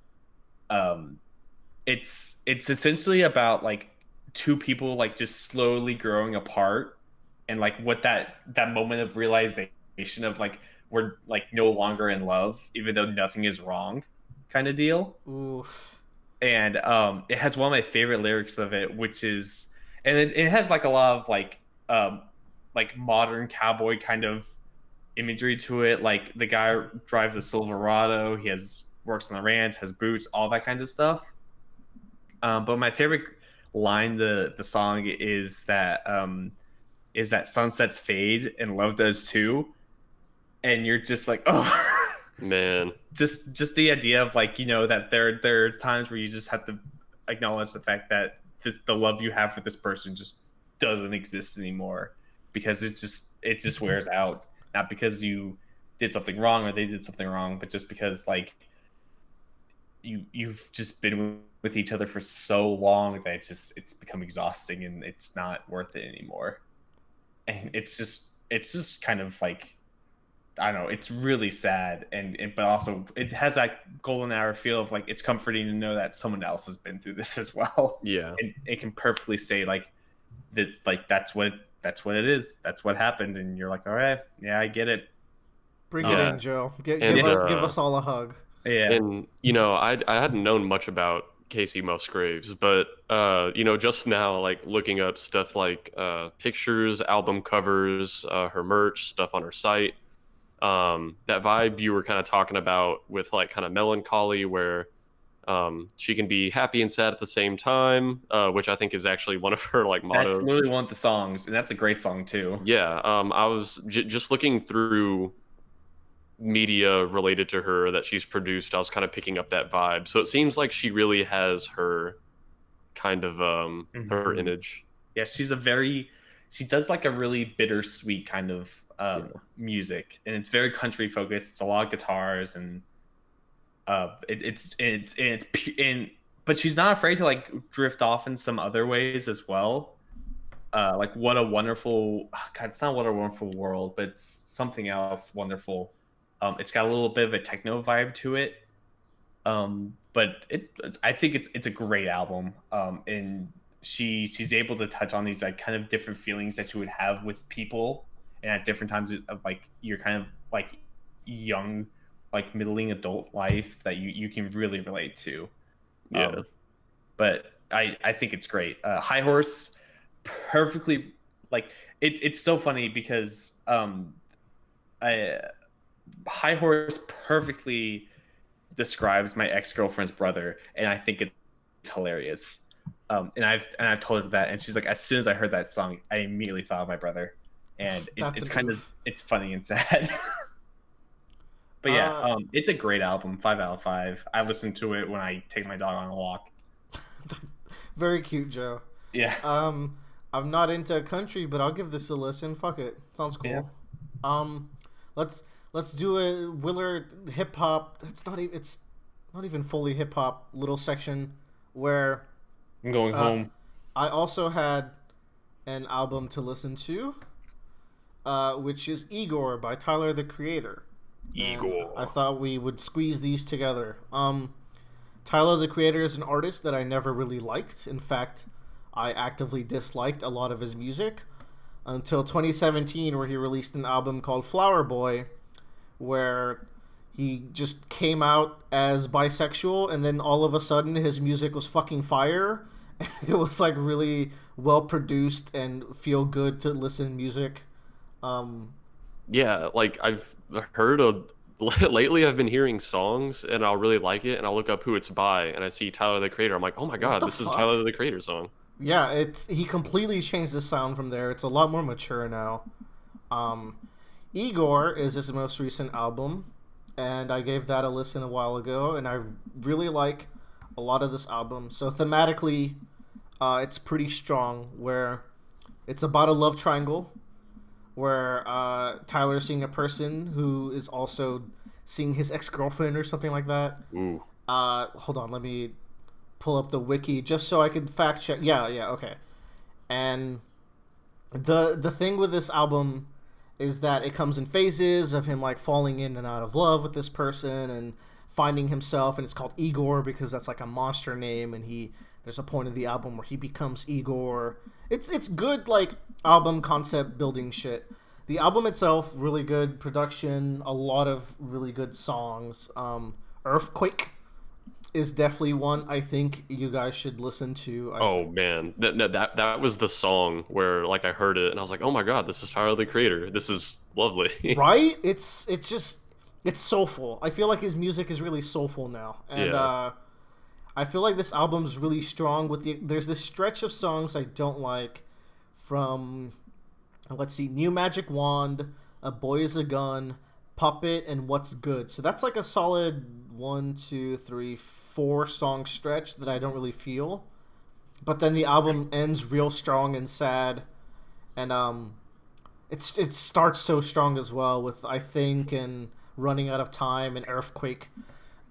It's essentially about like two people like just slowly growing apart, and like what that moment of realization of like we're like no longer in love even though nothing is wrong kind of deal. Oof. And it has one of my favorite lyrics of it, which is and it has like a lot of like modern cowboy kind of imagery to it. Like the guy drives a Silverado, he has works on the ranch, has boots, all that kind of stuff. But my favorite line the song is that sunsets fade and love does too, and you're just like, oh, Man. just the idea of like, that there are times where you just have to acknowledge the fact that the love you have for this person just doesn't exist anymore, because it just wears out, not because you did something wrong or they did something wrong, but just because like you've just been with each other for so long that it's become exhausting and it's not worth it anymore. And it's just kind of like, I don't know, it's really sad, but also it has that golden hour feel of like it's comforting to know that someone else has been through this as well. Yeah. And it can perfectly say like this, like that's what it is, that's what happened, and you're like, all right, yeah, I get it. Bring it Yeah. in, Joe. Give And us all a hug. Yeah. And I hadn't known much about Casey Musgraves, but just now, like looking up stuff like pictures, album covers, her merch, stuff on her site. That vibe you were kind of talking about with like kind of melancholy, where she can be happy and sad at the same time, which I think is actually one of her like mottos. That's literally one of the songs, and that's a great song too. Yeah. I was just looking through media related to her that she's produced. I was kind of picking up that vibe, so it seems like she really has her kind of her image. Yeah, she does like a really bittersweet kind of music, and it's very country focused. It's a lot of guitars, and but she's not afraid to like drift off in some other ways as well. Like What a Wonderful God, it's not What a Wonderful World, but it's something else wonderful. It's got a little bit of a techno vibe to it. But I think it's a great album. And she's able to touch on these like kind of different feelings that you would have with people, and at different times of like your kind of like young, like middling adult life that you can really relate to. Yeah. But I think it's great. High Horse, perfectly, like it's so funny because High Horse perfectly describes my ex-girlfriend's brother, and I think it's hilarious. And I've told her that, and she's like, as soon as I heard that song, I immediately thought of my brother, and it's kind of it's funny and sad. But yeah, it's a great album. 5 out of 5. I listen to it when I take my dog on a walk. Very cute, Joe. Yeah. I'm not into country, but I'll give this a listen. Fuck it, sounds cool. Yeah. Let's do a Willard hip hop. It's not even fully hip hop little section where I'm going home. I also had an album to listen to, which is Igor by Tyler the Creator. Igor. And I thought we would squeeze these together. Tyler the Creator is an artist that I never really liked. In fact, I actively disliked a lot of his music until 2017, where he released an album called Flower Boy, where he just came out as bisexual, and then all of a sudden his music was fucking fire. It was like really well produced and feel good to listen music. Yeah, like I've heard lately I've been hearing songs and I'll really like it, and I'll look up who it's by and I see Tyler the Creator. I'm like, oh my god, this is Tyler the Creator song. Yeah, he completely changed the sound from there. It's a lot more mature now. Igor is his most recent album, and I gave that a listen a while ago, and I really like a lot of this album. So thematically, it's pretty strong, where it's about a love triangle, where Tyler's seeing a person who is also seeing his ex-girlfriend or something like that. Ooh. Hold on, let me pull up the wiki just so I can fact check. Yeah, okay. And the thing with this album is that it comes in phases of him like falling in and out of love with this person and finding himself, and it's called Igor because that's like a monster name, and there's a point of the album where he becomes Igor. It's good like album concept building shit. The album itself, really good production, a lot of really good songs. Earthquake is definitely one I think you guys should listen to. Oh man, that was the song where like I heard it and I was like, oh my god, this is Tyler the Creator. This is lovely. Right? It's just it's soulful. I feel like his music is really soulful now, and Yeah. I feel like this album's really strong. There's this stretch of songs I don't like from, let's see, New Magic Wand, A Boy Is a Gun, Puppet, and What's Good. So that's like a solid 1, 2, 3, 4 song stretch that I don't really feel. But then the album ends real strong and sad, and it starts so strong as well with I Think and Running Out of Time and Earthquake.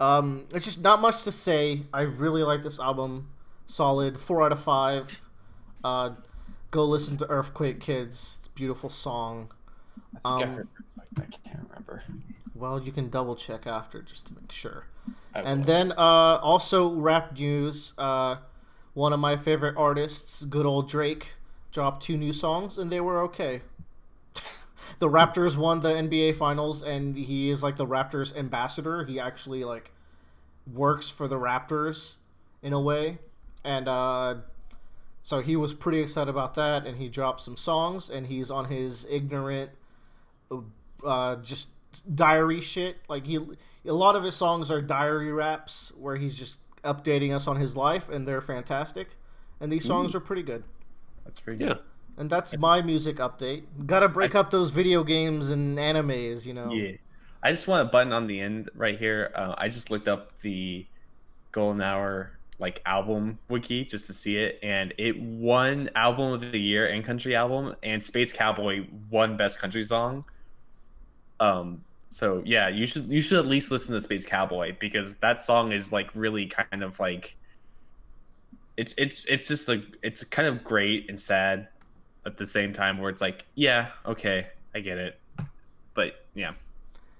It's just not much to say. I really like this album. Solid 4 out of 5. Go listen to Earthquake, kids. It's a beautiful song. I think I heard. I can't remember. Well, you can double check after just to make sure. I will. And then also rap news. One of my favorite artists, good old Drake, dropped 2 new songs and they were okay. The Raptors won the NBA Finals, and he is like the Raptors ambassador. He actually like works for the Raptors in a way, and so he was pretty excited about that. And he dropped some songs, and he's on his ignorant, just diary shit. Like a lot of his songs are diary raps where he's just updating us on his life, and they're fantastic. And these songs are pretty good. That's pretty good. Yeah. And that's my music update. Gotta break up those video games and animes, you know. Yeah. I just want a button on the end right here. I just looked up the Golden Hour like album wiki just to see it, and it won album of the year and country album, and Space Cowboy won best country song. So yeah, you should at least listen to Space Cowboy, because that song is like really kind of like it's just like it's kind of great and sad at the same time, where it's like, yeah, okay, I get it, but yeah,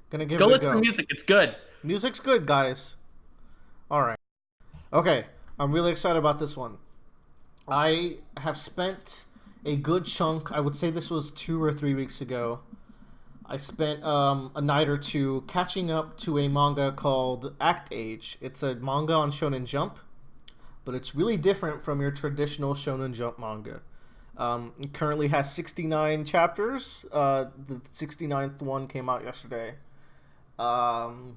Gonna give go it a listen go. to music. It's good. Music's good, guys. All right. Okay, I'm really excited about this one. I have spent a good chunk. I would say this was 2 or 3 weeks ago. I spent a night or two catching up to a manga called Act Age. It's a manga on Shonen Jump, but it's really different from your traditional Shonen Jump manga. It currently has 69 chapters. The 69th one came out yesterday. And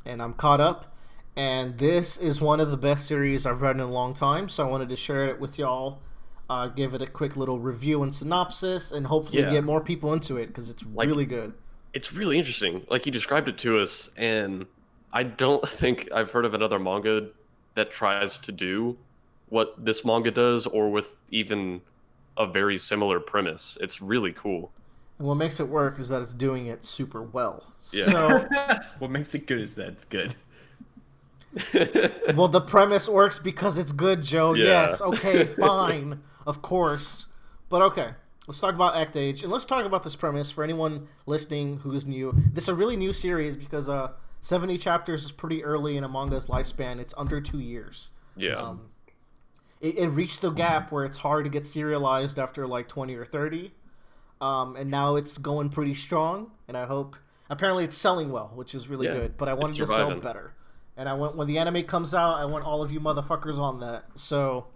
I'm caught up. And this is one of the best series I've read in a long time, so I wanted to share it with y'all. Give it a quick little review and synopsis, and hopefully get more people into it, because it's really good. It's really interesting. Like, you described it to us, and I don't think I've heard of another manga that tries to do what this manga does, or with even a very similar premise. It's really cool. And what makes it work is that it's doing it super well. Yeah. So, What makes it good is that it's good. well, the premise works because it's good, Joe. Yeah. Yes. Okay. Fine. Of course. But okay. Let's talk about Act Age, and let's talk about this premise for anyone listening who is new. This is a really new series because 70 chapters is pretty early in a manga's lifespan. It's under 2 years. Yeah. It reached the gap where it's hard to get serialized after like 20 or 30. And now it's going pretty strong, and I hope... Apparently it's selling well, which is really good, but I wanted to sell better. And when the anime comes out, I want all of you motherfuckers on that. So,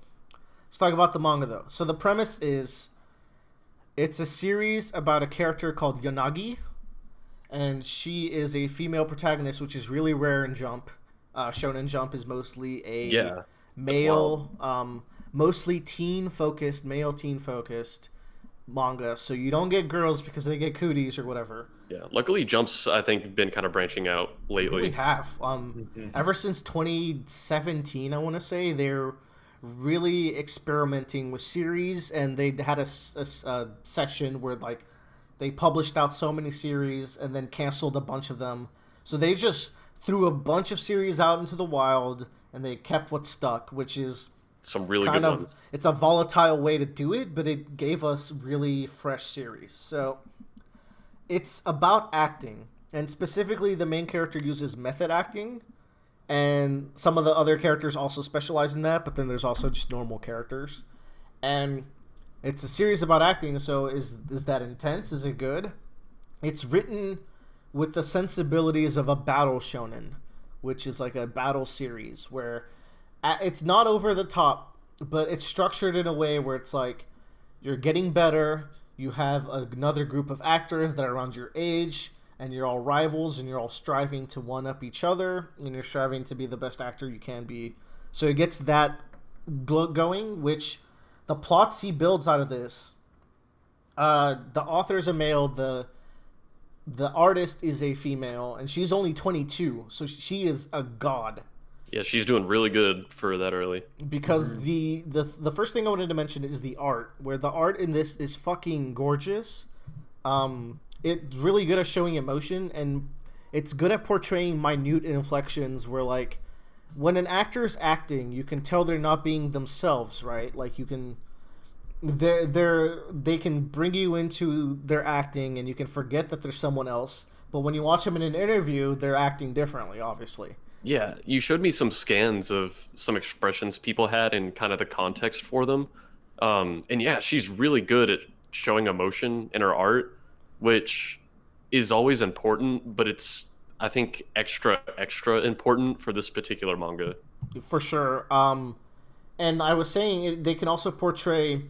let's talk about the manga, though. So the premise is... It's a series about a character called Yanagi, and she is a female protagonist, which is really rare in Jump. Shonen Jump is mostly a male, mostly male teen-focused manga, so you don't get girls because they get cooties or whatever. Yeah. Luckily, Jump's, I think, been kind of branching out lately. They really have. Ever since 2017, I want to say, they're really experimenting with series, and they had a section where like they published out so many series and then canceled a bunch of them. So they just threw a bunch of series out into the wild, and they kept what stuck, which is some really good ones. It's a volatile way to do it, but it gave us really fresh series. So it's about acting, and specifically the main character uses method acting, and some of the other characters also specialize in that, but then there's also just normal characters. And it's a series about acting, so is that intense? Is it good? It's written with the sensibilities of a battle shonen, which is like a battle series where it's not over the top, but it's structured in a way where it's like you're getting better. You have another group of actors that are around your age, and you're all rivals, and you're all striving to one up each other, and you're striving to be the best actor you can be. So it gets that going, which the plots he builds out of this. The author is a male. The artist is a female, and she's only 22, so she is a god. Yeah, she's doing really good for that early. Because the first thing I wanted to mention is the art, where the art in this is fucking gorgeous. It's really good at showing emotion, and it's good at portraying minute inflections where, like, when an actor's acting, you can tell they're not being themselves, right? Like, you can... they can bring you into their acting, and you can forget that there's someone else. But when you watch them in an interview, they're acting differently, obviously. Yeah, you showed me some scans of some expressions people had and kind of the context for them. And yeah, she's really good at showing emotion in her art, which is always important, but it's, I think, extra important for this particular manga. For sure. And I was saying they can also portray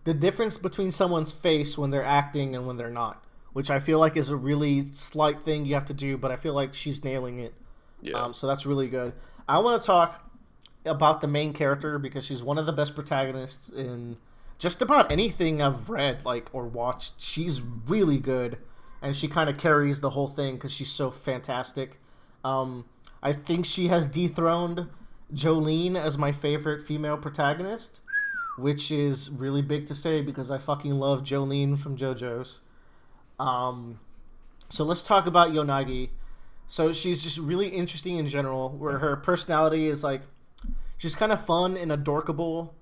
the difference between someone's face when they're acting and when they're not, which I feel like is a really slight thing you have to do, but I feel like she's nailing it. Yeah. So that's really good. I want to talk about the main character because she's one of the best protagonists in just about anything I've read, like, or watched. She's really good, and she kind of carries the whole thing because she's so fantastic. I think she has dethroned Jolene as my favorite female protagonist, which is really big to say because I fucking love Jolene from JoJo's. So let's talk about Yonagi. So she's just really interesting in general, where her personality is like, she's kind of fun and adorkable,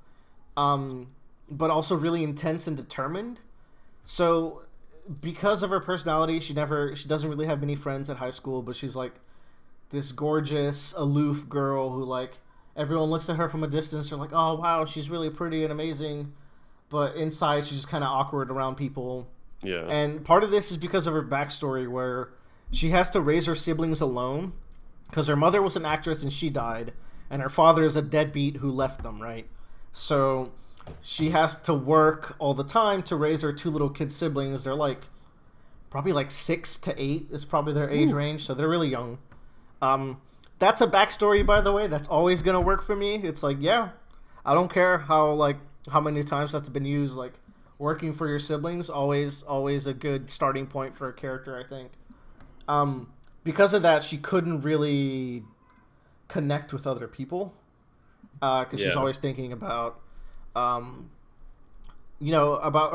but also really intense and determined. So because of her personality, she doesn't really have many friends at high school, but she's like this gorgeous, aloof girl who, like, everyone looks at her from a distance. They're like, oh wow, she's really pretty and amazing, but inside she's just kind of awkward around people. Yeah. And part of this is because of her backstory, where she has to raise her siblings alone because her mother was an actress and she died, and her father is a deadbeat who left them, right? So she has to work all the time to raise her two little kid siblings. They're like probably like 6 to 8 is probably their age range, so they're really young. That's a backstory, by the way. That's always gonna work for me. It's like, yeah, I don't care how many times that's been used. Like, working for your siblings, always a good starting point for a character, I think. Because of that, she couldn't really connect with other people because she's always thinking about, about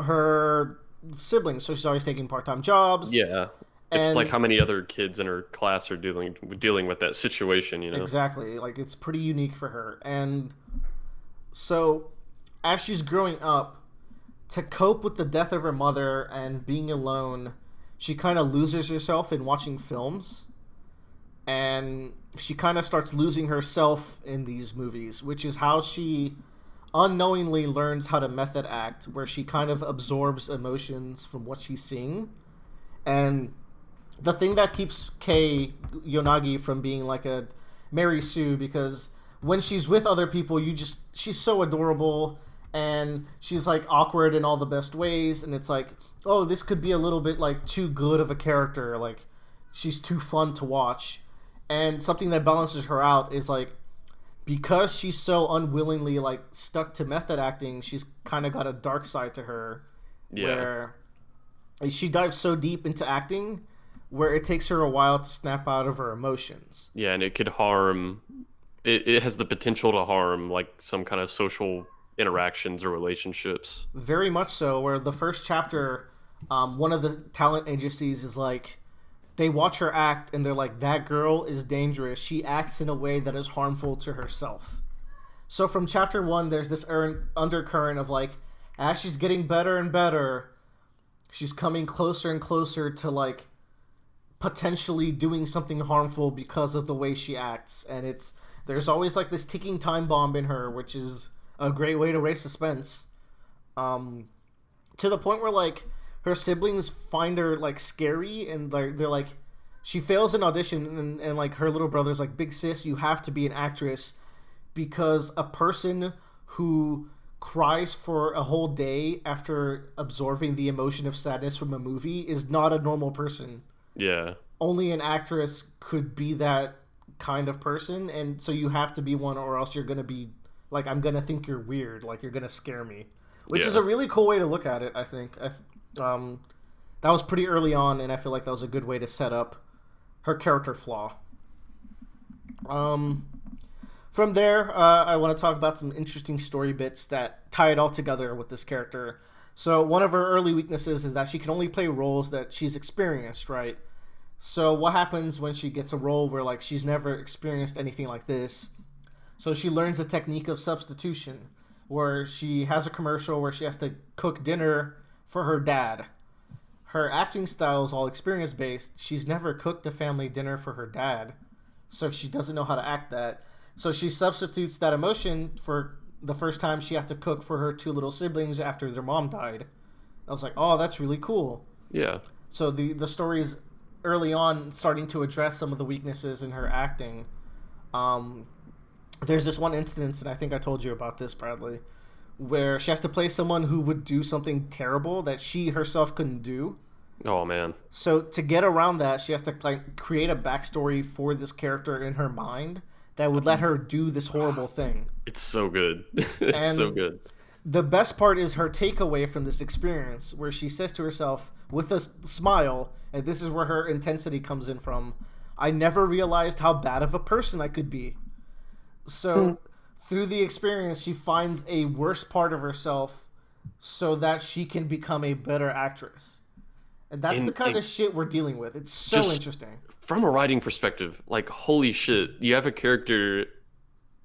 her siblings. So she's always taking part-time jobs. Yeah. It's like how many other kids in her class are dealing with that situation, you know? Exactly. Like, it's pretty unique for her. And so as she's growing up, to cope with the death of her mother and being alone, she kind of loses herself in watching films, and she kind of starts losing herself in these movies, which is how she unknowingly learns how to method act, where she kind of absorbs emotions from what she's seeing. And the thing that keeps Yonagi from being like a Mary Sue, because when she's with other people, she's so adorable, and she's like awkward in all the best ways, and it's like, oh, this could be a little bit like too good of a character, like she's too fun to watch. And something that balances her out is like, because she's so unwillingly like stuck to method acting, she's kind of got a dark side to her, where she dives so deep into acting where it takes her a while to snap out of her emotions. Yeah, and it could harm, it has the potential to harm like some kind of social interactions or relationships. Very much so, where the first chapter, one of the talent agencies is like, they watch her act and they're like, that girl is dangerous. She acts in a way that is harmful to herself. So from chapter 1, there's this undercurrent of like, as she's getting better and better, she's coming closer and closer to like potentially doing something harmful because of the way she acts. And there's always like this ticking time bomb in her, which is a great way to raise suspense. To the point where like her siblings find her like scary, and they're like, she fails an audition, and like her little brother's like, big sis, you have to be an actress, because a person who cries for a whole day after absorbing the emotion of sadness from a movie is not a normal person. Yeah. Only an actress could be that kind of person, and so you have to be one, or else you're gonna be like, I'm gonna think you're weird, like you're gonna scare me, which is a really cool way to look at it. I think that was pretty early on, and I feel like that was a good way to set up her character flaw. From there, I want to talk about some interesting story bits that tie it all together with this character. So one of her early weaknesses is that she can only play roles that she's experienced, right? So what happens when she gets a role where like she's never experienced anything like this? So she learns the technique of substitution, where she has a commercial where she has to cook dinner for her dad. Her acting style is all experience based. She's never cooked a family dinner for her dad, so she doesn't know how to act that. So she substitutes that emotion for the first time she had to cook for her two little siblings after their mom died. I was like, oh, that's really cool. Yeah. So the story's early on starting to address some of the weaknesses in her acting. There's this one instance, and I think I told you about this, Bradley, where she has to play someone who would do something terrible that she herself couldn't do. Oh, man. So to get around that, she has to like create a backstory for this character in her mind that would let her do this horrible thing. It's so good. It's so good. The best part is her takeaway from this experience, where she says to herself with a smile, and this is where her intensity comes in from, I never realized how bad of a person I could be. So through the experience, she finds a worse part of herself so that she can become a better actress. And that's the kind of shit we're dealing with. It's so interesting. From a writing perspective, like, holy shit, you have a character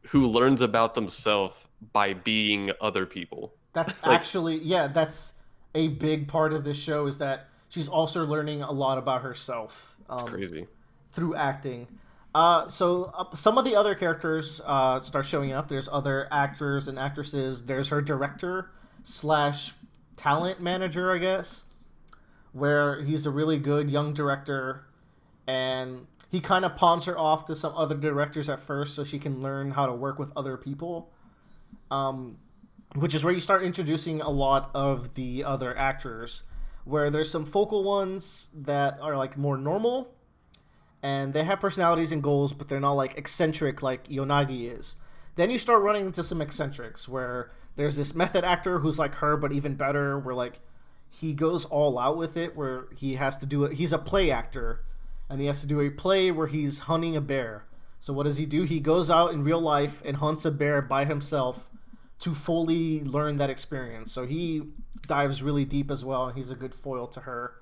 who learns about themselves by being other people. That's actually, that's a big part of this show, is that she's also learning a lot about herself. It's crazy. Through acting. So some of the other characters start showing up. There's other actors and actresses. There's her director / talent manager, I guess, where he's a really good young director, and he kind of pawns her off to some other directors at first so she can learn how to work with other people, which is where you start introducing a lot of the other actors, where there's some focal ones that are like more normal, and they have personalities and goals, but they're not like eccentric like Yonagi is. Then you start running into some eccentrics, where there's this method actor who's like her, but even better, where like he goes all out with it, where he has to do it. He's a play actor, and he has to do a play where he's hunting a bear. So what does he do? He goes out in real life and hunts a bear by himself to fully learn that experience. So he dives really deep as well, and he's a good foil to her.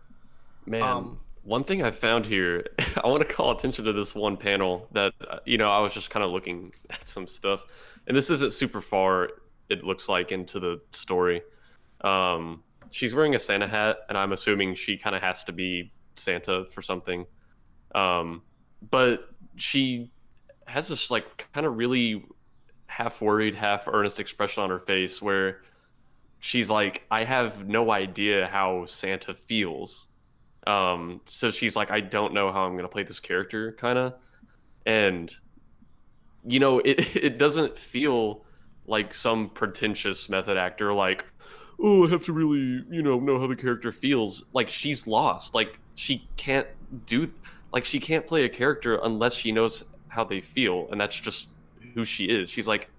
Man, one thing I found here, I want to call attention to this one panel that, I was just kind of looking at some stuff. And this isn't super far, it looks like, into the story. She's wearing a Santa hat, and I'm assuming she kind of has to be Santa for something. But she has this like kind of really half worried, half earnest expression on her face where she's like, I have no idea how Santa feels. So she's like, I don't know how I'm going to play this character, kind of. And, it doesn't feel like some pretentious method actor, like, oh, I have to really, know how the character feels. Like, she's lost. Like, she can't she can't play a character unless she knows how they feel. And that's just who she is. She's like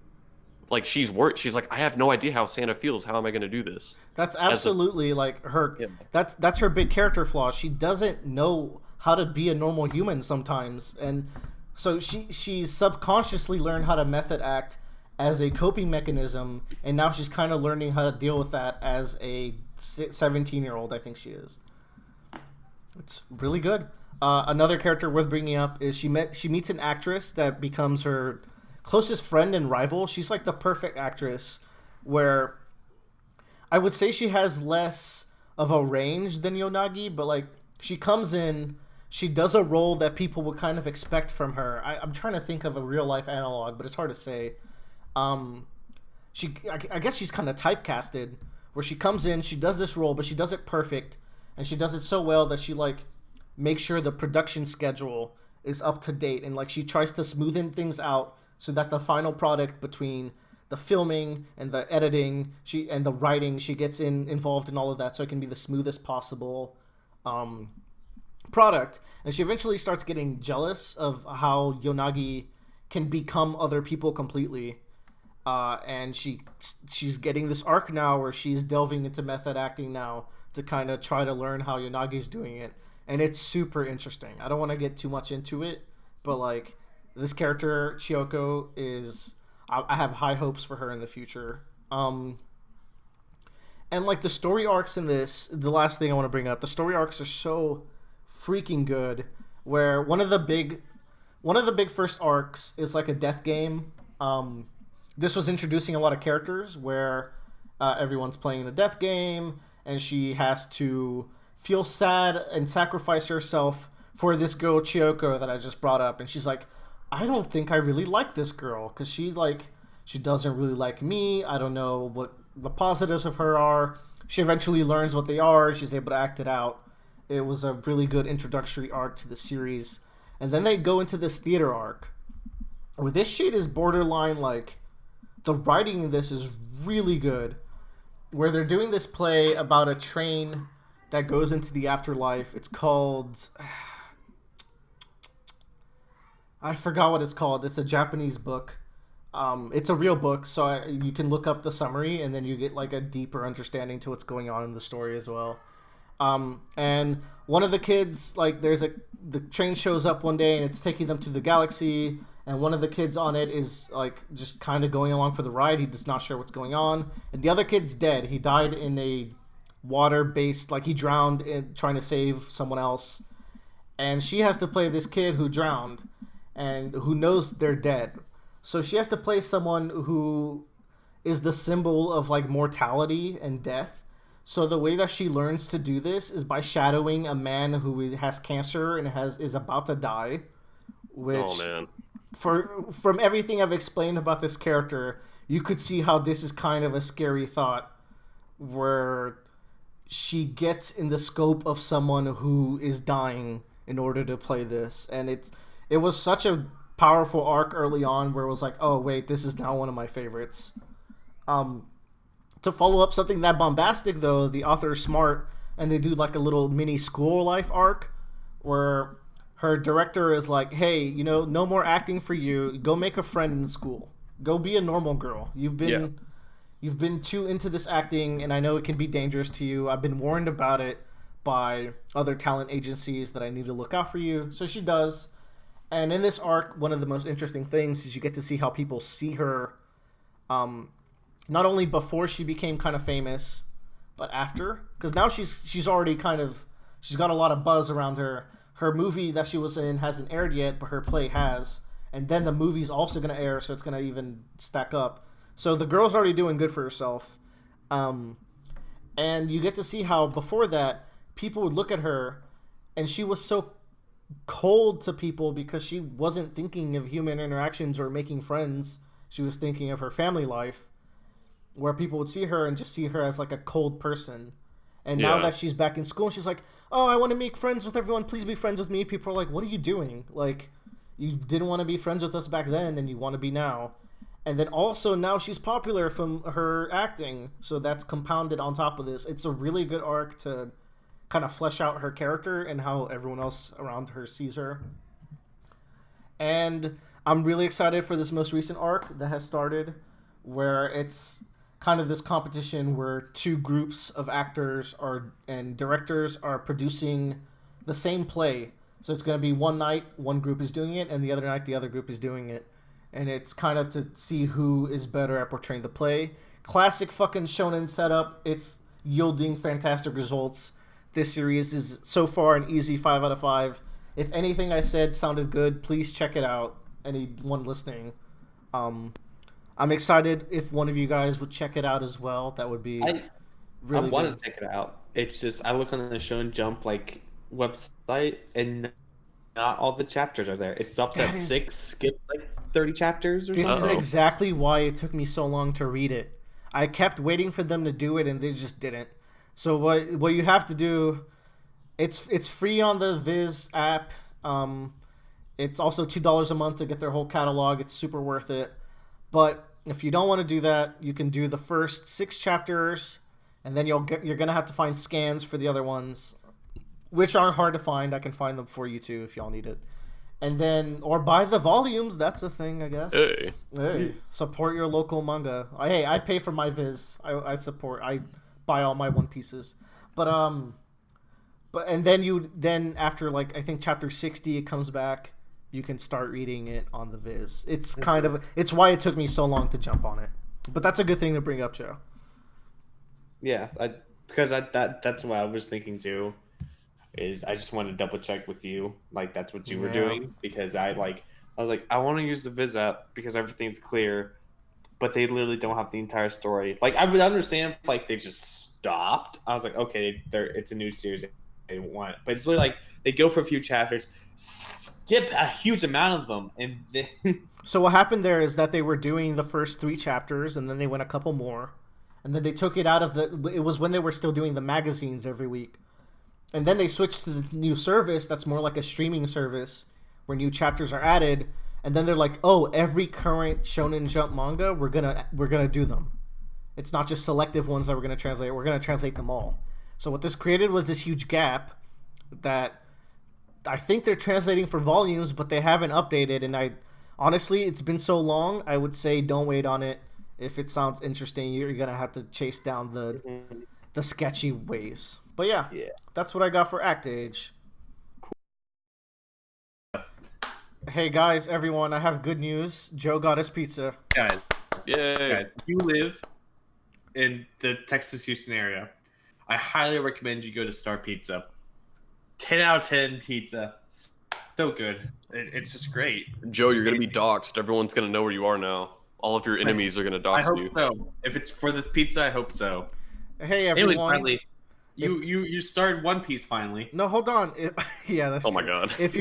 she's worried. She's like, I have no idea how Santa feels. How am I going to do this? That's absolutely her. Yeah. That's her big character flaw. She doesn't know how to be a normal human sometimes. And so she's subconsciously learned how to method act as a coping mechanism, and now she's kind of learning how to deal with that as a 17-year-old, I think she is. It's really good. Another character worth bringing up is she meets an actress that becomes her closest friend and rival. She's like the perfect actress, where I would say she has less of a range than Yonagi, but like she comes in, she does a role that people would kind of expect from her. I'm trying to think of a real life analog, but it's hard to say. I guess she's kind of typecasted, where she comes in, she does this role, but she does it perfect, and she does it so well that she like make sure the production schedule is up to date, and like she tries to smoothen things out so that the final product between the filming and the editing and the writing, she gets involved in all of that so it can be the smoothest possible product. And she eventually starts getting jealous of how Yonagi can become other people completely. And she's getting this arc now where she's delving into method acting now to kind of try to learn how Yonagi's doing it. And it's super interesting. I don't want to get too much into it, but like this character, Chiyoko, I have high hopes for her in the future. And like the story arcs in this, the last thing I want to bring up, the story arcs are so freaking good. Where one of the big first arcs is like a death game. This was introducing a lot of characters where everyone's playing a death game, and she has to feel sad and sacrifice herself for this girl Chiyoko that I just brought up. And she's like, I don't think I really like this girl because she doesn't really like me. I don't know what the positives of her are. She eventually learns what they are. She's able to act it out. It was a really good introductory arc to the series. And then they go into this theater arc where this shit is borderline like the writing in this is really good, where they're doing this play about a train that goes into the afterlife. It's called, I forgot what it's called. It's a Japanese book. It's a real book, so you can look up the summary and then you get like a deeper understanding to what's going on in the story as well. And one of the kids, like the train shows up one day and it's taking them to the galaxy, and one of the kids on it is like just kind of going along for the ride. He does not sure what's going on, and the other kid's dead. He died in a water-based, like he drowned in trying to save someone else, and she has to play this kid who drowned and who knows they're dead. So she has to play someone who is the symbol of like mortality and death. So the way that she learns to do this is by shadowing a man who has cancer and is about to die. Which, oh man, from everything I've explained about this character, you could see how this is kind of a scary thought, where she gets in the scope of someone who is dying in order to play this, and it was such a powerful arc early on where it was like, oh wait, this is now one of my favorites. To follow up something that bombastic, though, the author is smart, and they do like a little mini school life arc where her director is like, hey, no more acting for you. Go make a friend in school. Go be a normal girl. You've been too into this acting, and I know it can be dangerous to you. I've been warned about it by other talent agencies that I need to look out for you. So she does. And in this arc, one of the most interesting things is you get to see how people see her, not only before she became kind of famous, but after. Because now she's already she's got a lot of buzz around her. Her movie that she was in hasn't aired yet, but her play has. And then the movie's also going to air, so it's going to even stack up. So the girl's already doing good for herself. And you get to see how before that, people would look at her, and she was so cold to people because she wasn't thinking of human interactions or making friends. She was thinking of her family life, where people would see her and just see her as like a cold person. And now that she's back in school, she's like, oh, I want to make friends with everyone. Please be friends with me. People are like, what are you doing? Like, you didn't want to be friends with us back then, and you want to be now. And then also now she's popular from her acting. So that's compounded on top of this. It's a really good arc to kind of flesh out her character and how everyone else around her sees her. And I'm really excited for this most recent arc that has started, where it's kind of this competition where two groups of actors and directors are producing the same play. So it's going to be one night, one group is doing it, and the other night, the other group is doing it. And it's kind of to see who is better at portraying the play. Classic fucking shonen setup. It's yielding fantastic results. This series is so far an easy 5 out of 5. If anything I said sounded good, please check it out. Anyone listening. I'm excited if one of you guys would check it out as well. That would be really I want good. to check it out. It's just I look on the Shonen Jump like website, and not all the chapters are there. It stops at 6, skips like 30 chapters or This something. is exactly why it took me so long to read it. I kept waiting for them to do it, and they just didn't. So what you have to do It's free on the Viz app. It's also $2 a month to get their whole catalog. It's super worth it. But if you don't want to do that, you can do the first 6 chapters, and then you're gonna have to find scans for the other ones, which aren't hard to find. I can find them for you too if y'all need it. And then, or buy the volumes. That's a thing, I guess. Hey, support your local manga. Hey, I pay for my Viz. I support. I buy all my One Pieces. But and then after like I think chapter 60 it comes back. You can start reading it on the Viz. It's why it took me so long to jump on it. But that's a good thing to bring up, Joe. Yeah, that's what I was thinking too. Is I just wanted to double check with you, like that's what you were doing, because I was like I want to use the Viz app because everything's clear, but they literally don't have the entire story. Like I would understand if like they just stopped. I was like, okay, it's a new series they want, but it's literally like they go for a few chapters, skip a huge amount of them, and then So what happened there is that they were doing the first 3 chapters, and then they went a couple more, and then they took it out of the. It was when they were still doing the magazines every week, and then they switched to the new service that's more like a streaming service where new chapters are added, and then they're like, oh, every current Shonen Jump manga we're gonna do them. It's not just selective ones that we're gonna translate. We're gonna translate them all. So what this created was this huge gap that I think they're translating for volumes, but they haven't updated. And I honestly, it's been so long. I would say don't wait on it. If it sounds interesting, you're gonna have to chase down the sketchy ways. But yeah, that's what I got for Act Age. Hey guys, everyone, I have good news. Joe got his pizza. Guys, Yay. guys, if you live in the Texas Houston area, I highly recommend you go to Star Pizza. 10 out of 10 pizza. So good. It's just great. Joe, you're going to be doxxed. Everyone's going to know where you are now. All of your enemies are going to dox you. I hope so. If it's for this pizza, I hope so. Hey everyone. Anyways, Bradley, you started One Piece finally. No, hold on. Yeah, that's Oh true. my god. If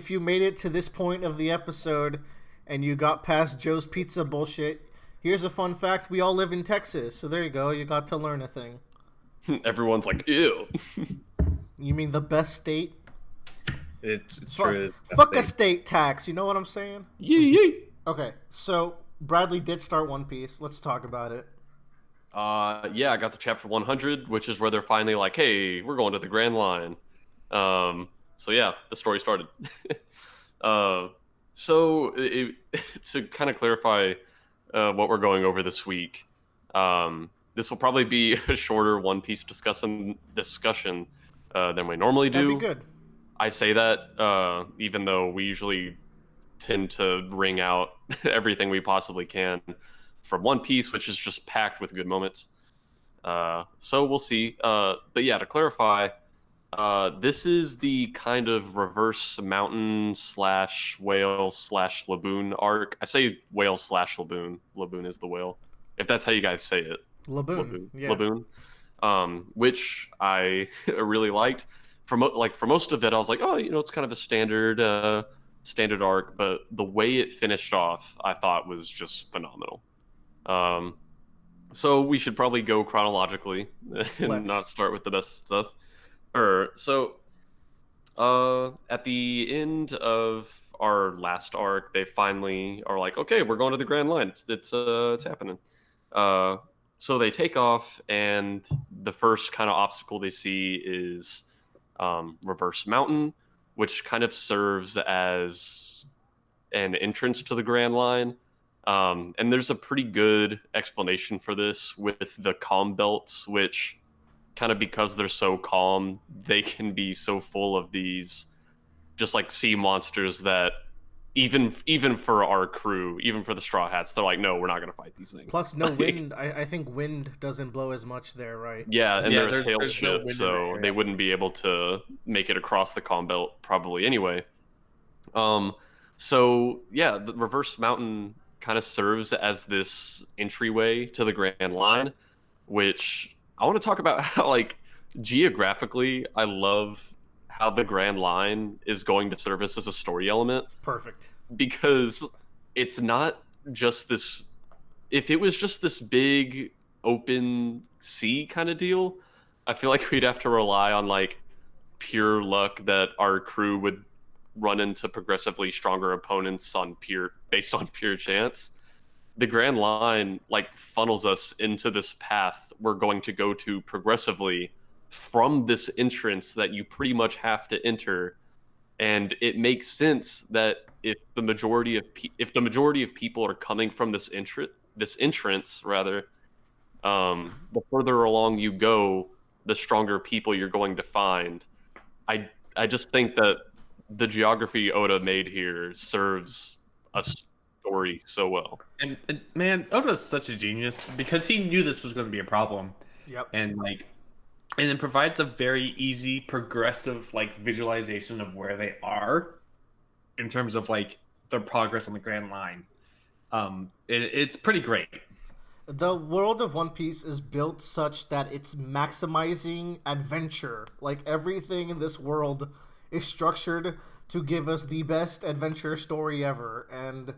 you made it to this point of the episode and you got past Joe's pizza bullshit, here's a fun fact: we all live in Texas. So there you go. You got to learn a thing. Everyone's like, ew. You mean the best state? It's true. Fuck a state tax. You know what I'm saying? Yee. Okay, so Bradley did start One Piece. Let's talk about it. Yeah, I got to chapter 100, which is where they're finally like, hey, we're going to the Grand Line. So yeah, the story started. To kind of clarify what we're going over this week, this will probably be a shorter One Piece discussion than we normally do. That'd be good. I say that even though we usually tend to wring out everything we possibly can from One Piece, which is just packed with good moments. So we'll see. But yeah, to clarify, this is the kind of reverse mountain / whale / laboon arc. I say whale / laboon. Laboon is the whale, if that's how you guys say it. Laboon. Yeah. Laboon. Which I really liked. For most of it, I was like, oh, it's kind of a standard arc, but the way it finished off, I thought was just phenomenal. So we should probably go chronologically and not start with the best stuff. At the end of our last arc, they finally are like, okay, we're going to the Grand Line. It's happening. So they take off, and the first kind of obstacle they see is Reverse Mountain, which kind of serves as an entrance to the Grand Line. And there's a pretty good explanation for this with the calm belts, which kind of because they're so calm, they can be so full of these just like sea monsters that even for our crew, even for the Straw Hats, they're like, no, we're not going to fight these things. Plus, no wind. I think wind doesn't blow as much there, right? Yeah, and they're a tail there's no ship, wind so in they wouldn't be able to make it across the calm belt probably anyway. So yeah, the Reverse Mountain kind of serves as this entryway to the Grand Line, which I want to talk about how, like, geographically, I love how the Grand Line is going to service as a story element. Perfect. Because it's not just this. If it was just this big open sea kind of deal, I feel like we'd have to rely on like pure luck that our crew would run into progressively stronger opponents based on pure chance. The Grand Line like funnels us into this path we're going to go to progressively from this entrance that you pretty much have to enter, and it makes sense that if the majority of people are coming from this entrance rather, the further along you go, the stronger people you're going to find. I just think that the geography Oda made here serves a story so well. And man, Oda's such a genius because he knew this was going to be a problem, Yep. and then provides a very easy, progressive like visualization of where they are in terms of like their progress on the Grand Line. It's pretty great. The world of One Piece is built such that it's maximizing adventure. Like everything in this world is structured to give us the best adventure story ever. And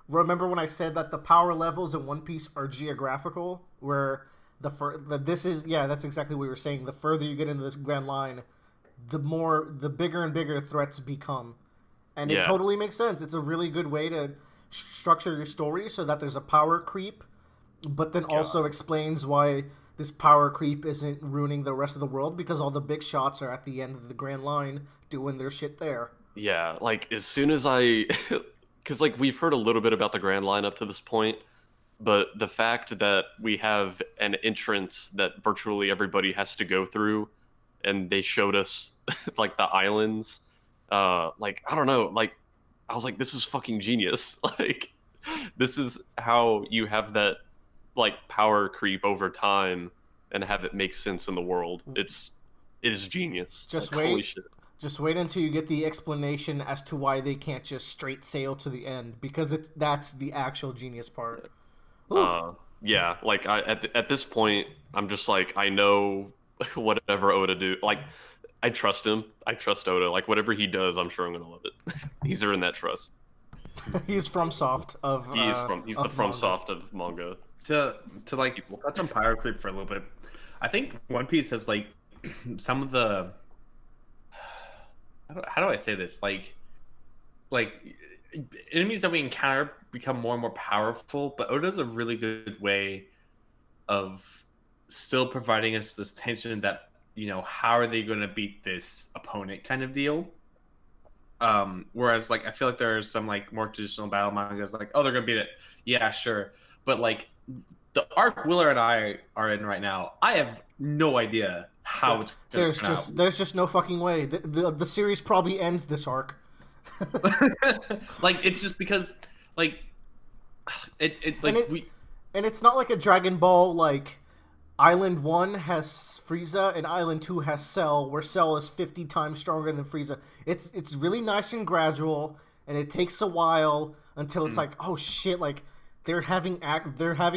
remember when I said that the power levels in One Piece are geographical, where that's exactly what we were saying. The further you get into this Grand Line, the bigger and bigger threats become. And it totally makes sense. It's a really good way to structure your story so that there's a power creep, but then also explains why this power creep isn't ruining the rest of the world, because all the big shots are at the end of the Grand Line doing their shit there. Yeah, like as soon as because like we've heard a little bit about the Grand Line up to this point, but the fact that we have an entrance that virtually everybody has to go through, and they showed us like the islands, like I don't know, like I was like, this is fucking genius. Like this is how you have that like power creep over time and have it make sense in the world. It is genius. Just like, holy wait. shit. Just wait until you get the explanation as to why they can't just straight sail to the end, because that's the actual genius part. Yeah, like at this point, I'm just like, I know whatever Oda do. Like, I trust him. I trust Oda. Like, whatever he does, I'm sure I'm gonna love it. He's earned that trust. He's FromSoft of. He's the FromSoft of manga. To like touch on power creep for a little bit, I think One Piece has like some of the how do I say this, like enemies that we encounter become more and more powerful, but Oda does a really good way of still providing us this tension that, you know, how are they going to beat this opponent kind of deal. Whereas like I feel like there are some like more traditional battle mangas like, oh, they're gonna beat it, yeah, sure, but like the arc Willer and I are in right now, I have no idea how it's gonna turn out. There's just no fucking way. The series probably ends this arc. Like it's just because like and it's not like a Dragon Ball like Island 1 has Frieza and Island 2 has Cell, where Cell is 50 times stronger than Frieza. It's really nice and gradual, and it takes a while until it's like, oh shit, like they're having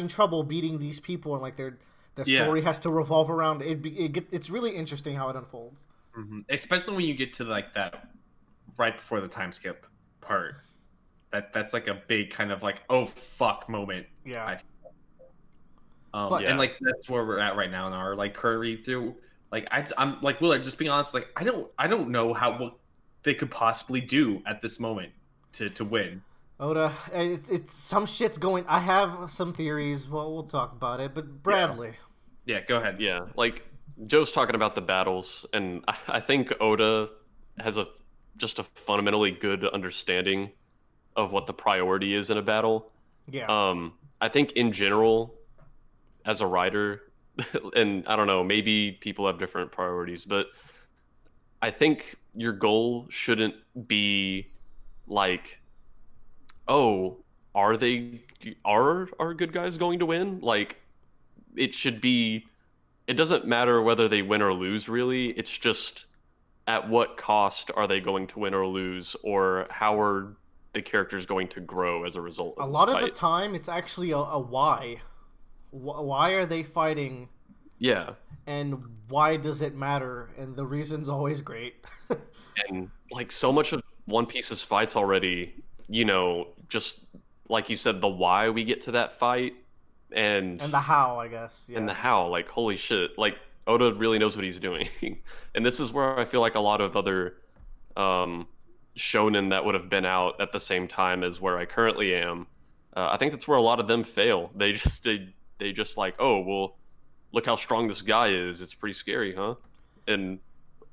trouble beating these people, and like the story has to revolve around it's really interesting how it unfolds. Mm-hmm. Especially when you get to like that right before the time skip part. That's like a big kind of like, oh fuck moment. Yeah. And like that's where we're at right now in our like current read through. Like I'm like Willard, just being honest, like I don't know what they could possibly do at this moment to win. Oda, it's some shit's going. I have some theories. Well, we'll talk about it. But Bradley, yeah, go ahead. Yeah, like Joe's talking about the battles, and I think Oda has just a fundamentally good understanding of what the priority is in a battle. Yeah. I think in general, as a writer, and I don't know, maybe people have different priorities, but I think your goal shouldn't be like, oh, are our good guys going to win? Like, it should be, it doesn't matter whether they win or lose, really. It's just at what cost are they going to win or lose, or how are the characters going to grow as a result of a lot this of the fight? time, it's actually a why. Why are they fighting? Yeah. And why does it matter? And the reason's always great. And like so much of One Piece's fights already, you know, just like you said, the why we get to that fight and the how, I guess. Yeah. and the how, like holy shit. Like Oda really knows what he's doing. And this is where I feel like a lot of other shonen that would have been out at the same time as where I currently am. I think that's where a lot of them fail. They just like, oh well, look how strong this guy is. It's pretty scary, huh? And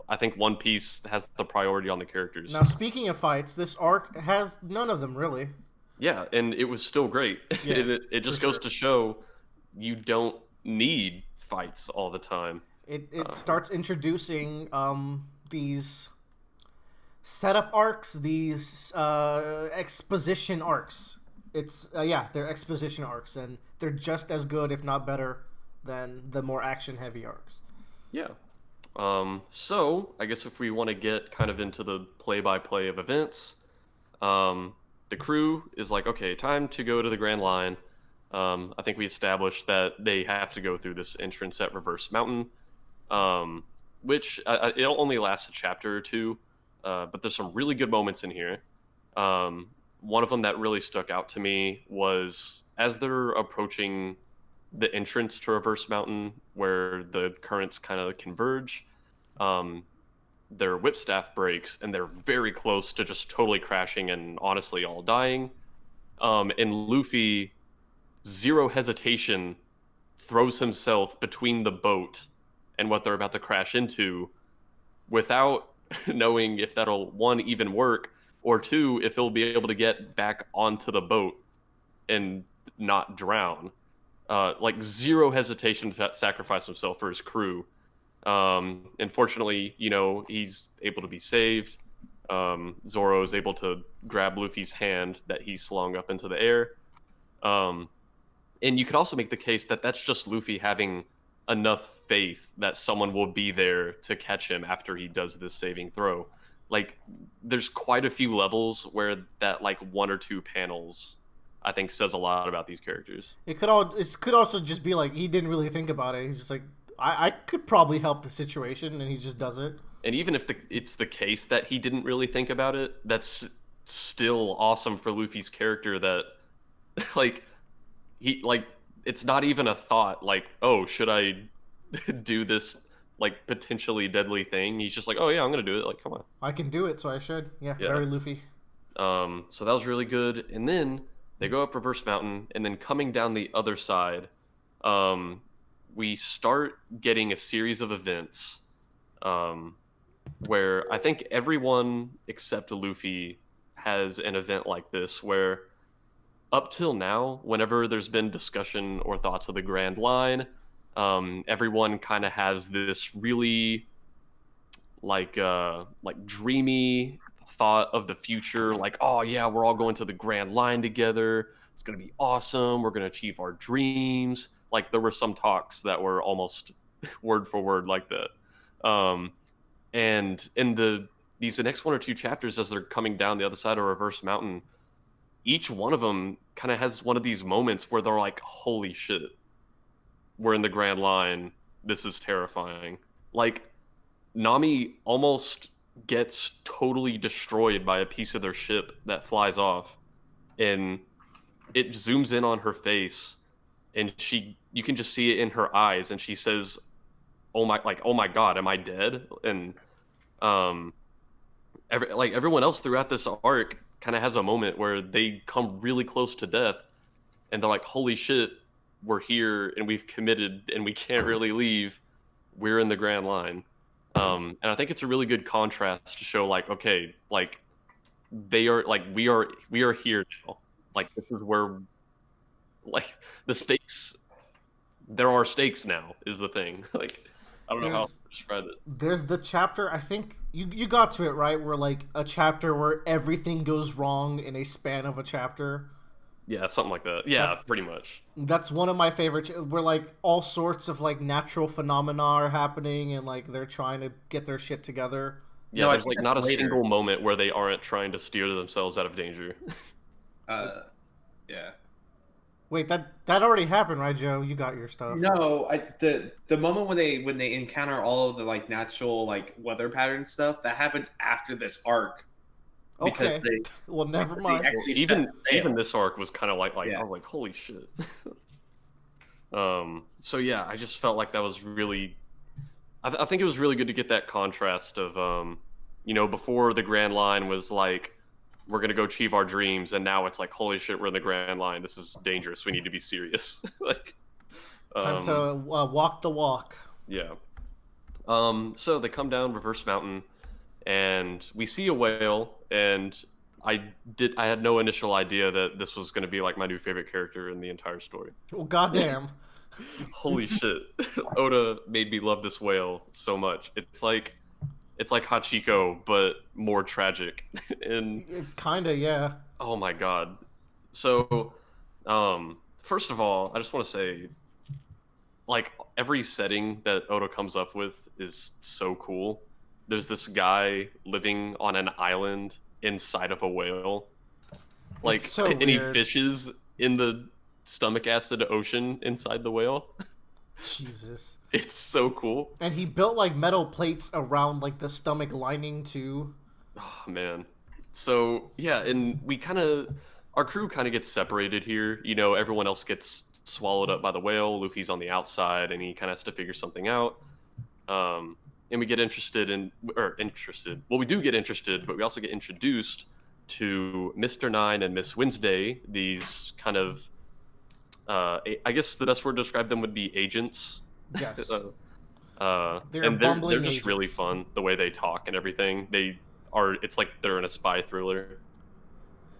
I think One Piece has the priority on the characters. Now, speaking of fights, this arc has none of them really. Yeah, and it was still great. Yeah, it just goes to show you don't need fights all the time. It starts introducing these setup arcs, these exposition arcs. They're exposition arcs, and they're just as good, if not better, than the more action-heavy arcs. Yeah. So I guess if we want to get kind of into the play-by-play of events, the crew is like, okay, time to go to the Grand Line. I think we established that they have to go through this entrance at Reverse Mountain, which it'll only last a chapter or two, but there's some really good moments in here. One of them that really stuck out to me was as they're approaching the entrance to Reverse Mountain, where the currents kind of converge, their whipstaff breaks, and they're very close to just totally crashing and honestly all dying. And Luffy, zero hesitation, throws himself between the boat and what they're about to crash into without knowing if that'll, one, even work, or two, if he'll be able to get back onto the boat and not drown. Like zero hesitation to sacrifice himself for his crew. Unfortunately, he's able to be saved. Zoro is able to grab Luffy's hand that he slung up into the air. And you could also make the case that that's just Luffy having enough faith that someone will be there to catch him after he does this saving throw. Like, there's quite a few levels where that, like, one or two panels, I think, says a lot about these characters. It could also just be like he didn't really think about it. He's just like, I could probably help the situation, and he just does it. And even if it's the case that he didn't really think about it, that's still awesome for Luffy's character that, like, it's not even a thought, like, oh, should I do this, like, potentially deadly thing? He's just like, oh, yeah, I'm going to do it. Like, come on. I can do it, so I should. Yeah, very Luffy. So that was really good. And then they go up Reverse Mountain, and then coming down the other side, we start getting a series of events where I think everyone except Luffy has an event like this where up till now, whenever there's been discussion or thoughts of the Grand Line, everyone kind of has this really like dreamy thought of the future, like, oh yeah, we're all going to the Grand Line together. It's going to be awesome. We're going to achieve our dreams. Like, there were some talks that were almost word for word like that. And in these next one or two chapters, as they're coming down the other side of Reverse Mountain, each one of them kind of has one of these moments where they're like, holy shit, we're in the Grand Line. This is terrifying. Like, Nami almost gets totally destroyed by a piece of their ship that flies off, and it zooms in on her face, and you can just see it in her eyes, and she says, oh my god, am I dead? And everyone else throughout this arc kind of has a moment where they come really close to death, and they're like, holy shit, we're here and we've committed and we can't really leave. We're in the Grand Line. And I think it's a really good contrast to show, like, okay, like, they are, like, we are here now. Like, this is where, like, the stakes, there are stakes now is the thing. Like, I don't know how to describe it. There's the chapter, I think you got to it, right? Where, like, a chapter where everything goes wrong in a span of a chapter. Yeah, something like that. Yeah, pretty much. That's one of my favorite, where, like, all sorts of, like, natural phenomena are happening, and, like, they're trying to get their shit together. Yeah, there's, like, not a single moment where they aren't trying to steer themselves out of danger. Yeah. Wait, that already happened, right, Joe? You got your stuff. No, the moment when they encounter all of the, like, natural, like, weather pattern stuff, that happens after this arc. Okay. Well, never mind. Even this arc was kind of like I was like, holy shit. So yeah, I just felt like that was really I think it was really good to get that contrast of, before the Grand Line was like, we're gonna go achieve our dreams, and now it's like, holy shit, we're in the Grand Line. This is dangerous. We need to be serious. like, Time to walk the walk. yeah. So they come down Reverse Mountain, and we see a whale, and I had no initial idea that this was going to be like my new favorite character in the entire story. Well, goddamn. Holy shit. Oda made me love this whale so much. It's like Hachiko, but more tragic. And Kinda, yeah. oh my god. So, first of all, I just want to say, like, every setting that Oda comes up with is so cool. There's this guy living on an island inside of a whale. Like, It's so and he weird. fishes in the stomach acid ocean inside the whale. Jesus. It's so cool. And he built like metal plates around like the stomach lining too. Oh, man. So, yeah, and our crew kind of gets separated here. Everyone else gets swallowed up by the whale. Luffy's on the outside, and he kind of has to figure something out. And we get well, we do get interested, but we also get introduced to Mr. 9 and Miss Wednesday, these kind of, I guess the best word to describe them would be agents. Yes. They're just really agents. fun, the way they talk and everything. It's like they're in a spy thriller.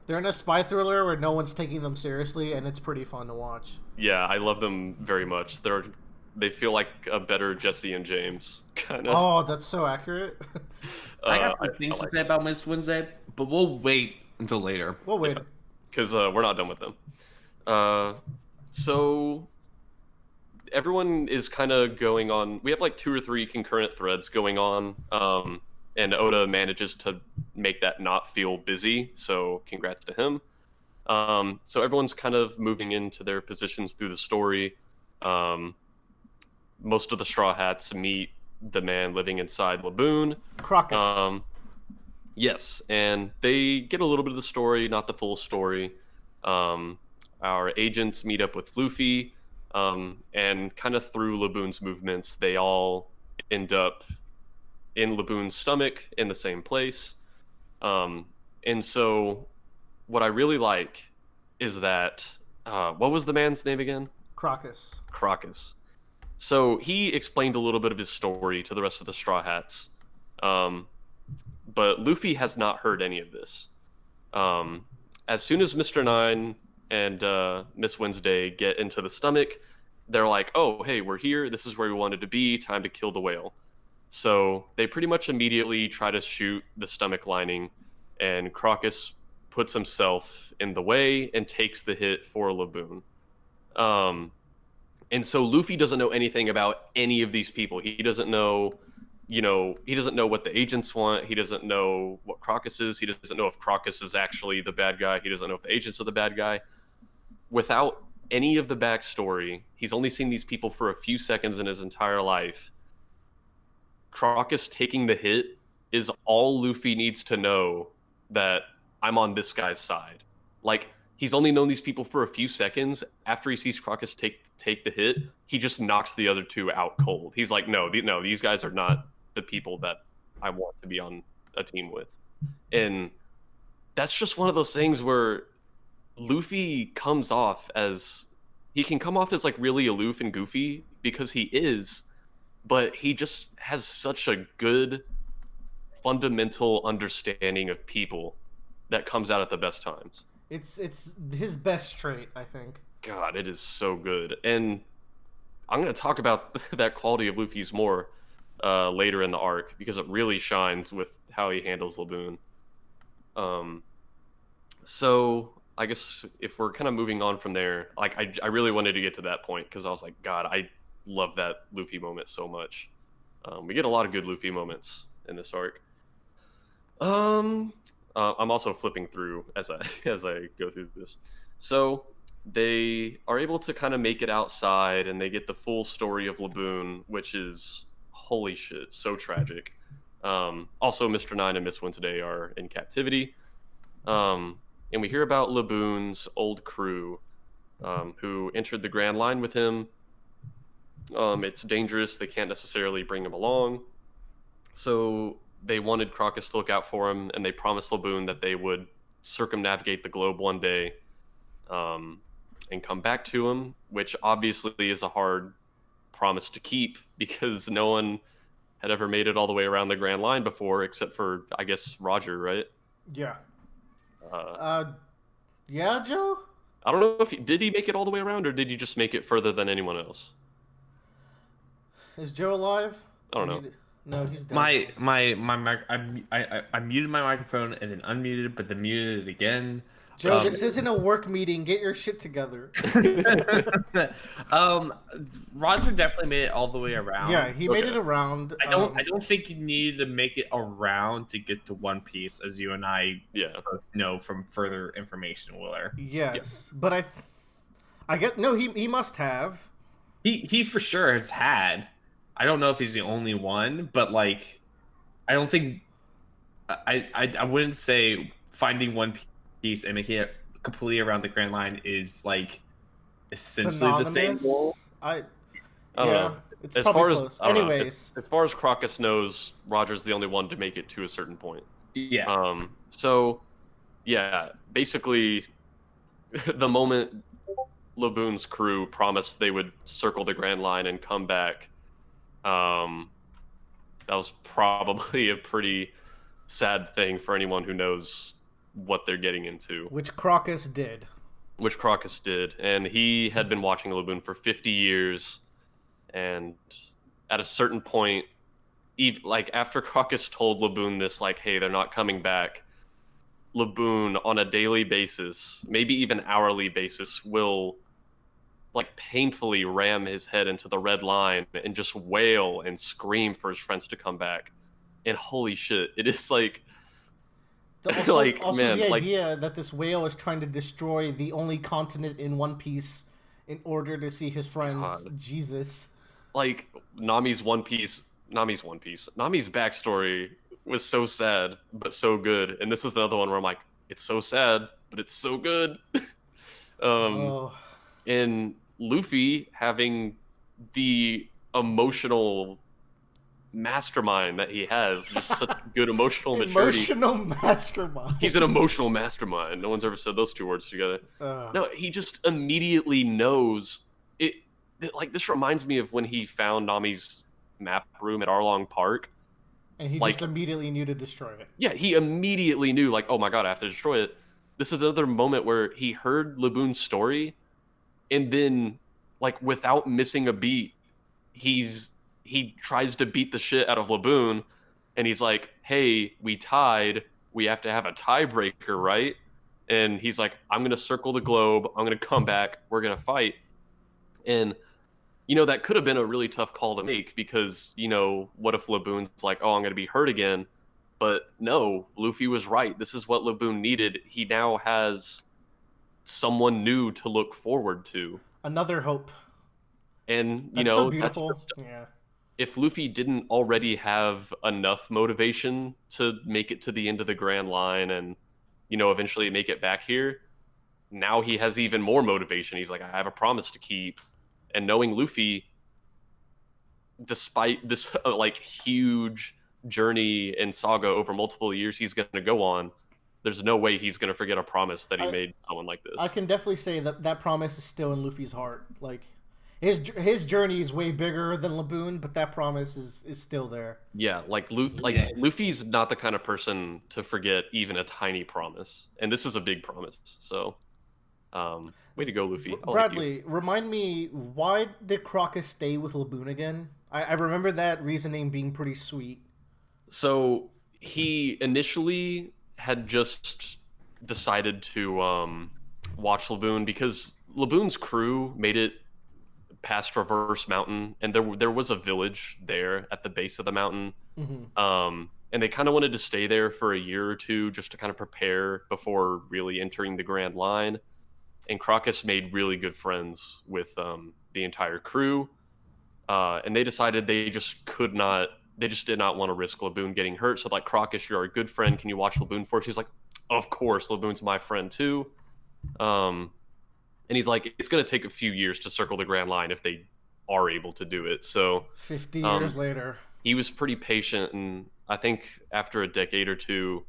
They're in a spy thriller where no one's taking them seriously, and it's pretty fun to watch. Yeah, I love them very much. They feel like a better Jesse and James, kind of. Oh, that's so accurate. I got some things like to say about Miss Wednesday, but we'll wait until later. Well, wait. because we're not done with them. So everyone is kind of going on. We have like 2 or 3 concurrent threads going on, and Oda manages to make that not feel busy. So congrats to him. So everyone's kind of moving into their positions through the story. Most of the Straw Hats meet the man living inside Laboon. Crocus. Yes, and they get a little bit of the story, not the full story. Our agents meet up with Luffy, and kind of through Laboon's movements, they all end up in Laboon's stomach in the same place. And so what I really like is that, what was the man's name again? Crocus. Crocus. So he explained a little bit of his story to the rest of the Straw Hats. But Luffy has not heard any of this. As soon as Mr. 9 and Miss Wednesday get into the stomach, they're like, oh, hey, we're here. This is where we wanted to be. Time to kill the whale. So they pretty much immediately try to shoot the stomach lining, and Crocus puts himself in the way and takes the hit for Laboon. And so Luffy doesn't know anything about any of these people. He doesn't know, he doesn't know what the agents want. He doesn't know what Crocus is. He doesn't know if Crocus is actually the bad guy. He doesn't know if the agents are the bad guy. Without any of the backstory, he's only seen these people for a few seconds in his entire life. Crocus taking the hit is all Luffy needs to know, that I'm on this guy's side. Like, he's only known these people for a few seconds. After he sees Crocus take the hit, he just knocks the other 2 out cold. He's like, no, these guys are not the people that I want to be on a team with. And that's just one of those things where Luffy comes off as, he can come off as like really aloof and goofy, because he is, but he just has such a good fundamental understanding of people that comes out at the best times. It's his best trait, I think. God, it is so good. And I'm going to talk about that quality of Luffy's more later in the arc, because it really shines with how he handles Laboon. So I guess if we're kind of moving on from there, like I really wanted to get to that point, because I was like, God, I love that Luffy moment so much. We get a lot of good Luffy moments in this arc. I'm also flipping through as I go through this. So they are able to kind of make it outside, and they get the full story of Laboon, which is, holy shit, so tragic. Also, Mr. 9 and Miss Wednesday are in captivity. And we hear about Laboon's old crew, who entered the Grand Line with him. It's dangerous. They can't necessarily bring him along. So they wanted Crocus to look out for him, and they promised Laboon that they would circumnavigate the globe one day, um, and come back to him, which obviously is a hard promise to keep because no one had ever made it all the way around the Grand Line before, except for, I guess, Roger, right? Yeah. Uh, Yeah, Joe? I don't know if did he make it all the way around, or did he just make it further than anyone else? Is Joe alive? I don't know. No, he's dead. My mic. I muted my microphone and then unmuted, but then muted it again. Joe, this isn't a work meeting. Get your shit together. Roger definitely made it all the way around. Yeah, he made it around. I don't think you need to make it around to get to One Piece, as you and I both know from further information, Willer. Yes, but I get no. He must have. He for sure has had. I don't know if he's the only one, but like, I don't think I wouldn't say finding One Piece and making it completely around the Grand Line is like essentially the same goal. I don't know. It's probably close. Anyways, as far as Crocus knows, Roger's the only one to make it to a certain point. Yeah. So, yeah, basically, the moment Laboon's crew promised they would circle the Grand Line and come back, that was probably a pretty sad thing for anyone who knows what they're getting into. Which Crocus did. And he had been watching Laboon for 50 years, and at a certain point, like after Crocus told Laboon this, like, hey, they're not coming back, Laboon on a daily basis, maybe even hourly basis, will like painfully ram his head into the red line and just wail and scream for his friends to come back. And holy shit, it is like Also, the idea that this whale is trying to destroy the only continent in One Piece in order to see his friends. God. Jesus. Like Nami's backstory was so sad but so good, and this is another one where I'm like, it's so sad but it's so good. And Luffy having the emotional mastermind that he has, just such a good emotional maturity. Mastermind. He's an emotional mastermind. No one's ever said those two words together. No, he just immediately knows it. Like, this reminds me of when he found Nami's map room at Arlong Park. And he just immediately knew to destroy it. Yeah, he immediately knew, like, oh my god, I have to destroy it. This is another moment where he heard Laboon's story, and then, like, without missing a beat, he tries to beat the shit out of Laboon, and he's like, hey, we tied. We have to have a tiebreaker, right? And he's like, I'm going to circle the globe. I'm going to come back. We're going to fight. And, that could have been a really tough call to make because, what if Laboon's like, oh, I'm going to be hurt again? But no, Luffy was right. This is what Laboon needed. He now has someone new to look forward to. Another hope. And, that's so beautiful. Yeah. If Luffy didn't already have enough motivation to make it to the end of the Grand Line and, eventually make it back here, now he has even more motivation. He's like, I have a promise to keep. And knowing Luffy, despite this huge journey and saga over multiple years he's going to go on, there's no way he's going to forget a promise that he made someone like this. I can definitely say that promise is still in Luffy's heart. Like, his journey is way bigger than Laboon, but that promise is still there. Yeah, Luffy's not the kind of person to forget even a tiny promise, and this is a big promise. So, way to go, Luffy. Bradley, remind me, why did Crocus stay with Laboon again? I remember that reasoning being pretty sweet. So he initially had just decided to watch Laboon because Laboon's crew made it past Reverse Mountain, and there was a village there at the base of the mountain. Mm-hmm. And they kind of wanted to stay there for a year or two just to kind of prepare before really entering the Grand Line. And Crocus made really good friends with the entire crew, and they decided they just did not want to risk Laboon getting hurt. So, like, Crocus, you're a good friend. Can you watch Laboon for us? He's like, of course, Laboon's my friend too. And he's like, it's going to take a few years to circle the Grand Line if they are able to do it. So 50 um, years later. he was pretty patient, and I think after a decade or two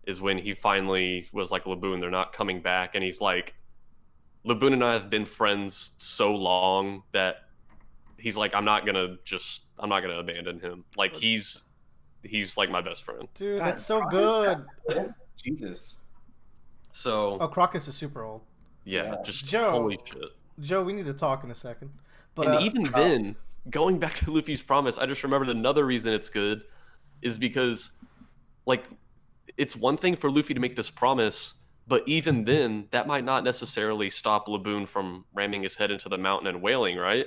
is when he finally was like, Laboon, they're not coming back, and he's like, Laboon and I have been friends so long that he's like, I'm not gonna abandon him. Like he's like my best friend. Dude, God, that's so Crocus good. is old? Jesus. So Oh, Crocus is super old. yeah, Yeah. just Joe. holy shit. Joe, we need to talk in a second. But And even then, going back to Luffy's promise, I just remembered another reason it's good is because, like, it's one thing for Luffy to make this promise, but even then, that might not necessarily stop Laboon from ramming his head into the mountain and wailing, right?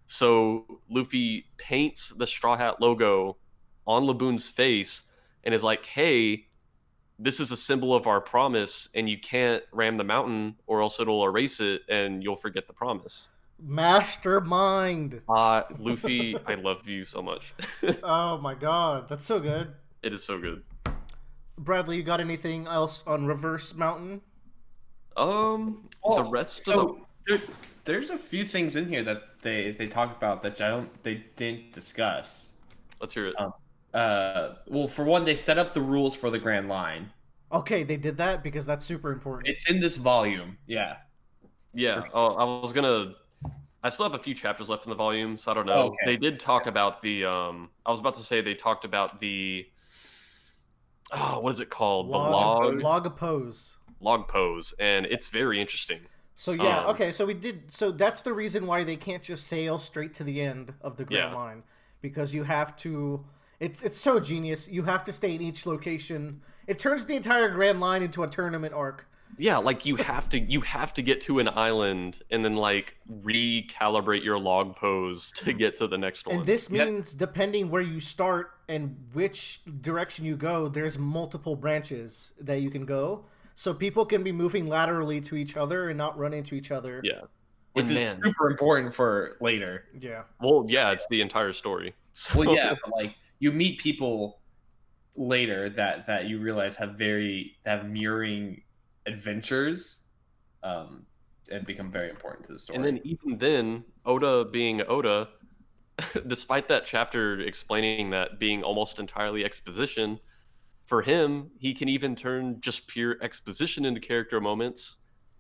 So Luffy paints the Straw Hat logo on Laboon's face and is like, hey, this is a symbol of our promise, and you can't ram the mountain or else it'll erase it and you'll forget the promise. Mastermind. Luffy, I love you so much. Oh my god, that's so good. It is so good. Bradley, you got anything else on Reverse Mountain? The rest of the There's a few things in here that they talk about that they didn't discuss. let's hear it. Well, for one, they set up the rules for the Grand Line. Okay, they did that because that's super important. It's in this volume. Yeah. Yeah, I still have a few chapters left in the volume, so I don't know. Okay. They did talk about the I was about to say they talked about the what is it called? The Log pose. log pose, and it's very interesting. So yeah, okay, so that's the reason why they can't just sail straight to the end of the Grand Line, because you have to. It's so genius. You have to stay in each location. It turns the entire Grand Line into a tournament arc. Yeah, like you have to get to an island and then like recalibrate your log pose to get to the next one. And this means depending where you start and which direction you go, there's multiple branches that you can go. So people can be moving laterally to each other and not run into each other. Yeah. Which is super important for later. Yeah. Well, yeah, it's the entire story. So... Well, yeah, but like you meet people later that you realize have mirroring adventures, and become very important to the story. And then even then, Oda being Oda, despite that chapter explaining that being almost entirely exposition, for him, he can even turn just pure exposition into character moments,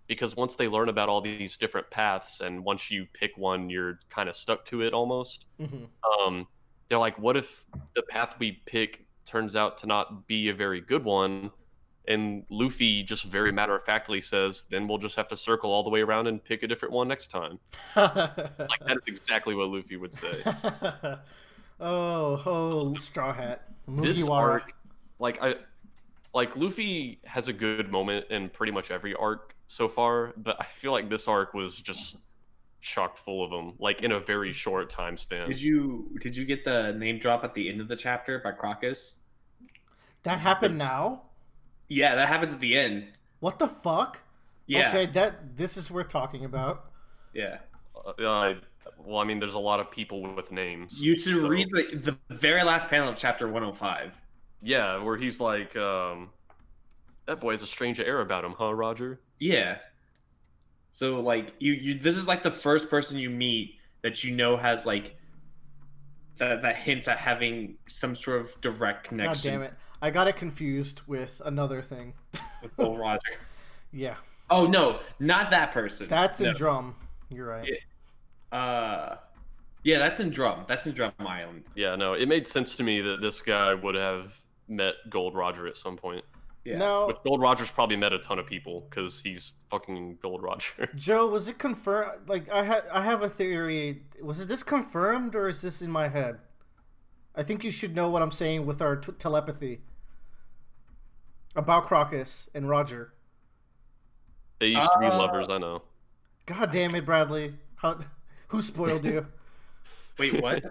because once they learn about all these different paths, and once you pick one, you're kind of stuck to it almost. Mm-hmm. They're like, what if the path we pick turns out to not be a very good one? And Luffy just very matter-of-factly says, then we'll just have to circle all the way around and pick a different one next time. Like, that is exactly what Luffy would say. oh, Straw Hat. This arc, like Luffy has a good moment in pretty much every arc so far, but I feel like this arc was just chock full of them, like in a very short time span. Did you get the name drop at the end of the chapter by Crocus? That happened now? Yeah, that happens at the end. What the fuck? Yeah. Okay, this is worth talking about. Yeah. Well, I mean, there's a lot of people with names. You should read the very last panel of chapter 105. Yeah, where he's like, that boy has a strange air about him, huh, Roger? Yeah. So, like, you this is like the first person you meet that you know has, like, that hints at having some sort of direct connection. God damn it. I got it confused with another thing. With old Roger. Yeah. Oh, no, not that person. That's in No. Drum. You're right. Yeah, that's in Drum. That's in Drum Island. Yeah, no, it made sense to me that this guy would have met Gold Roger at some point. Yeah. Now, With Gold Roger's probably met a ton of people because he's fucking Gold Roger. Joe, was it confirmed? Like, I have a theory. Was this confirmed or is this in my head? I think you should know what I'm saying with our telepathy about Crocus and Roger. They used to be lovers, I know. God damn it, Bradley! Who spoiled you? Wait, what?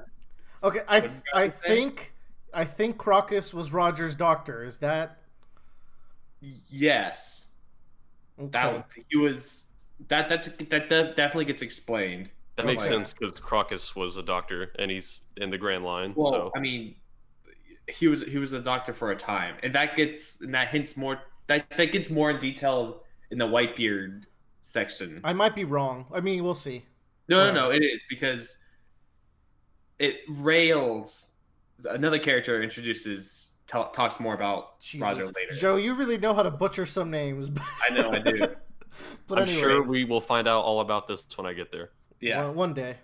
Okay, I think Crocus was Roger's doctor. Is that? Yes. Okay. That definitely gets explained. That makes sense because Crocus was a doctor and he's in the Grand Line. Well, so I mean, he was a doctor for a time, and that gets more in detail in the Whitebeard section. I might be wrong. I mean, we'll see. No, it is because it rails. Another character introduces talks more about Roger Jesus. later. Joe, you really know how to butcher some names. I know I do. But I'm sure anyways, we will find out all about this when I get there. Yeah, one day.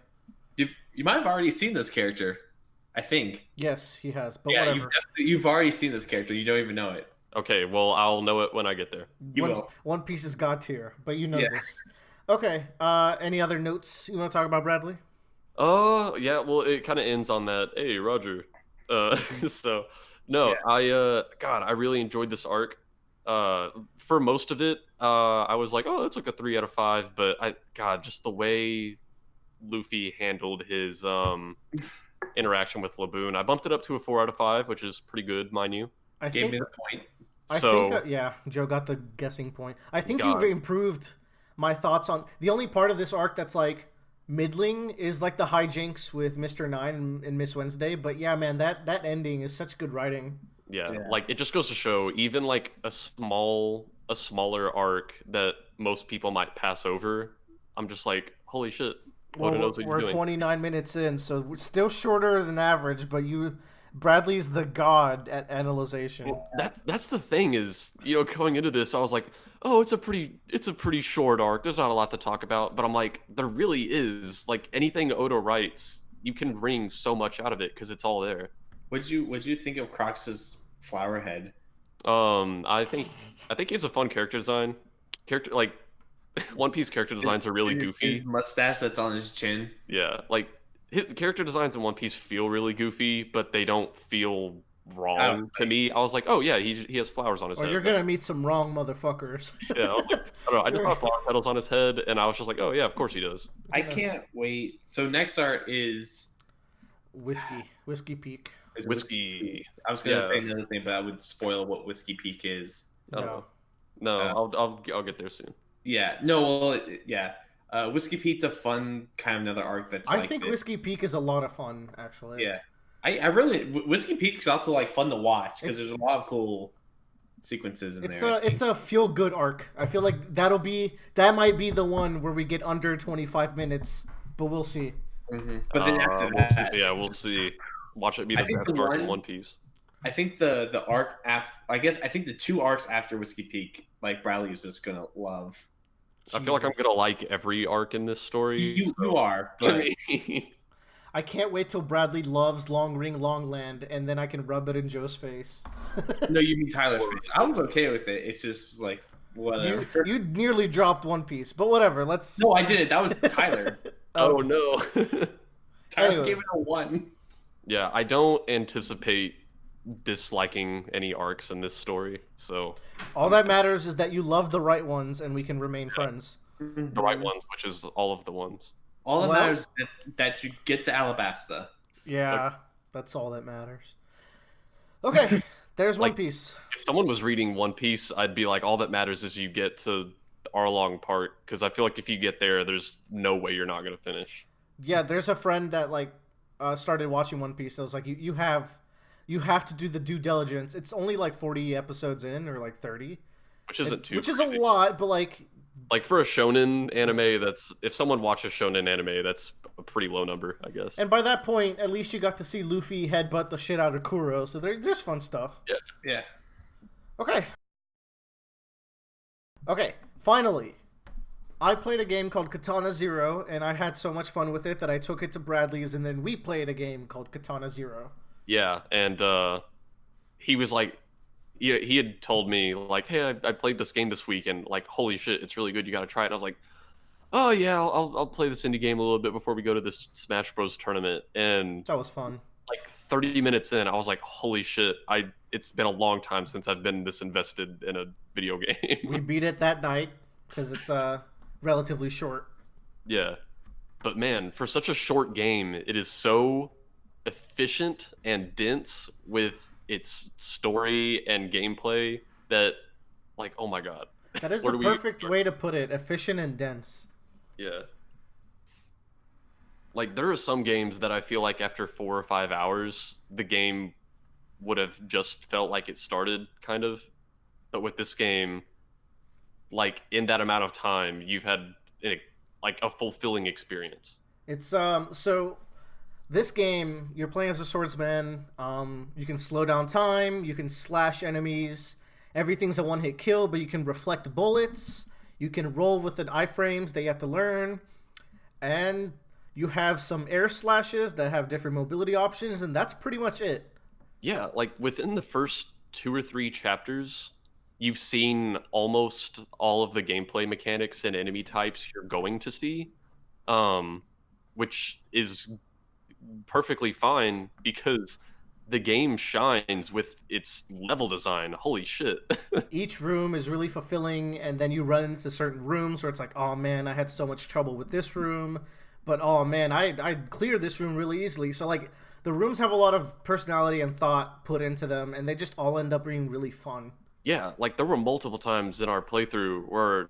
you might have already seen this character. I think. Yes, he has. But Yeah, whatever. you've already seen this character. You don't even know it. Okay, well, I'll know it when I get there. You will. One Piece is God tier, but you know Yeah. this. Okay. Any other notes you want to talk about, Bradley? Oh, yeah, well, it kind of ends on that, hey, Roger. So, no, Yeah. God, I really enjoyed this arc. For most of it, I was like, oh, that's like a 3 out of 5, but God, just the way Luffy handled his interaction with Laboon, I bumped it up to a 4 out of 5, which is pretty good, mind you. I Gave think. me the point. I So, think. Yeah, Joe got the guessing point. I think God. you've improved my thoughts on the only part of this arc that's like middling is like the hijinks with Mr. 9 and Miss Wednesday. But yeah, man, that ending is such good writing. yeah, Yeah. like it just goes to show, even like a smaller arc that most people might pass over, I'm just like, holy shit, Oda knows what he's We're doing. 29 minutes in, so we're still shorter than average. But Bradley's the god at analyzation. Well, that's the thing is, going into this, I was like, oh, it's a pretty short arc. There's not a lot to talk about, but I'm like, there really is. Like anything Oda writes, you can wring so much out of it because it's all there. What'd you think of Crocs's flower head? I think he has a fun character design. Character like One Piece character designs are really goofy. His mustache that's on his chin. Yeah, like his character designs in One Piece feel really goofy, but they don't feel wrong to me. I was like, oh yeah, he has flowers on his Or head. you're gonna meet some wrong motherfuckers. Yeah, I was like, I don't know. I just saw flower petals on his head, and I was just like, oh yeah, of course he does. I can't wait. So next art is Whiskey Peak. Whiskey. I was gonna Yeah. say another thing, but I would spoil what Whiskey Peak is. I don't know. No, I'll get there soon. Yeah. No. Well. Yeah. Whiskey Peak's a fun kind of another arc that's. I like think this. Whiskey Peak is a lot of fun, actually. Yeah. I really Whiskey Peak is also like fun to watch because there's a lot of cool sequences in there. It's a feel good arc. I feel like that might be the one where we get under 25 minutes, but we'll see. Mm-hmm. But then after We'll that, see. Yeah, we'll see. Watch it be the I think best the arc in one- One Piece. I think the arc I think the two arcs after Whiskey Peak, like Bradley is just gonna love. I feel like I'm Jesus. gonna like every arc in this story. You are, I but mean, I can't wait till Bradley loves Long Ring Long Land, and then I can rub it in Joe's face. no, you mean Tyler's face. I was okay with it. It's just like whatever. you nearly dropped One Piece, but whatever. Let's. No, I didn't. That was Tyler. oh no. Tyler Anyways. gave it a 1. Yeah, I don't anticipate disliking any arcs in this story. So All that matters is that you love the right ones, and we can remain friends. the right ones, which is all of the ones. All that Well- matters is that you get to Alabasta. Yeah, that's all that matters. Okay, there's One Like- Piece. If someone was reading One Piece, I'd be like, all that matters is you get to the Arlong part, because I feel like if you get there, there's no way you're not gonna finish. Yeah, there's a friend that started watching One Piece. That was like, you have to do the due diligence. It's only like 40 episodes in, or like 30, Which isn't too which is crazy. a lot. But like, For a shonen anime, that's if someone watches shonen anime, that's a pretty low number, I guess. and by that point, at least you got to see Luffy headbutt the shit out of Kuro. So there's fun stuff. Yeah. Okay. Okay, finally. I played a game called Katana Zero, and I had so much fun with it that I took it to Bradley's, and then we played a game called Katana Zero. Yeah, and he was like, he had told me like, hey, I played this game this week, and like, holy shit, it's really good. You got to try it. And I was like, oh yeah, I'll play this indie game a little bit before we go to this Smash Bros tournament. And That was fun. like 30 minutes in, I was like, holy shit, it's been a long time since I've been this invested in a video game. We beat it that night because it's relatively short. Yeah, but man, for such a short game, it is so efficient and dense with its story and gameplay that, like, oh my god. That is Where the do we perfect start? way to put it. Efficient and dense. Yeah. Like, there are some games that I feel like after 4 or 5 hours, the game would have just felt like it started, kind of. But with this game, like, in that amount of time, you've had, a fulfilling experience. It's so This game, you're playing as a swordsman. You can slow down time. You can slash enemies. Everything's a one-hit kill, but you can reflect bullets. You can roll with the iframes that you have to learn, and you have some air slashes that have different mobility options, and that's pretty much it. Yeah, like within the first 2 or 3 chapters, you've seen almost all of the gameplay mechanics and enemy types you're going to see, um, which is perfectly fine because the game shines with its level design. Holy shit. Each room is really fulfilling, and then you run into certain rooms where it's like, oh man, I had so much trouble with this room, but oh man, I cleared this room really easily. So like the rooms have a lot of personality and thought put into them, and they just all end up being really fun. Yeah, like there were multiple times in our playthrough where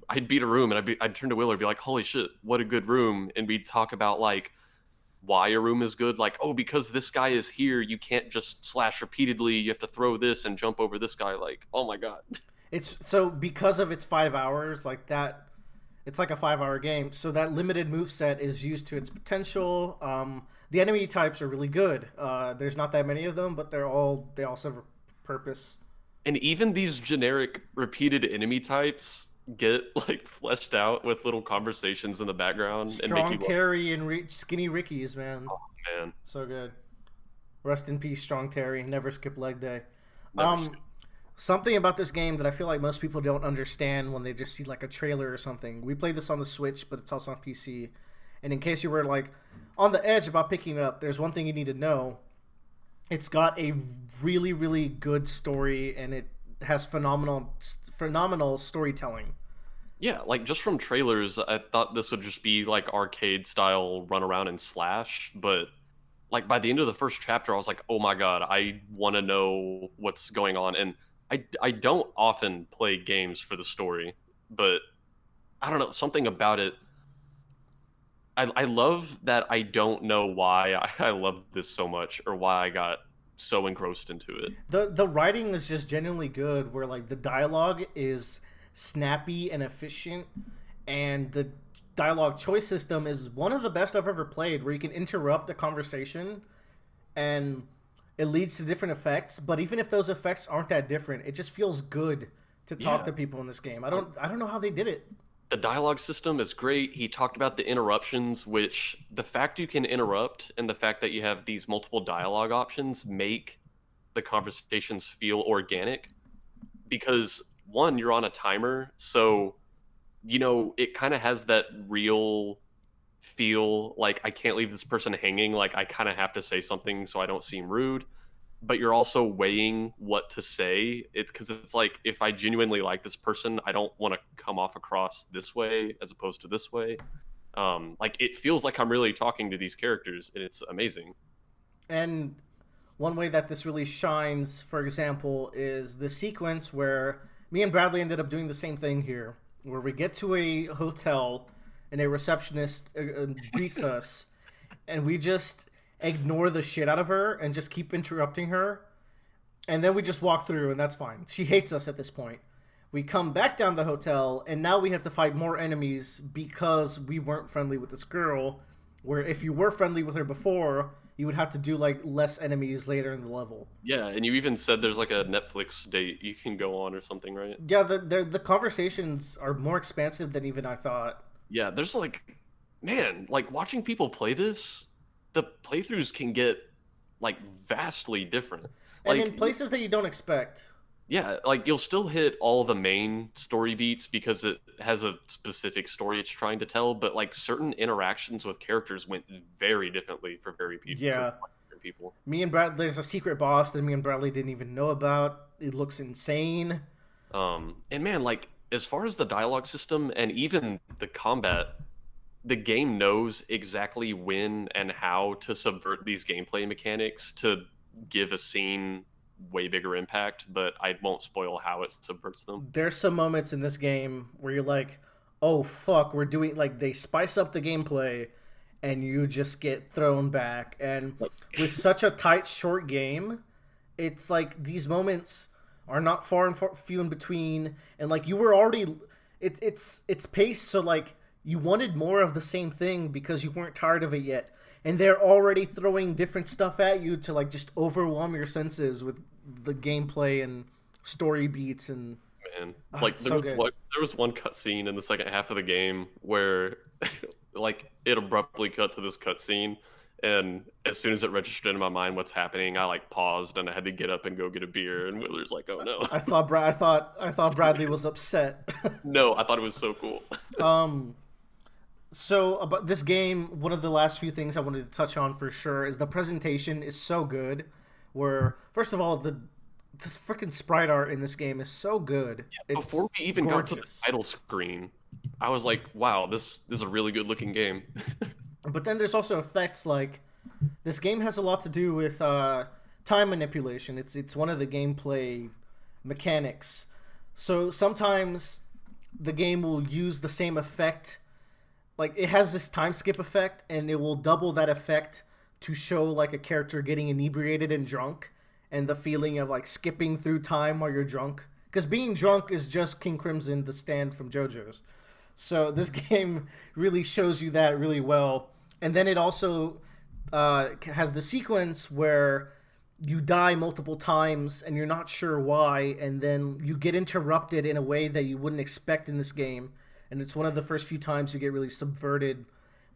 I'd beat a room and I'd turn to Willer and be like, "Holy shit, what a good room!" And we'd talk about like why a room is good. Like, oh, because this guy is here, you can't just slash repeatedly. You have to throw this and jump over this guy. Like, oh my god. It's so because of its 5 hours, like that, it's like a 5 hour game. So that limited move set is used to its potential. The enemy types are really good. There's not that many of them, but they all serve a purpose. And even these generic repeated enemy types get like fleshed out with little conversations in the background and make Strong you Terry and Skinny Ricky's, man. oh man, So good. Rest in peace, Strong Terry. Never skip leg day. never skip. Something about this game that I feel like most people don't understand when they just see like a trailer or something. We played this on the Switch, but it's also on PC. And in case you were like on the edge about picking it up, there's one thing you need to know. It's got a really, really good story, and it has phenomenal storytelling. Yeah, like just from trailers, I thought this would just be like arcade style run around and slash, but like by the end of the first chapter, I was like, oh my god, I want to know what's going on. And I don't often play games for the story, but I don't know, something about it. I love that I don't know why I love this so much or why I got so engrossed into it. The writing is just genuinely good, where like the dialogue is snappy and efficient, and the dialogue choice system is one of the best I've ever played, where you can interrupt a conversation and it leads to different effects, but even if those effects aren't that different, it just feels good to talk Yeah. to people in this game. I don't know how they did it. The dialogue system is great. He talked about the interruptions, which the fact you can interrupt and the fact that you have these multiple dialogue options make the conversations feel organic because one, you're on a timer, so it kind of has that real feel like I can't leave this person hanging, like I kind of have to say something so I don't seem rude, but you're also weighing what to say. It's because it's like if I genuinely like this person, I don't want to come off across this way as opposed to this way. Like it feels like I'm really talking to these characters, and it's amazing. And one way that this really shines, for example, is the sequence where me and Bradley ended up doing the same thing here, where we get to a hotel and a receptionist greets us, and we just ignore the shit out of her and just keep interrupting her, and then we just walk through, and that's fine. She hates us at this point. We come back down the hotel, and now we have to fight more enemies because we weren't friendly with this girl, where if you were friendly with her before, you would have to do like less enemies later in the level. Yeah, and you even said there's like a Netflix date you can go on or something, right? Yeah, the conversations are more expansive than even I thought. Yeah, there's like, man, like watching people play this, the playthroughs can get like vastly different. And Like, in places that you don't expect. yeah, like you'll still hit all the main story beats because it has a specific story it's trying to tell, but like certain interactions with characters went very differently for Yeah. different people. Me and Brad, there's a secret boss that me and Bradley didn't even know about. It looks insane. And man, like as far as the dialogue system and even the combat, the game knows exactly when and how to subvert these gameplay mechanics to give a scene way bigger impact, but I won't spoil how it subverts them. There's some moments in this game where you're like, oh fuck, we're doing, like, they spice up the gameplay and you just get thrown back. And with such a tight, short game, it's like these moments are not few in between. And like you were already, it's paced so like you wanted more of the same thing because you weren't tired of it yet. and they're already throwing different stuff at you to like just overwhelm your senses with the gameplay and story beats and Man, it's so good. there was one cutscene in the second half of the game where like it abruptly cut to this cutscene, and as soon as it registered in my mind what's happening, I like paused and I had to get up and go get a beer. And Willer's like, "Oh no!" I thought Bradley was upset. No, I thought it was so cool. So about this game, one of the last few things I wanted to touch on for sure is the presentation is so good. Where first of all, this freaking sprite art in this game is so good. It's Before we even got to the gorgeous. title screen, I was like, "Wow, this is a really good looking game." But then there's also effects like this game has a lot to do with time manipulation. It's one of the gameplay mechanics. So sometimes the game will use the same effect. Like it has this time skip effect, and it will double that effect to show like a character getting inebriated and drunk, and the feeling of like skipping through time while you're drunk. Because being drunk is just King Crimson, the stand from JoJo's. So this game really shows you that really well. And then it also has the sequence where you die multiple times and you're not sure why, and then you get interrupted in a way that you wouldn't expect in this game. And it's one of the first few times you get really subverted,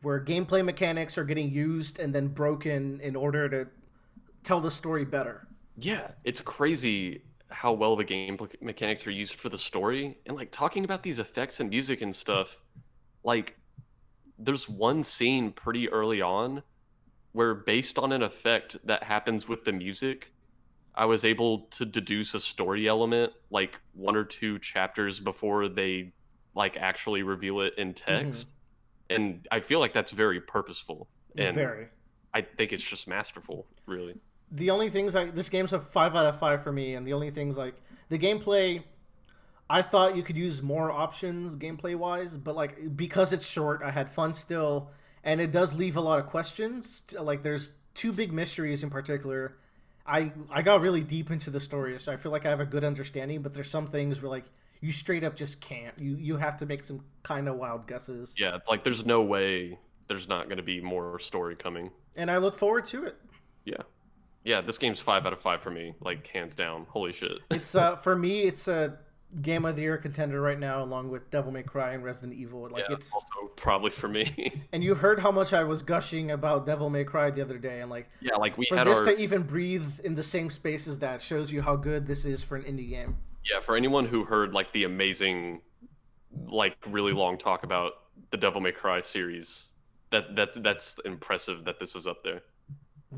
where gameplay mechanics are getting used and then broken in order to tell the story better. Yeah, it's crazy how well the game mechanics are used for the story. And like talking about these effects and music and stuff, like there's one scene pretty early on where based on an effect that happens with the music, I was able to deduce a story element like one or two chapters before they like actually reveal it in text. And I feel like that's very purposeful. And Very. I think it's just masterful, really. The only things this game's a 5 out of 5 for me, and the only things like the gameplay, I thought you could use more options gameplay wise, but like because it's short, I had fun still, and it does leave a lot of questions. Like there's two big mysteries in particular. I got really deep into the story, so I feel like I have a good understanding, but there's some things where like you straight up just can't. You have to make some kind of wild guesses. Yeah, like there's no way there's not going to be more story coming. And I look forward to it. Yeah. Yeah, this game's 5 out of 5 for me, like hands down. Holy shit. It's for me, it's a Game of the Year contender right now, along with Devil May Cry and Resident Evil. Like yeah, it's also probably for me. and you heard how much I was gushing about Devil May Cry the other day, and like Yeah, like we for had this our to even breathe in the same space as that shows you how good this is for an indie game. yeah, for anyone who heard like the amazing like really long talk about the Devil May Cry series, that's impressive that this is up there.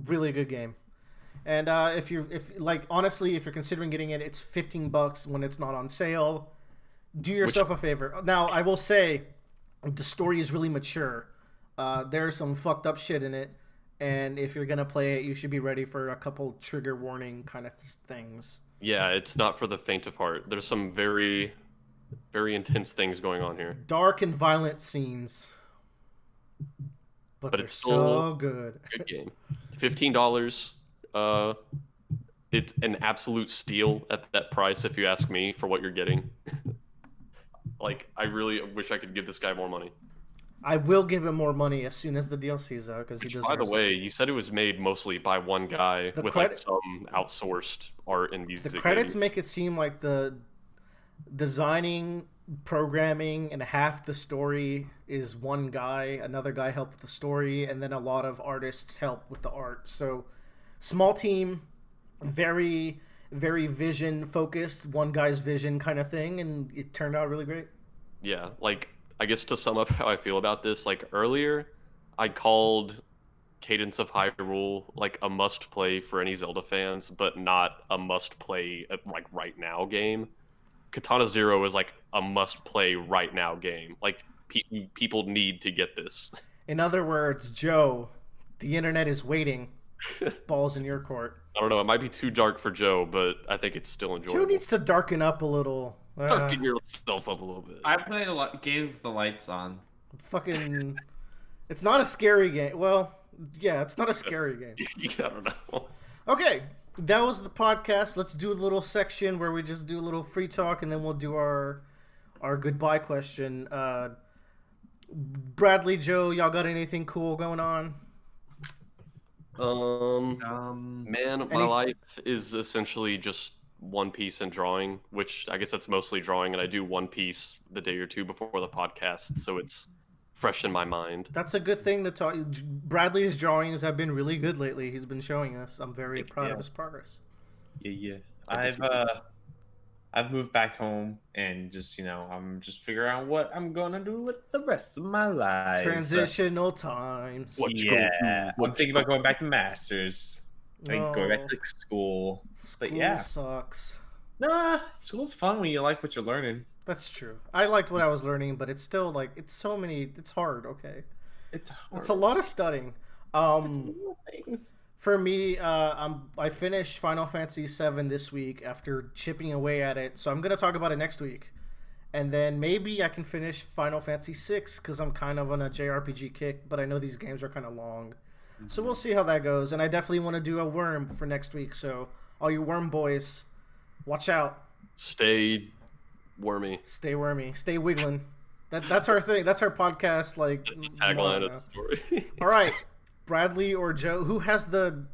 Really good game. And if honestly, if you're considering getting it, it's $15 when it's not on sale. Do yourself a favor. Now, I will say, the story is really mature. There's some fucked up shit in it, and if you're gonna play it, you should be ready for a couple trigger warning kind of things. Yeah, it's not for the faint of heart. There's some very, very intense things going on here. Dark and violent scenes, but they're it's still so good. Good game. $15. It's an absolute steal at that price, if you ask me, for what you're getting. Like, I really wish I could give this guy more money. I will give him more money as soon as the DLC's out because he deserves By the it. way, you said it was made mostly by one guy with like some outsourced art and music. The credits maybe. make it seem like the designing, programming, and half the story is one guy. Another guy helped with the story, and then a lot of artists help with the art. So, small team, very, very vision focused, one guy's vision kind of thing, and it turned out really great. Yeah, like, I guess to sum up how I feel about this, like earlier, I called Cadence of Hyrule like a must play for any Zelda fans, but not a must play like right now game. Katana Zero is like a must play right now game. Like people need to get this. In other words, Joe, the internet is waiting. Balls in your court. I don't know. It might be too dark for Joe, but I think it's still enjoyable. Joe needs to darken up a little. Darken yourself up a little bit. I played a lot game with the lights on. Fucking, it's not a scary game. Well, yeah, it's not a scary game. I don't know. Okay, that was the podcast. Let's do a little section where we just do a little free talk, and then we'll do our goodbye question. Bradley, Joe, y'all got anything cool going on? Man, my Any- life is essentially just One Piece and drawing, which I guess that's mostly drawing, and I do One Piece the day or two before the podcast, so it's fresh in my mind. That's a good thing to talk. Bradley's drawings have been really good lately. He's been showing us. I'm very proud of his progress. Yeah. I did I've moved back home and just I'm just figuring out what I'm gonna do with the rest of my life. Transitional times. What you gonna do? Yeah, I'm thinking about going back to masters, like going back to school. School But yeah, sucks. nah, school's fun when you like what you're learning. That's true. I liked what I was learning, but it's still like it's so many. It's hard. Okay, It's hard. it's a lot of studying. Things. For me, I finished Final Fantasy VII this week after chipping away at it, so I'm gonna talk about it next week, and then maybe I can finish Final Fantasy VI because I'm kind of on a JRPG kick, but I know these games are kind of long, so we'll see how that goes. And I definitely want to do a worm for next week, so all you worm boys, watch out, Stay wormy. stay wormy, stay wiggling. That's our thing. That's our podcast. Like That's the tagline motto. of the story. All right, Bradley or Joe, who has the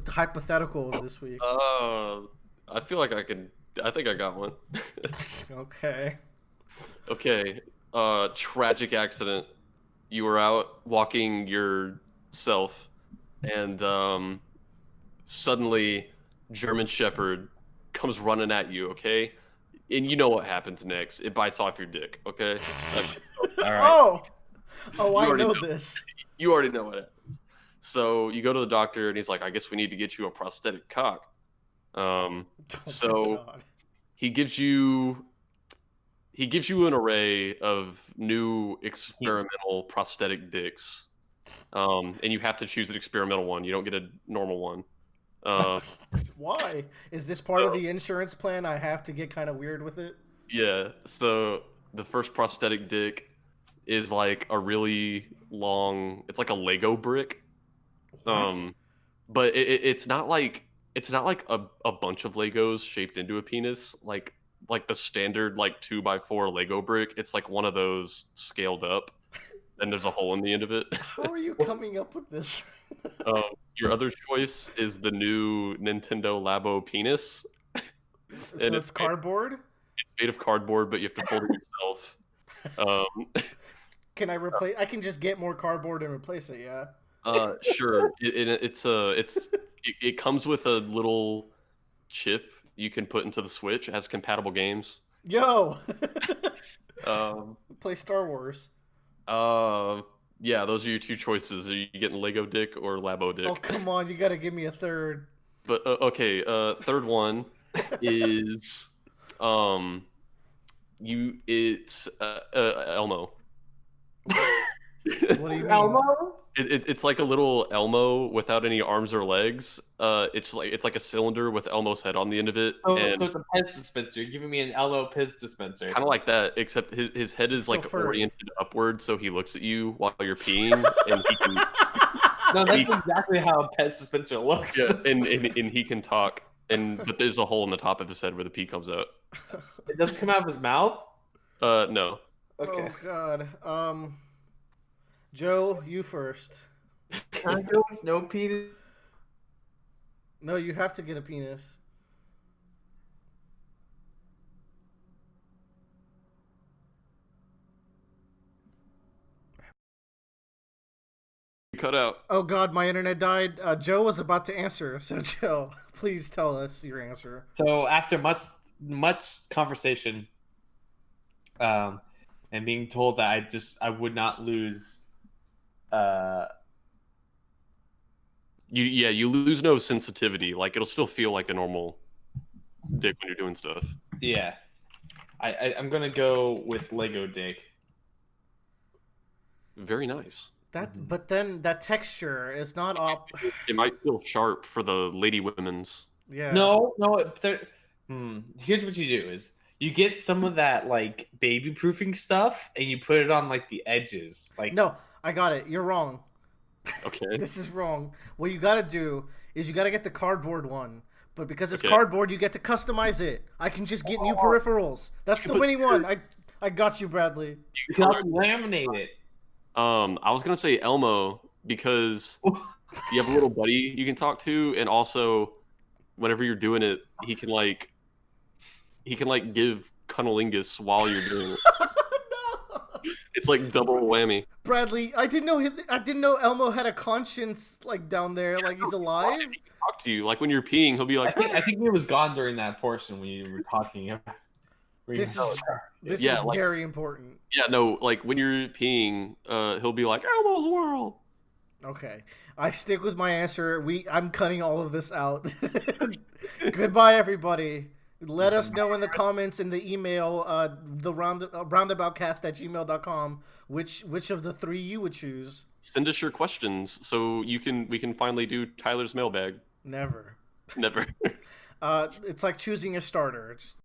hypothetical of this week? I feel like I can. I think I got one. Okay. Okay. Tragic accident. You were out walking yourself, and suddenly, German Shepherd comes running at you. Okay, and you know what happens next? It bites off your dick. Okay. All right. Oh, I already know know. this. You already know what happens. So you go to the doctor, and he's like, "I guess we need to get you a prosthetic cock." Oh, So God. he gives you an array of new experimental prosthetic dicks, and you have to choose an experimental one. You don't get a normal one. Why? Is this part of the insurance plan? I have to get kind of weird with it. Yeah. So the first prosthetic dick is like a really long. It's like a Lego brick. What? But it's not like a bunch of Legos shaped into a penis like the standard like 2x4 Lego brick. It's like one of those scaled up, and there's a hole in the end of it. How are you coming up with this? Your other choice is the new Nintendo Labo penis. So And it's cardboard? It's made of cardboard, but you have to fold it yourself. Can I replace? I can just get more cardboard and replace it. Yeah. Sure. It comes with a little chip you can put into the Switch. It has compatible games. Yo. Um, Play Star Wars. yeah, those are your two choices. Are you getting Lego dick or Labo dick? Oh come on! You gotta give me a third. But okay, third one is it's Elmo. What do you mean? Elmo? It's like a little Elmo without any arms or legs. It's like a cylinder with Elmo's head on the end of it, Oh, and so it's a Pez dispenser. You're giving me an Elmo Pez dispenser. kind of like that, except his head is Still like furry. oriented upward, so he looks at you while you're peeing, and he can No, that's exactly how a Pez dispenser looks. yeah, and he can talk, but there's a hole in the top of his head where the pee comes out. It doesn't come out of his mouth? No. Okay. Oh God. Joe, you first. Can I go with no penis? No, you have to get a penis. Cut out. Oh God, my internet died. Joe was about to answer, so Joe, please tell us your answer. So after much conversation, and being told that I would not lose, You lose no sensitivity. Like it'll still feel like a normal dick when you're doing stuff. yeah, I'm gonna go with Lego dick. Very nice. But then that texture is not up. It might feel sharp for the lady women's. Yeah. No. Here's what you do: is you get some of that like baby proofing stuff, and you put it on like the edges. Like No, I got it. You're wrong. Okay. This is wrong. What you gotta do is you gotta get the cardboard one. But because it's Okay. cardboard, you get to customize it. I can just get new peripherals. That's the winning one. I got you, Bradley. you can also laminate it. I was gonna say Elmo because You have a little buddy you can talk to, and also whenever you're doing it, he can give cunnilingus while you're doing it. No! It's like double whammy. Bradley, I didn't know Elmo had a conscience like down there, like he's alive. He can talk to you. Like when you're peeing, he'll be like, I think he was gone during that portion when you were talking about. This is Yeah, like- very important. yeah, no, like when you're peeing, he'll be like, Elmo's World. Okay, I stick with my answer. I'm cutting all of this out. Goodbye, everybody. Let us know in the comments in the email, the roundaboutcast@gmail.com, which of the three you would choose. Send us your questions so we can finally do Tyler's mailbag. Never. Never. It's like choosing a starter. Just